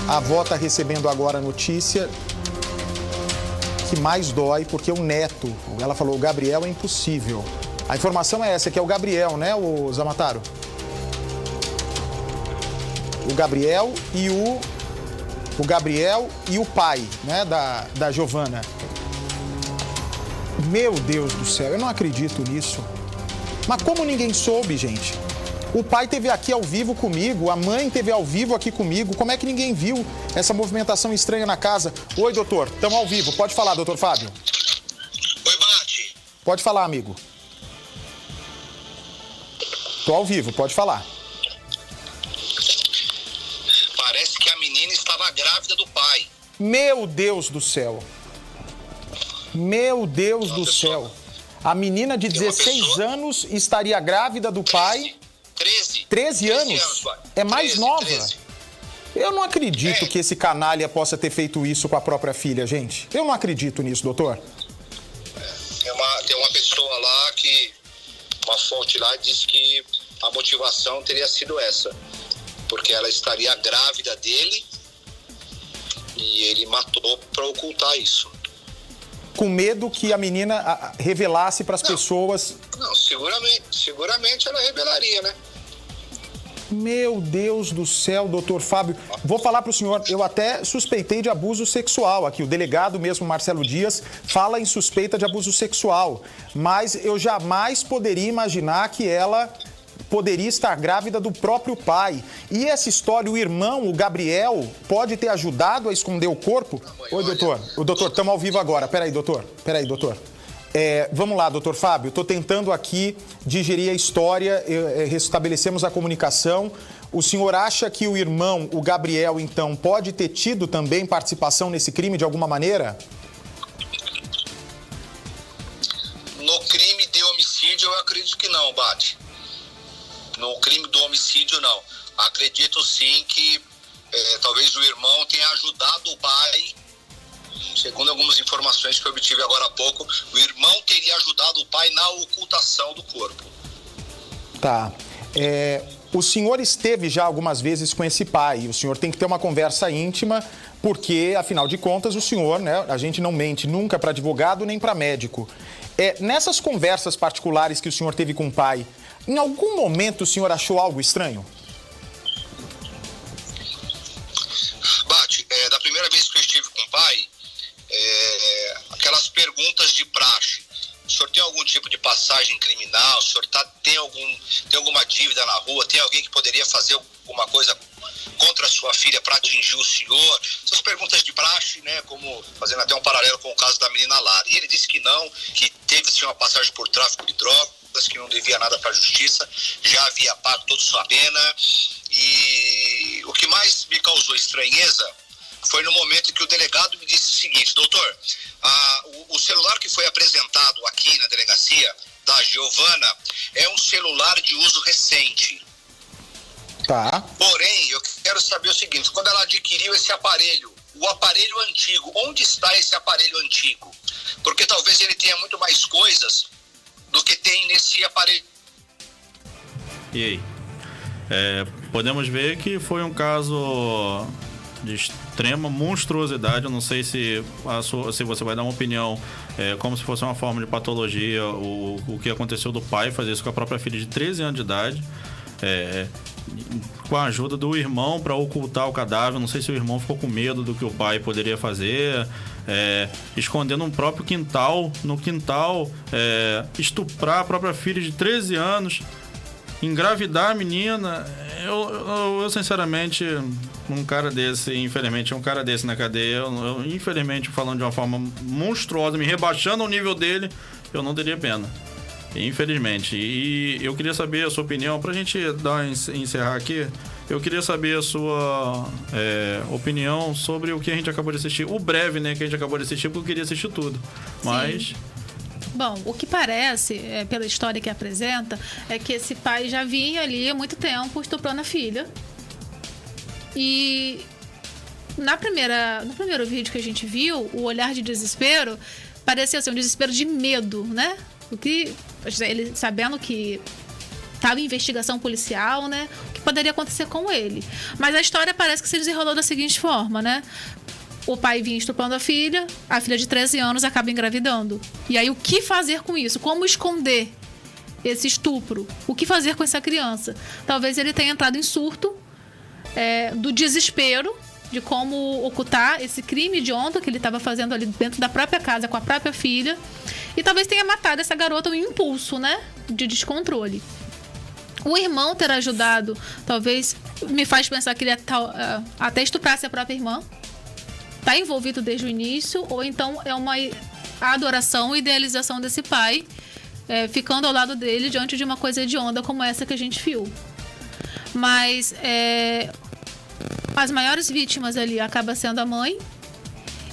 A avó está recebendo agora a notícia que mais dói, porque o neto, ela falou, o Gabriel é impossível. A informação é essa, que é o Gabriel, né, o Zamataro? O Gabriel e o pai, né, da Giovana. Meu Deus do céu, eu não acredito nisso. Mas como ninguém soube, gente? O pai esteve aqui ao vivo comigo, a mãe esteve ao vivo aqui comigo. Como é que ninguém viu essa movimentação estranha na casa? Oi, doutor, estamos ao vivo. Pode falar, doutor Fábio. Oi, Bate. Pode falar, amigo. Tô ao vivo, pode falar. Parece que a menina estava grávida do pai. Meu Deus do céu. Meu Deus do céu. A menina de 16 anos estaria grávida do pai. 13 anos? É mais nova. 13. Eu não acredito que esse canalha possa ter feito isso com a própria filha, gente. Eu não acredito nisso, doutor. Tem uma pessoa lá uma fonte lá disse que a motivação teria sido essa. Porque ela estaria grávida dele e ele matou para ocultar isso. Com medo que a menina revelasse para as pessoas... Não, seguramente ela revelaria, né? Meu Deus do céu, doutor Fábio. Vou falar para o senhor, eu até suspeitei de abuso sexual aqui. O delegado mesmo, Marcelo Dias, fala em suspeita de abuso sexual. Mas eu jamais poderia imaginar que ela poderia estar grávida do próprio pai. E essa história, o irmão, o Gabriel, pode ter ajudado a esconder o corpo? Oi, doutor. O doutor, estamos ao vivo agora. Peraí, doutor. Vamos lá, doutor Fábio. Estou tentando aqui digerir a história, restabelecemos a comunicação. O senhor acha que o irmão, o Gabriel, então, pode ter tido também participação nesse crime de alguma maneira? No crime de homicídio, eu acredito que não, Bate. No crime do homicídio, não. Acredito sim que talvez o irmão tenha ajudado o pai. Segundo algumas informações que eu obtive agora há pouco, o irmão teria ajudado o pai na ocultação do corpo. Tá. O senhor esteve já algumas vezes com esse pai. O senhor tem que ter uma conversa íntima, porque, afinal de contas, o senhor, né, a gente não mente nunca para advogado nem para médico. Nessas conversas particulares que o senhor teve com o pai, em algum momento o senhor achou algo estranho? Bate, da primeira vez que eu estive com o pai, aquelas perguntas de praxe. O senhor tem algum tipo de passagem criminal? O senhor tem alguma dívida na rua? Tem alguém que poderia fazer alguma coisa contra a sua filha para atingir o senhor? Essas perguntas de praxe, né? Como fazendo até um paralelo com o caso da menina Lara. E ele disse que não, que teve sim uma passagem por tráfico de drogas, que não devia nada para a justiça, já havia pago toda sua pena E o que mais me causou estranheza foi no momento em que o delegado me disse o seguinte: doutor, o celular que foi apresentado aqui na delegacia da Giovana é um celular de uso recente. Tá. Porém, eu quero saber o seguinte: quando ela adquiriu esse aparelho, o aparelho antigo, onde está esse aparelho antigo? Porque talvez ele tenha muito mais coisas do que tem nesse aparelho. E aí? Podemos ver que foi um caso de extrema monstruosidade. Eu não sei se você vai dar uma opinião como se fosse uma forma de patologia, o que aconteceu do pai fazer isso com a própria filha de 13 anos de idade, com a ajuda do irmão para ocultar o cadáver. Não sei se o irmão ficou com medo do que o pai poderia fazer, escondendo um próprio quintal, estuprar a própria filha de 13 anos, engravidar a menina. Eu sinceramente, um cara desse, infelizmente, na cadeia, eu infelizmente, falando de uma forma monstruosa, me rebaixando ao nível dele, eu não teria pena. Infelizmente. E eu queria saber a sua opinião, pra gente encerrar aqui. Eu queria saber a sua opinião sobre o que a gente acabou de assistir. O breve, né, que a gente acabou de assistir, porque eu queria assistir tudo. Mas... Sim. Bom, o que parece, pela história que apresenta, é que esse pai já vinha ali há muito tempo estuprando a filha. E no primeiro vídeo que a gente viu, o olhar de desespero parecia ser um desespero de medo, né? Ele sabendo que estava em investigação policial, né? O que poderia acontecer com ele. Mas a história parece que se desenrolou da seguinte forma, né? O pai vinha estuprando a filha de 13 anos acaba engravidando. E aí, o que fazer com isso? Como esconder esse estupro? O que fazer com essa criança? Talvez ele tenha entrado em surto do desespero de como ocultar esse crime hediondo que ele estava fazendo ali dentro da própria casa com a própria filha. E talvez tenha matado essa garota um impulso, né? De descontrole. O irmão ter ajudado, talvez, me faz pensar que ele até estuprasse a própria irmã. Está envolvido desde o início, ou então é uma adoração, idealização desse pai, ficando ao lado dele diante de uma coisa hedionda como essa que a gente viu. Mas as maiores vítimas ali acaba sendo a mãe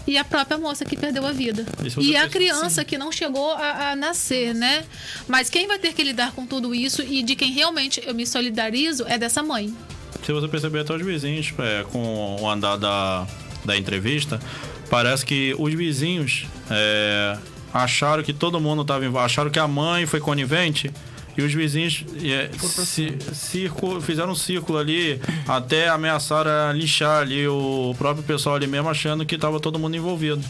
e a própria moça que perdeu a vida. E a criança que não chegou a nascer, né? Mas quem vai ter que lidar com tudo isso e de quem realmente eu me solidarizo é dessa mãe. Se você perceber, até os vizinhos, com o andar da entrevista, parece que os vizinhos acharam que todo mundo estava acharam que a mãe foi conivente, e os vizinhos fizeram um círculo ali, até ameaçaram lixar ali o próprio pessoal ali mesmo, achando que estava todo mundo envolvido,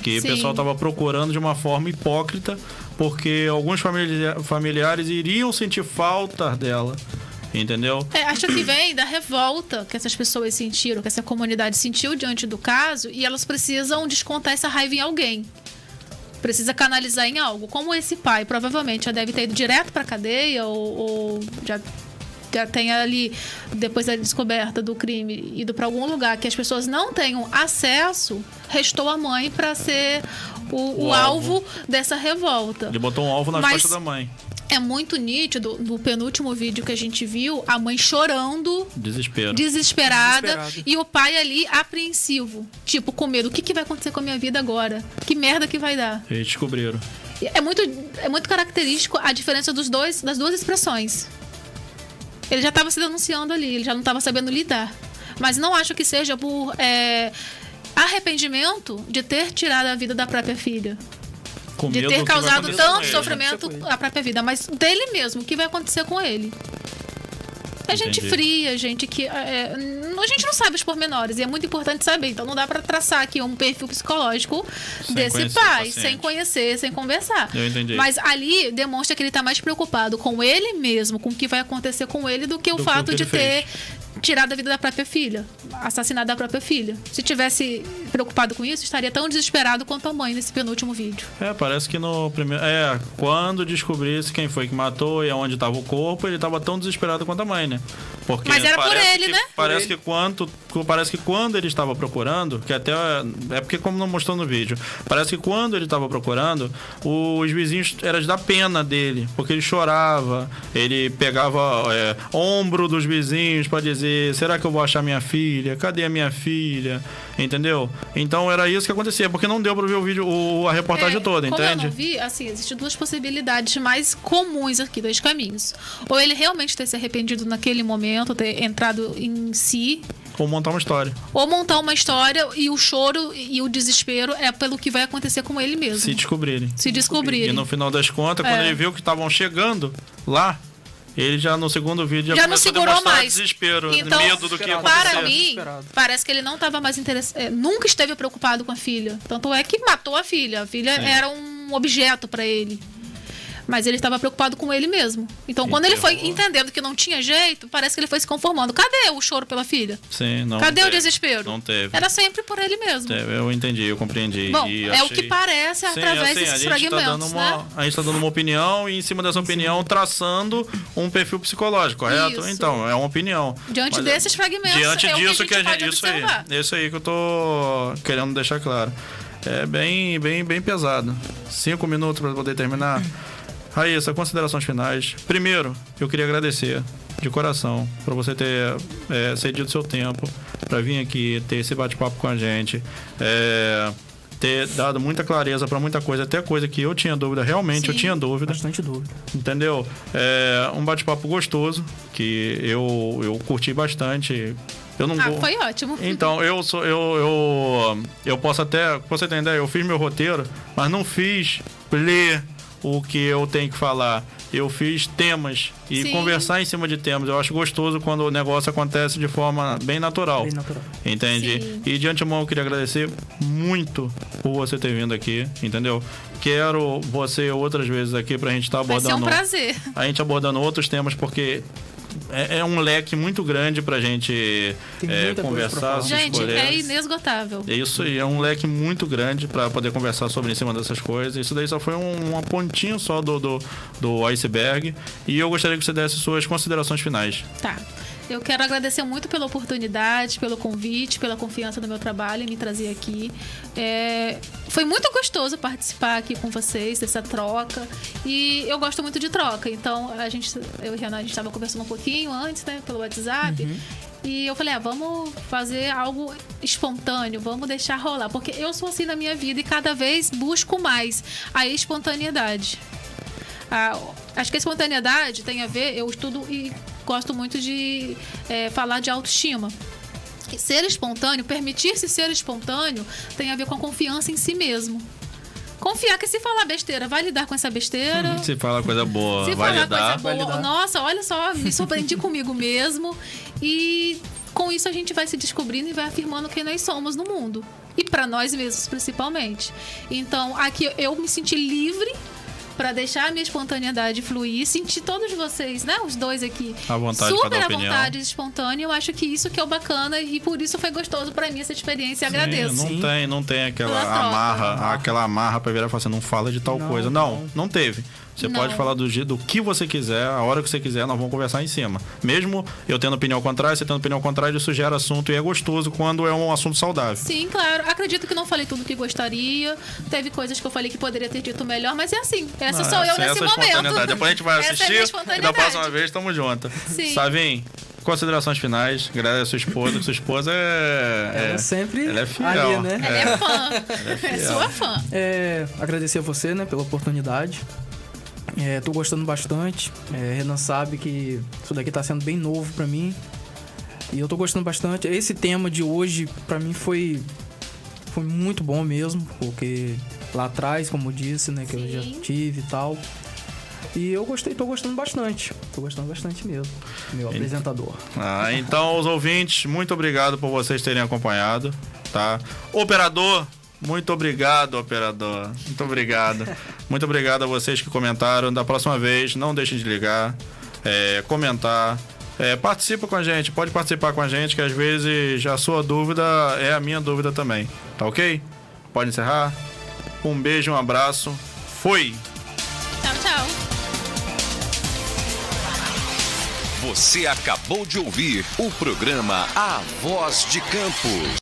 que Sim. O pessoal estava procurando de uma forma hipócrita, porque alguns familiares iriam sentir falta dela. Entendeu? Acho que vem da revolta que essas pessoas sentiram, que essa comunidade sentiu diante do caso, e elas precisam descontar essa raiva em alguém. Precisa canalizar em algo. Como esse pai provavelmente já deve ter ido direto para a cadeia, ou já tenha ali, depois da descoberta do crime, ido para algum lugar que as pessoas não tenham acesso, restou a mãe para ser o alvo dessa revolta. Ele botou um alvo nas costas da mãe. É muito nítido, no penúltimo vídeo que a gente viu, a mãe chorando, desesperada, e o pai ali apreensivo, tipo, com medo. O que vai acontecer com a minha vida agora? Que merda que vai dar? Eles descobriram. É muito característico a diferença das duas expressões. Ele já estava se denunciando ali, ele já não estava sabendo lidar. Mas não acho que seja por arrependimento de ter tirado a vida da própria filha. De ter causado tanto sofrimento à própria vida, mas dele mesmo, o que vai acontecer com ele? É gente fria, gente que a gente não sabe os pormenores, e é muito importante saber. Então não dá para traçar aqui um perfil psicológico desse pai, sem conhecer, sem conversar. Eu entendi. Mas ali demonstra que ele tá mais preocupado com ele mesmo, com o que vai acontecer com ele, do que o fato de ter tirado a vida da própria filha, assassinado a própria filha. Se tivesse preocupado com isso, estaria tão desesperado quanto a mãe nesse penúltimo vídeo. Parece que no primeiro... quando descobrisse quem foi que matou e aonde estava o corpo, ele estava tão desesperado quanto a mãe, né? Porque mas era por ele, né? Parece que quando ele estava procurando, que até... É porque como não mostrou no vídeo, parece que quando ele estava procurando, os vizinhos eram de dar pena dele, porque ele chorava, ele pegava ombro dos vizinhos para dizer, será que eu vou achar minha filha? Cadê a minha filha? Entendeu? Então era isso que acontecia, porque não deu para ver o vídeo, a reportagem toda, como entende? eu não vi, assim, existem duas possibilidades mais comuns aqui, dois caminhos. Ou ele realmente ter se arrependido naquele momento, ter entrado em si, ou montar uma história. Ou montar uma história e o choro e o desespero é pelo que vai acontecer com ele mesmo. Se descobrirem. E no final das contas, quando ele viu que estavam chegando lá, ele já no segundo vídeo já não segurou mais. Desespero, então, medo do que ia acontecer. Para mim, parece que ele não estava mais interessado, nunca esteve preocupado com a filha. Tanto é que matou a filha. A filha era um objeto para ele. Mas ele estava preocupado com ele mesmo. Então, quando ele foi entendendo que não tinha jeito, parece que ele foi se conformando. Cadê o choro pela filha? Sim, não Cadê teve, o desespero? Não teve. Era sempre por ele mesmo. Eu entendi, eu compreendi. Bom, e é o que parece através desses fragmentos, né? A gente está dando uma opinião e, em cima dessa opinião, traçando um perfil psicológico, correto? Isso. Então, é uma opinião. Diante desses fragmentos, diante disso que a gente pode observar. Isso aí que eu tô querendo deixar claro. É bem pesado. 5 minutos para poder terminar. Raíssa, considerações finais. Primeiro, eu queria agradecer de coração por você ter cedido seu tempo para vir aqui, ter esse bate-papo com a gente, ter dado muita clareza para muita coisa, até coisa que eu tinha dúvida, realmente. Sim, eu tinha dúvida. Bastante dúvida. Entendeu? Um bate-papo gostoso, que eu curti bastante. Eu não vou... Foi ótimo. Então, eu posso até... Pra você ter ideia, eu fiz meu roteiro, mas não fiz ler o que eu tenho que falar. Eu fiz temas e Sim. conversar em cima de temas. Eu acho gostoso quando o negócio acontece de forma bem natural. Entende? Sim. E de antemão eu queria agradecer muito por você ter vindo aqui, entendeu? Quero você outras vezes aqui pra gente estar abordando... Vai ser um prazer. A gente abordando outros temas, porque... É um leque muito grande pra gente conversar. Gente, é inesgotável. Isso aí, é um leque muito grande pra poder conversar sobre em cima dessas coisas. Isso daí só foi uma pontinha só do iceberg. E eu gostaria que você desse suas considerações finais. Tá. Eu quero agradecer muito pela oportunidade, pelo convite, pela confiança no meu trabalho e me trazer aqui. Foi muito gostoso participar aqui com vocês, dessa troca. E eu gosto muito de troca. Então, eu e Renan, a gente estava conversando um pouquinho antes, né, pelo WhatsApp. Uhum. E eu falei, vamos fazer algo espontâneo, vamos deixar rolar. Porque eu sou assim na minha vida e cada vez busco mais a espontaneidade. Acho que a espontaneidade tem a ver, eu estudo e gosto muito de falar de autoestima. E ser espontâneo, permitir-se ser espontâneo, tem a ver com a confiança em si mesmo. Confiar que se falar besteira, vai lidar com essa besteira. Se falar coisa boa, se vai falar lidar. Coisa boa, nossa, olha só, me surpreendi comigo mesmo. E com isso a gente vai se descobrindo e vai afirmando quem nós somos no mundo. E para nós mesmos, principalmente. Então, aqui eu me senti livre para deixar a minha espontaneidade fluir, sentir todos vocês, né, os dois aqui, à vontade, super à vontade, espontâneo. Eu acho que isso que é o bacana e por isso foi gostoso para mim essa experiência. Sim, agradeço. Não tem aquela amarra para virar e falar assim, não fala de tal coisa. Não teve. Você pode falar do que você quiser, a hora que você quiser, nós vamos conversar em cima. Mesmo eu tendo opinião contrária, você tendo opinião contrária, isso gera assunto e é gostoso quando é um assunto saudável. Sim, claro. Acredito que não falei tudo o que gostaria. Teve coisas que eu falei que poderia ter dito melhor, mas é assim. Essa sou eu nesse momento. Depois a gente vai assistir e da próxima vez estamos juntos. Sim. Considerações finais. Agradeço a sua esposa, que sua esposa ela sempre ela é fiel. Ali, né? Ela é fã. É sua fã. Agradecer a você, né, pela oportunidade. Tô gostando bastante. Renan sabe que isso daqui tá sendo bem novo pra mim. E eu tô gostando bastante. Esse tema de hoje, pra mim, foi muito bom mesmo. Porque lá atrás, como eu disse, né, que eu já tive e tal. E eu tô gostando bastante. Tô gostando bastante mesmo. Meu apresentador. Então, os ouvintes, muito obrigado por vocês terem acompanhado, tá? Operador, muito obrigado, operador. Muito obrigado. Muito obrigado a vocês que comentaram. Da próxima vez, não deixem de ligar, comentar, Participa com a gente, pode participar com a gente, que às vezes a sua dúvida é a minha dúvida também. Tá ok? Pode encerrar? Um beijo, um abraço. Fui! Tchau, tchau. Você acabou de ouvir o programa A Voz de Campos.